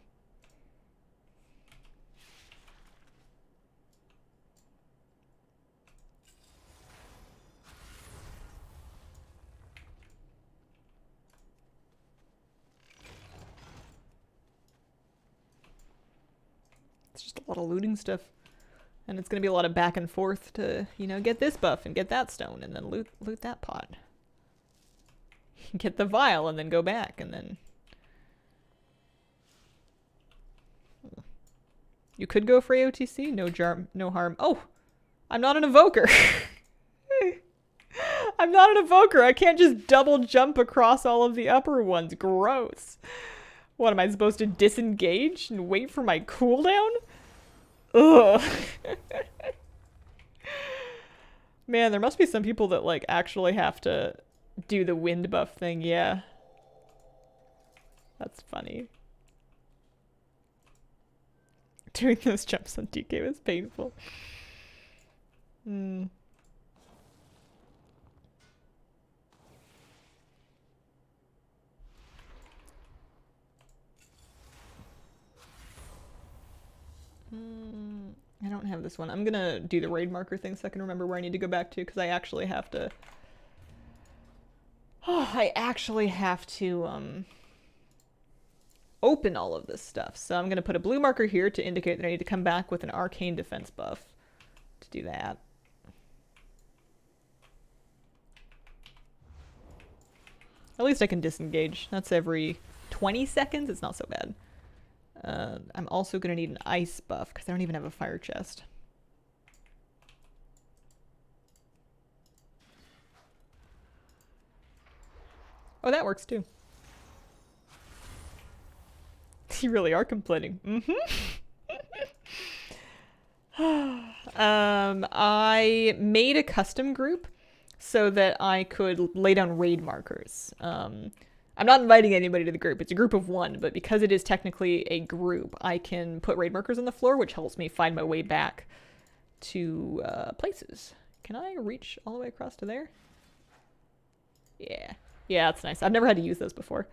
It's just a lot of looting stuff. And it's going to be a lot of back and forth to, you know, get this buff and get that stone and then loot that pot. Get the vial and then go back and then... You could go for AOTC, no harm. Oh! I'm not an evoker! I'm not an evoker! I can't just double jump across all of the upper ones. Gross. What, am I supposed to disengage and wait for my cooldown? Ugh. Man, there must be some people that, like, actually have to do the wind buff thing, yeah. That's funny. Doing those jumps on DK was painful. Hmm. I don't have this one. I'm gonna do the raid marker thing so I can remember where I need to go back to, because I actually have to... Oh, I actually have to, open all of this stuff. So I'm gonna put a blue marker here to indicate that I need to come back with an arcane defense buff to do that. At least I can disengage. That's every 20 seconds. It's not so bad. I'm also going to need an ice buff because I don't even have a fire chest. Oh, that works too. You really are complaining. I made a custom group so that I could lay down raid markers. I'm not inviting anybody to the group. It's a group of 1, but because it is technically a group, I can put raid markers on the floor, which helps me find my way back to places. Can I reach all the way across to there? Yeah. Yeah, that's nice. I've never had to use those before.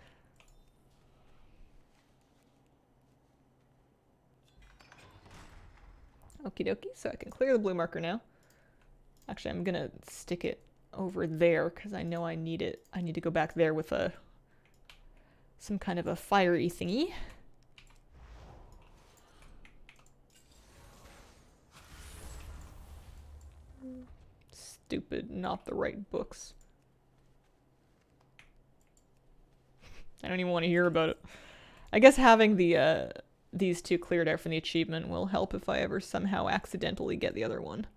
Okie dokie, so I can clear the blue marker now. Actually, I'm gonna stick it over there because I know I need it. I need to go back there with some kind of a fiery thingy. Stupid, not the right books. I don't even want to hear about it. I guess having the these 2 cleared out from the achievement will help if I ever somehow accidentally get the other one.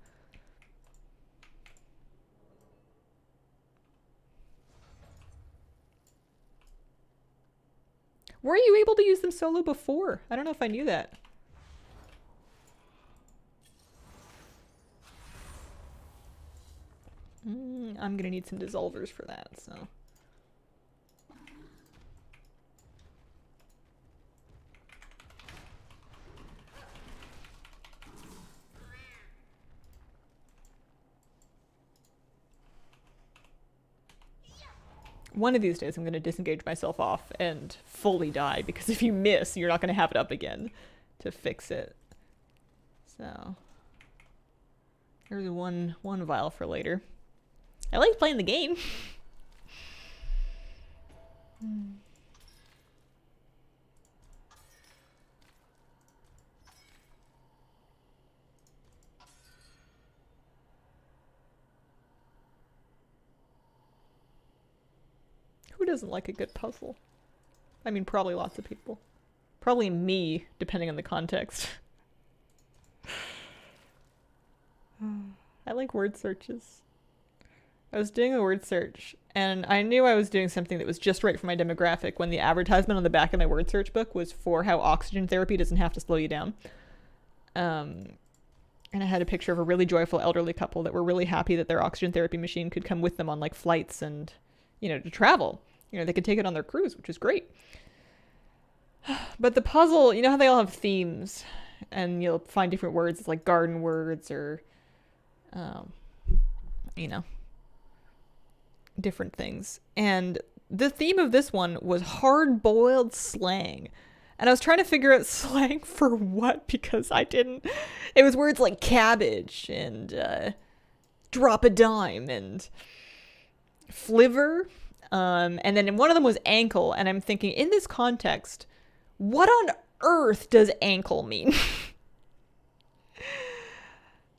Were you able to use them solo before? I don't know if I knew that. I'm gonna need some dissolvers for that, so... One of these days I'm going to disengage myself off and fully die, because if you miss, you're not going to have it up again to fix it. So, there's one vial for later. I like playing the game. Who doesn't like a good puzzle? I mean, probably lots of people. Probably me, depending on the context. I like word searches. I was doing a word search, and I knew I was doing something that was just right for my demographic when the advertisement on the back of my word search book was for how oxygen therapy doesn't have to slow you down. And I had a picture of a really joyful elderly couple that were really happy that their oxygen therapy machine could come with them on like flights and, you know, to travel. You know, they could take it on their cruise, which is great. But the puzzle, you know how they all have themes and you'll find different words. It's like garden words or, you know, different things. And the theme of this one was hard-boiled slang. And I was trying to figure out slang for what, because I didn't. It was words like cabbage and drop a dime and flivver. And then one of them was ankle. And I'm thinking, in this context, what on earth does ankle mean?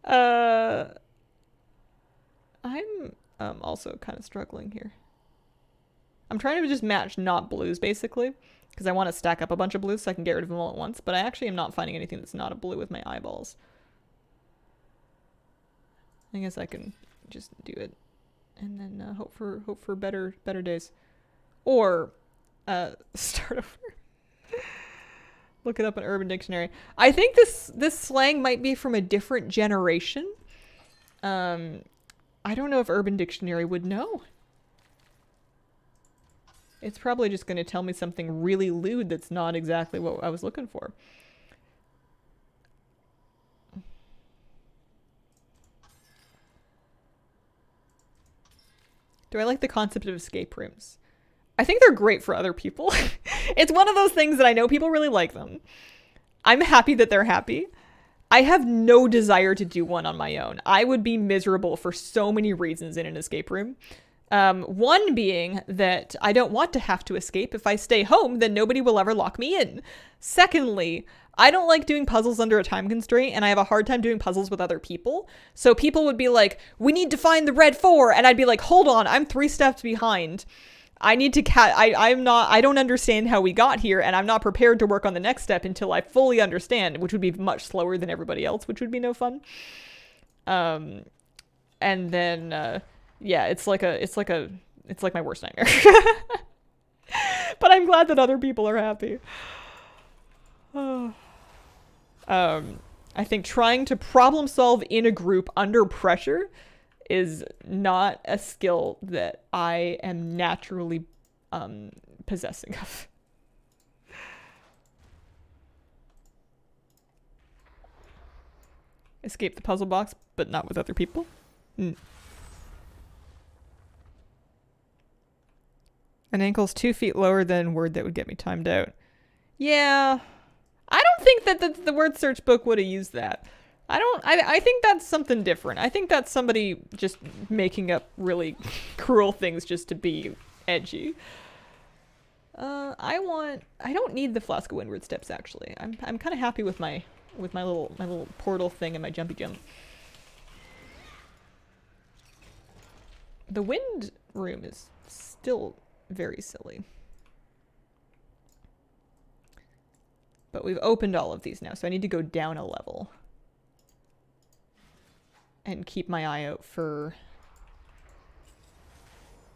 I'm also kind of struggling here. I'm trying to just match not blues, basically, because I want to stack up a bunch of blues so I can get rid of them all at once, but I actually am not finding anything that's not a blue with my eyeballs. I guess I can just do it and then hope for better days. Or start over. Look it up in Urban Dictionary. I think this slang might be from a different generation. I don't know if Urban Dictionary would know. It's probably just going to tell me something really lewd that's not exactly what I was looking for. Do I like the concept of escape rooms? I think they're great for other people. It's one of those things that I know people really like them. I'm happy that they're happy. I have no desire to do one on my own. I would be miserable for so many reasons in an escape room. One being that I don't want to have to escape. If I stay home, then nobody will ever lock me in. Secondly, I don't like doing puzzles under a time constraint, and I have a hard time doing puzzles with other people. So people would be like, we need to find the red 4, and I'd be like, hold on, I'm 3 steps behind. I need to I don't understand how we got here, and I'm not prepared to work on the next step until I fully understand, which would be much slower than everybody else, which would be no fun. And then, yeah, it's like my worst nightmare. But I'm glad that other people are happy. I think trying to problem solve in a group under pressure is not a skill that I am naturally possessing of. Escape the puzzle box, but not with other people. An ankle's 2 feet lower than word that would get me timed out. Yeah. I don't think that the word search book would have used that. I think that's something different. I think that's somebody just making up really cruel things just to be edgy. I don't need the flask of windward steps, actually. I'm kind of happy with my little portal thing and my jumpy jump. The wind room is still very silly. But we've opened all of these now, so I need to go down a level. And keep my eye out for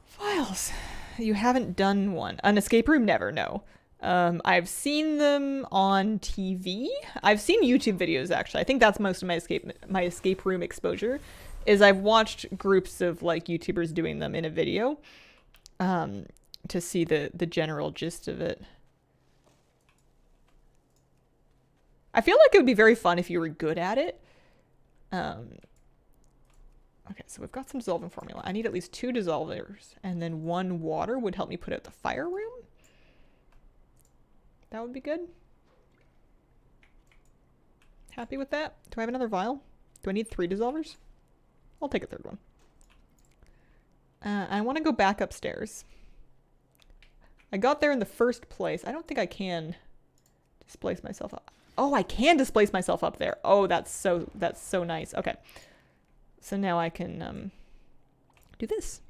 files. You haven't done one. An escape room? Never, no. I've seen them on TV. I've seen YouTube videos, actually. I think that's most of my escape room exposure, is I've watched groups of like YouTubers doing them in a video to see the general gist of it. I feel like it would be very fun if you were good at it. Okay, so we've got some dissolving formula. I need at least 2 dissolvers, and then 1 water would help me put out the fire room. That would be good. Happy with that? Do I have another vial? Do I need 3 dissolvers? I'll take a 3rd one. I want to go back upstairs. I got there in the first place. I don't think I can displace myself up. Oh, I can displace myself up there. Oh, that's so nice. Okay. So now I can do this.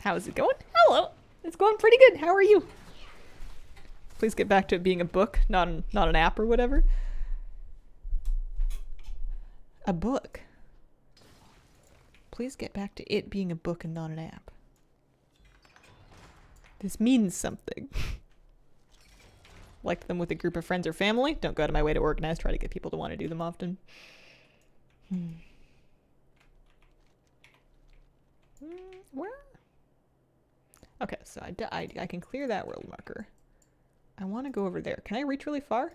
How's it going? Hello. It's going pretty good. How are you? Please get back to it being a book, not an app or whatever. A book. Please get back to it being a book and not an app. This means something. Like them with a group of friends or family. Don't go out of my way to organize. Try to get people to want to do them often. Where? Okay, so I can clear that world marker. I want to go over there. Can I reach really far?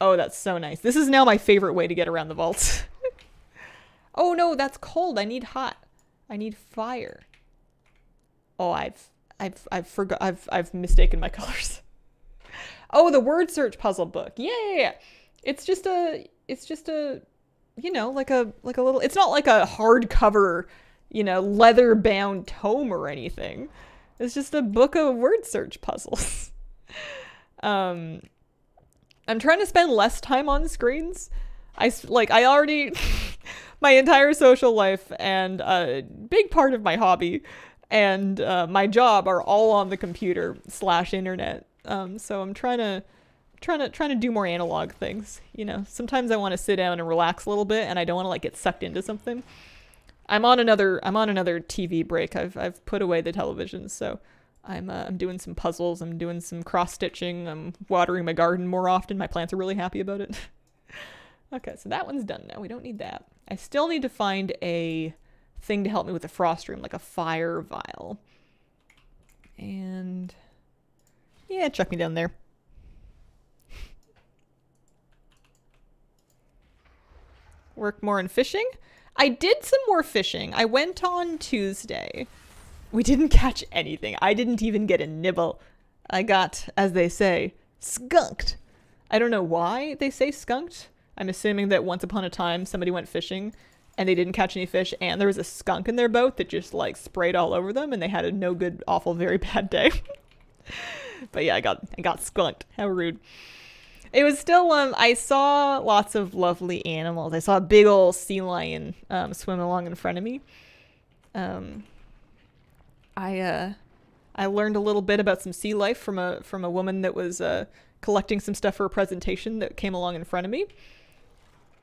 Oh, that's so nice. This is now my favorite way to get around the vaults. Oh no, that's cold. I need hot. I need fire. Oh, I've mistaken my colors. Oh, the word search puzzle book. Yeah. It's just a, you know, like a little, it's not like a hardcover, you know, leather bound tome or anything. It's just a book of word search puzzles. I'm trying to spend less time on screens. I already, my entire social life and a big part of my hobby and my job are all on the computer / internet. So I'm trying to do more analog things. You know, sometimes I want to sit down and relax a little bit, and I don't want to like get sucked into something. I'm on another TV break. I've put away the television, so I'm doing some puzzles. I'm doing some cross stitching. I'm watering my garden more often. My plants are really happy about it. Okay, so that one's done now. We don't need that. I still need to find a thing to help me with the frost room, like a fire vial. And yeah, chuck me down there. Work more in fishing? I did some more fishing. I went on Tuesday. We didn't catch anything. I didn't even get a nibble. I got, as they say, skunked. I don't know why they say skunked. I'm assuming that once upon a time somebody went fishing and they didn't catch any fish and there was a skunk in their boat that just like sprayed all over them and they had a no good, awful, very bad day. But yeah, I got skunked. How rude. It was still, I saw lots of lovely animals. I saw a big old sea lion swim along in front of me. I learned a little bit about some sea life from a woman that was collecting some stuff for a presentation that came along in front of me.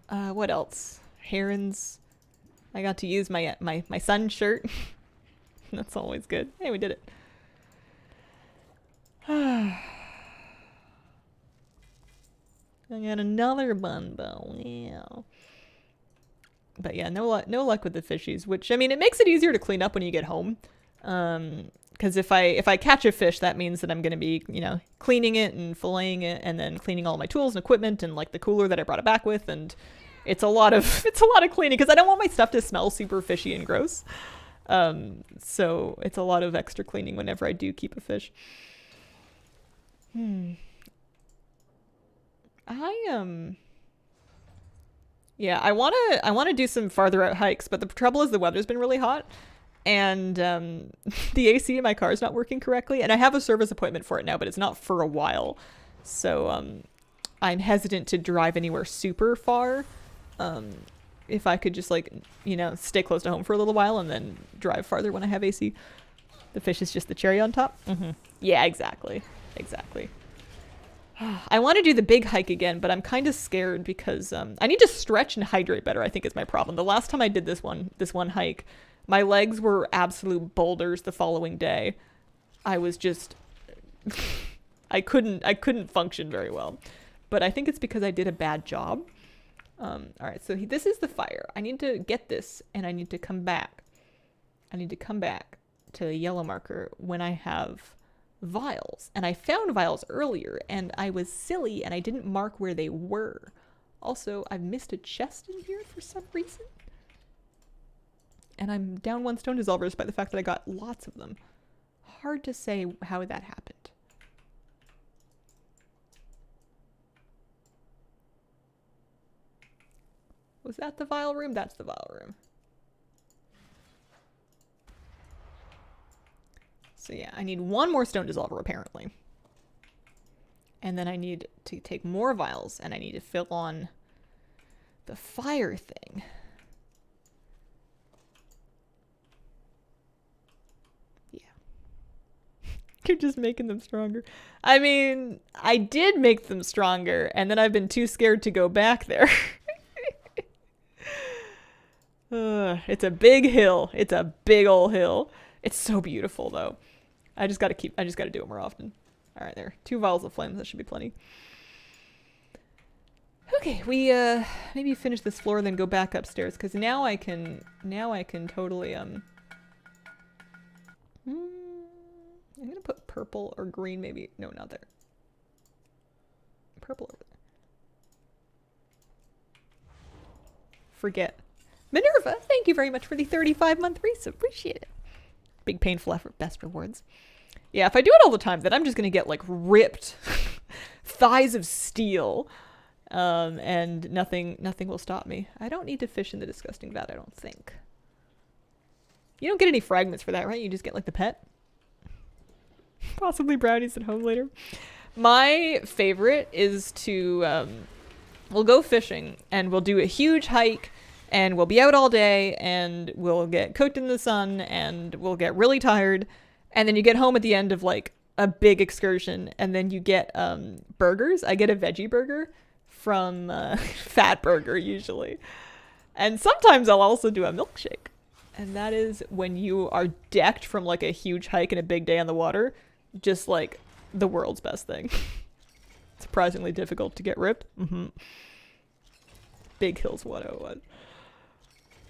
What else? Herons. I got to use my sun shirt. That's always good. Hey, we did it. I got another bundle. Yeah. But yeah, no luck with the fishies, which, I mean, it makes it easier to clean up when you get home. Because if I catch a fish, that means that I'm going to be, you know, cleaning it and filleting it and then cleaning all my tools and equipment and like the cooler that I brought it back with. And it's a lot of cleaning because I don't want my stuff to smell super fishy and gross. So it's a lot of extra cleaning whenever I do keep a fish. Yeah, I wanna do some farther out hikes, but the trouble is the weather's been really hot, and the AC in my car is not working correctly, and I have a service appointment for it now, but it's not for a while, so I'm hesitant to drive anywhere super far. If I could just like, you know, stay close to home for a little while and then drive farther when I have AC. The fish is just the cherry on top. Yeah, exactly. I want to do the big hike again, but I'm kind of scared because I need to stretch and hydrate better, I think is my problem. The last time I did this one hike, my legs were absolute boulders the following day. I was just I couldn't function very well. But I think it's because I did a bad job. All right, so this is the fire. I need to get this and I need to come back. I need to come back to the yellow marker when I have vials, and I found vials earlier and I was silly and I didn't mark where they were. Also, I've missed a chest in here for some reason, and I'm down 1 stone dissolver despite the fact that I got lots of them. Hard to say how that happened. Was that the vial room? That's the vial room. So yeah, I need 1 more stone dissolver apparently. And then I need to take more vials and I need to fill on the fire thing. Yeah. You're just making them stronger. I mean, I did make them stronger, and then I've been too scared to go back there. It's a big hill. It's a big old hill. It's so beautiful, though. I just gotta do it more often. All right, there. 2 vials of flames. That should be plenty. Okay, we maybe finish this floor, then go back upstairs, because now I can totally I'm gonna put purple or green, maybe. No, not there. Purple over there. Forget. Minerva, thank you very much for the 35-month resub. Appreciate it. Big painful effort, best rewards. Yeah, if I do it all the time, then I'm just gonna get like ripped thighs of steel. And nothing will stop me. I don't need to fish in the disgusting vat, I don't think. You don't get any fragments for that, right? You just get like the pet. Possibly brownies at home later. My favorite is to, we'll go fishing and we'll do a huge hike and we'll be out all day and we'll get cooked in the sun and we'll get really tired. And then you get home at the end of like a big excursion and then you get, burgers. I get a veggie burger from Fat Burger usually. And sometimes I'll also do a milkshake. And that is when you are decked from like a huge hike and a big day on the water. Just like the world's best thing. Surprisingly difficult to get ripped. Big Hills 101.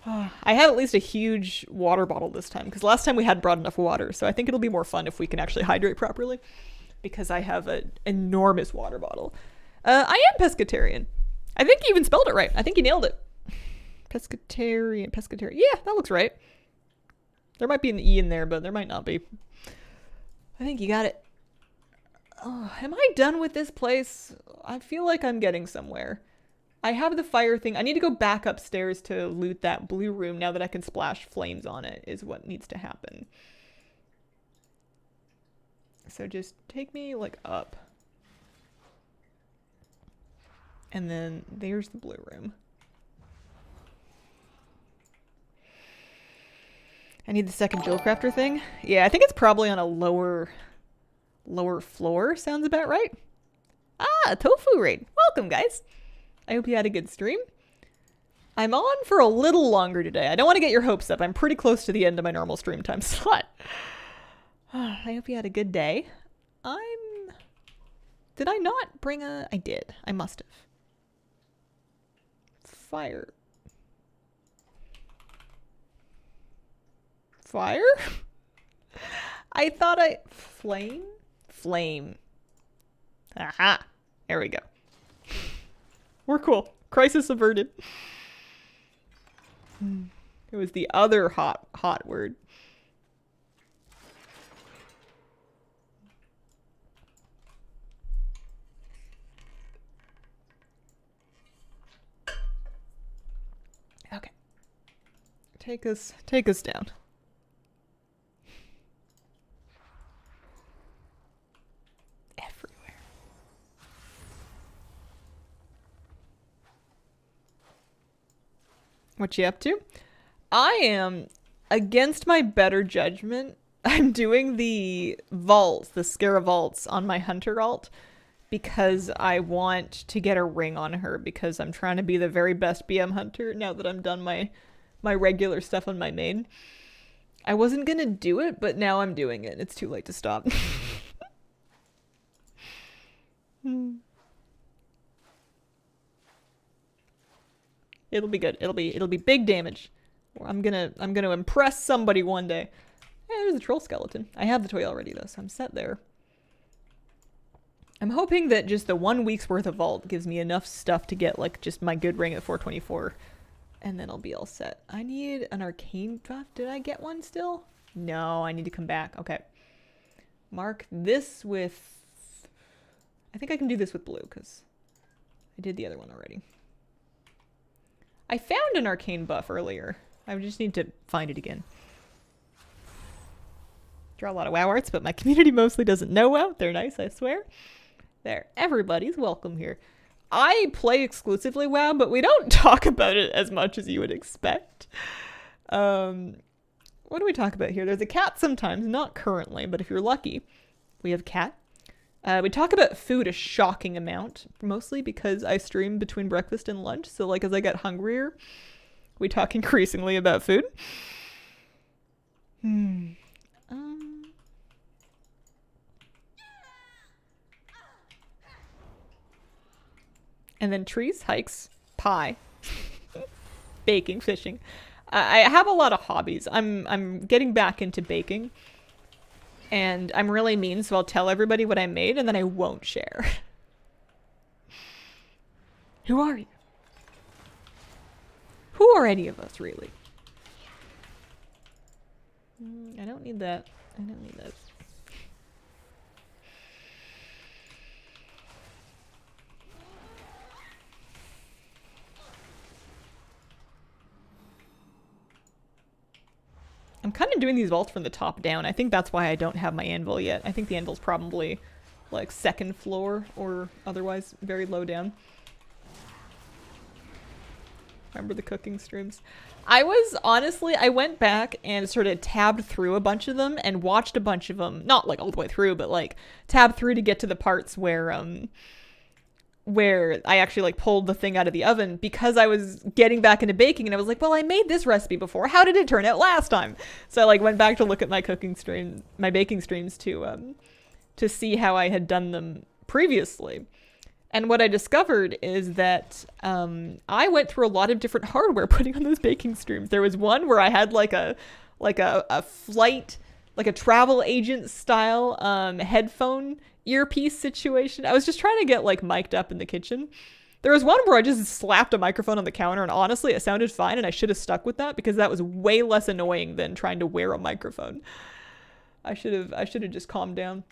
I have at least a huge water bottle this time. Because last time we hadn't brought enough water. So I think it'll be more fun if we can actually hydrate properly. Because I have an enormous water bottle. I am pescatarian. I think you even spelled it right. I think you nailed it. Pescatarian. Yeah, that looks right. There might be an E in there, but there might not be. I think you got it. Oh, am I done with this place? I feel like I'm getting somewhere. I have the fire thing. I need to go back upstairs to loot that blue room now that I can splash flames on it is what needs to happen. So just take me like up. And then there's the blue room. I need the second jewel crafter thing. Yeah, I think it's probably on a lower floor. Sounds about right. Ah, tofu raid. Welcome, guys. I hope you had a good stream. I'm on for a little longer today. I don't want to get your hopes up. I'm pretty close to the end of my normal stream time slot. I hope you had a good day. Did I not bring a... I did. I must have. Fire. I thought Flame. Aha. There we go. We're cool. Crisis averted. It was the other hot word. Okay. Take us down. Everywhere. What you up to? I am, against my better judgment, I'm doing the vaults, the Scara vaults on my hunter alt because I want to get a ring on her because I'm trying to be the very best BM hunter now that I'm done my regular stuff on my main. I wasn't gonna do it, but now I'm doing it. It's too late to stop. It'll be good. It'll be big damage. I'm gonna impress somebody one day. Hey, there's a troll skeleton. I have the toy already though, so I'm set there. I'm hoping that just the 1 week's worth of vault gives me enough stuff to get like just my good ring at 424. And then I'll be all set. I need an arcane buff. Did I get one still? No, I need to come back. Okay. Mark this with... I think I can do this with blue because I did the other one already. I found an arcane buff earlier. I just need to find it again. Draw a lot of WoW arts, but my community mostly doesn't know WoW. They're nice, I swear. There. Everybody's welcome here. I play exclusively WoW, but we don't talk about it as much as you would expect. What do we talk about here? There's a cat sometimes, not currently, but if you're lucky. We have cat. We talk about food a shocking amount, mostly because I stream between breakfast and lunch. So like as I get hungrier, we talk increasingly about food. And then trees, hikes, pie, baking, fishing. I have a lot of hobbies. I'm getting back into baking. And I'm really mean, so I'll tell everybody what I made and then I won't share. Who are you? Who are any of us, really? I don't need that. I don't need that. I'm kind of doing these vaults from the top down. I think that's why I don't have my anvil yet. I think the anvil's probably like second floor or otherwise very low down. Remember the cooking streams? I went back and sort of tabbed through a bunch of them and watched a bunch of them. Not like all the way through, but like tabbed through to get to the parts where I actually like pulled the thing out of the oven because I was getting back into baking and I was like, well, I made this recipe before. How did it turn out last time? So I like went back to look at my baking streams to see how I had done them previously. And what I discovered is that I went through a lot of different hardware putting on those baking streams. There was one where I had like a flight, like a travel agent style headphone earpiece situation. I was just trying to get like mic'd up in the kitchen. There was one where I just slapped a microphone on the counter and honestly it sounded fine and I should have stuck with that because that was way less annoying than trying to wear a microphone. I should have just calmed down.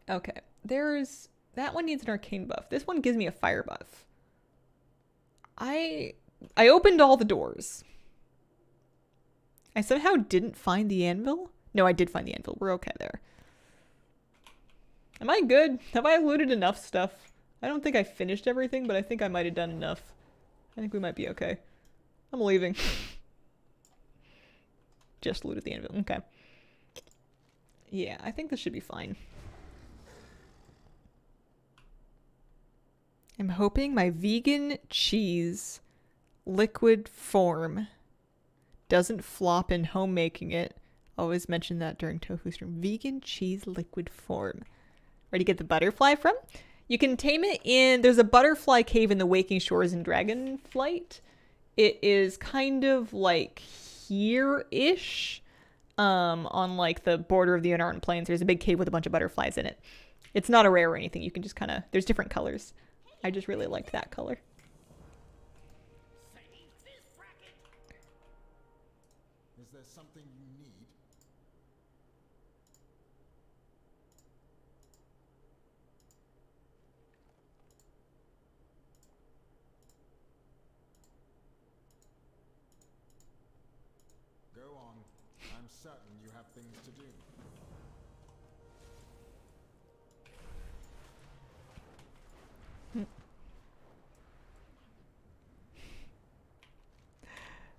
Okay, that one needs an arcane buff. This one gives me a fire buff. I opened all the doors. I somehow didn't find the anvil. No, I did find the anvil. We're okay there. Am I good? Have I looted enough stuff? I don't think I finished everything, but I think I might have done enough. I think we might be okay. I'm leaving. Just looted the anvil. Okay. Yeah, I think this should be fine. I'm hoping my vegan cheese liquid form doesn't flop in homemaking it. Always mention that during tofu stream. Vegan cheese liquid form. Where to get the butterfly from? You can tame it in... There's a butterfly cave in the Waking Shores in Dragonflight. It is kind of like here-ish. On like the border of the Unaran Plains. There's a big cave with a bunch of butterflies in it. It's not a rare or anything. You can just kind of... There's different colors. I just really liked that color. Is there something you need? Go on. I'm certain you have things to do.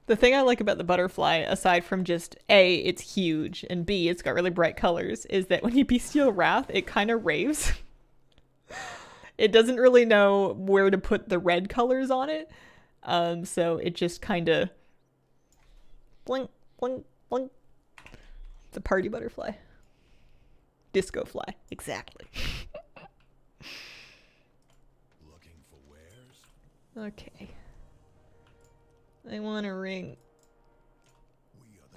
The thing I like about the butterfly, aside from just A, it's huge, and B, it's got really bright colors, is that when you bestial wrath, it kind of raves. It doesn't really know where to put the red colors on it. So it just kind of blink, blink, blink. The party butterfly. Disco fly. Exactly. Looking for wares? Okay. I want a ring.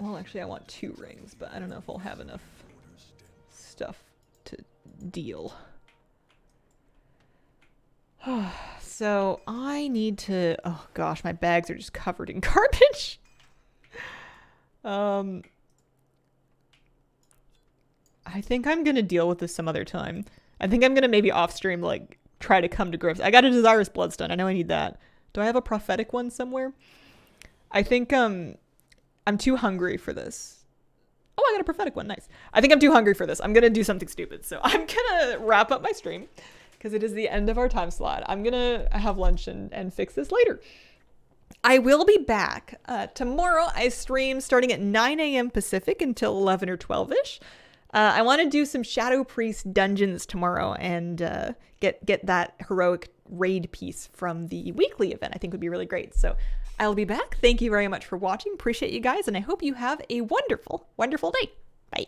Well, actually, I want 2 rings, but I don't know if I'll have enough stuff to deal. So I need to... Oh gosh, my bags are just covered in garbage. I think I'm gonna deal with this some other time. I think I'm gonna maybe off stream, like, try to come to grips. I got a Desirous Bloodstone. I know I need that. Do I have a prophetic one somewhere? I think I'm too hungry for this. Oh, I got a prophetic one. Nice. I think I'm too hungry for this. I'm going to do something stupid. So I'm going to wrap up my stream because it is the end of our time slot. I'm going to have lunch and fix this later. I will be back. Tomorrow I stream starting at 9 a.m. Pacific until 11 or 12-ish. I want to do some Shadow Priest dungeons tomorrow and get that heroic raid piece from the weekly event. I think would be really great. So I'll be back. Thank you very much for watching. Appreciate you guys, and I hope you have a wonderful, wonderful day. Bye.